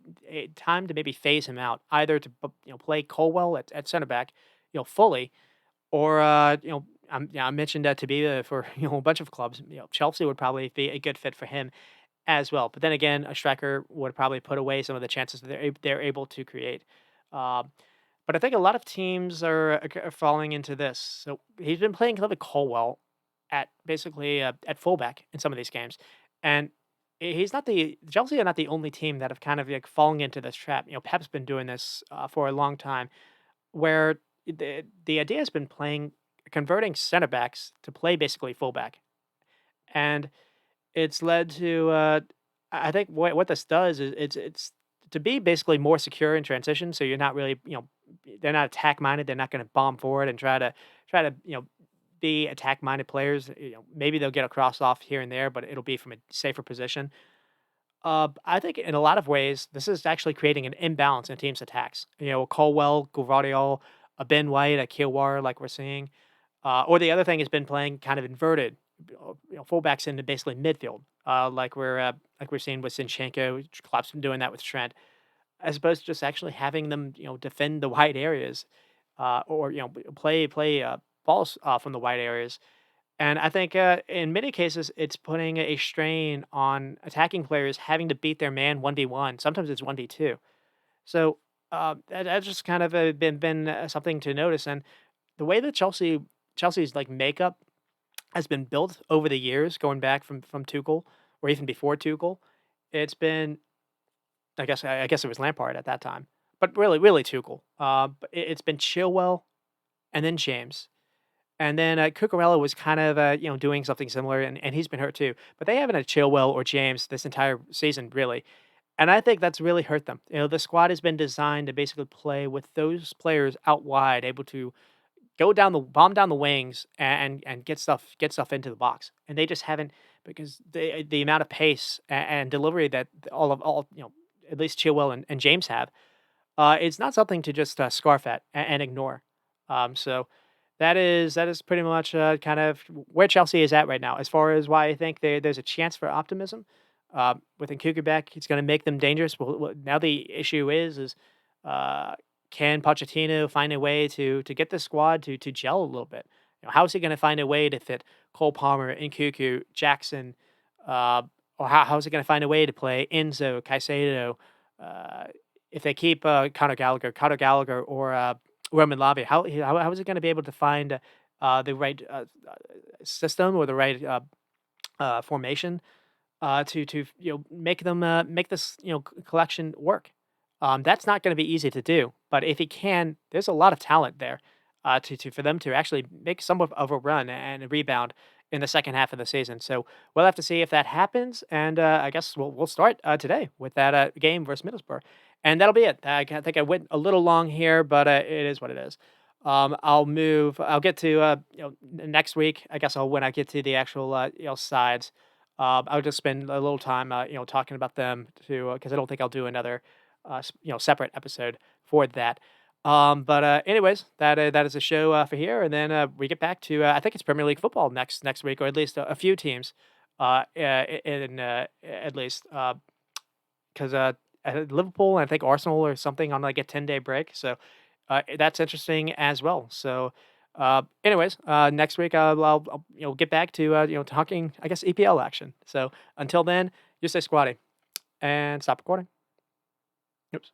time to maybe phase him out, either to play Colwell at center back, fully, or I mentioned that to be for a bunch of clubs. Chelsea would probably be a good fit for him as well. But then again, a striker would probably put away some of the chances that they're able to create. Um, but I think a lot of teams are falling into this. So he's been playing Clive Colwell at basically at fullback in some of these games, and he's not the Chelsea are not the only team that have kind of like fallen into this trap. Pep's been doing this for a long time, where the idea has been playing converting center backs to play basically fullback, and it's led to I think what this does is it's to be basically more secure in transition. So you're not really they're not attack minded. They're not going to bomb forward and try to be attack minded players. Maybe they'll get a cross off here and there, but it'll be from a safer position. I think in a lot of ways, this is actually creating an imbalance in teams' attacks. Colwell, Guvardiol, a Ben White, a Kilwar, like we're seeing. Or the other thing has been playing kind of inverted, fullbacks into basically midfield, like we're seeing with Zinchenko. Klopp's been doing that with Trent, as opposed to just actually having them, defend the wide areas, or play balls from the wide areas. And I think in many cases, it's putting a strain on attacking players having to beat their man 1v1. Sometimes it's 1v2. So that's just kind of been something to notice. And the way that Chelsea's like makeup has been built over the years, going back from Tuchel or even before Tuchel, it's been I guess it was Lampard at that time, but really, really Tuchel. But it's been Chilwell and then James. And then Cucurella was kind of doing something similar, and he's been hurt too. But they haven't had Chilwell or James this entire season, really. And I think that's really hurt them. The squad has been designed to basically play with those players out wide, able to go down the bomb down the wings and get stuff into the box. And they just haven't, because the amount of pace and delivery that all at least Chilwell and James have, it's not something to just scarf at and ignore. So that is pretty much kind of where Chelsea is at right now, as far as why I think there's a chance for optimism. With Nkunku back, it's going to make them dangerous. Well, now the issue is uh, can Pochettino find a way to get the squad to gel a little bit? How is he going to find a way to fit Cole Palmer, Nkunku, Jackson, uh, or how is he going to find a way to play Enzo, Caicedo? Uh, if they keep Conor Gallagher, or Roman Lavia, how is he going to be able to find the right system, or the right formation to make this collection work. That's not going to be easy to do, but if he can, there's a lot of talent there to for them to actually make somewhat of a run and a rebound in the second half of the season. So we'll have to see if that happens, and I guess we'll start today with that game versus Middlesbrough, and that'll be it. Think I went a little long here, but it is what it is. I'll move. I'll get to next week. I guess when I get to the actual sides. I'll just spend a little time, talking about them too, because I don't think I'll do another, separate episode for that. But anyways, that is a show for here, and then we get back to I think it's Premier League football next week, or at least a few teams, at least because Liverpool and I think Arsenal or something on like a 10-day break, so that's interesting as well. So. Anyways, next week I'll get back to talking, I guess, EPL action. So until then, you stay squatty and stop recording. Oops.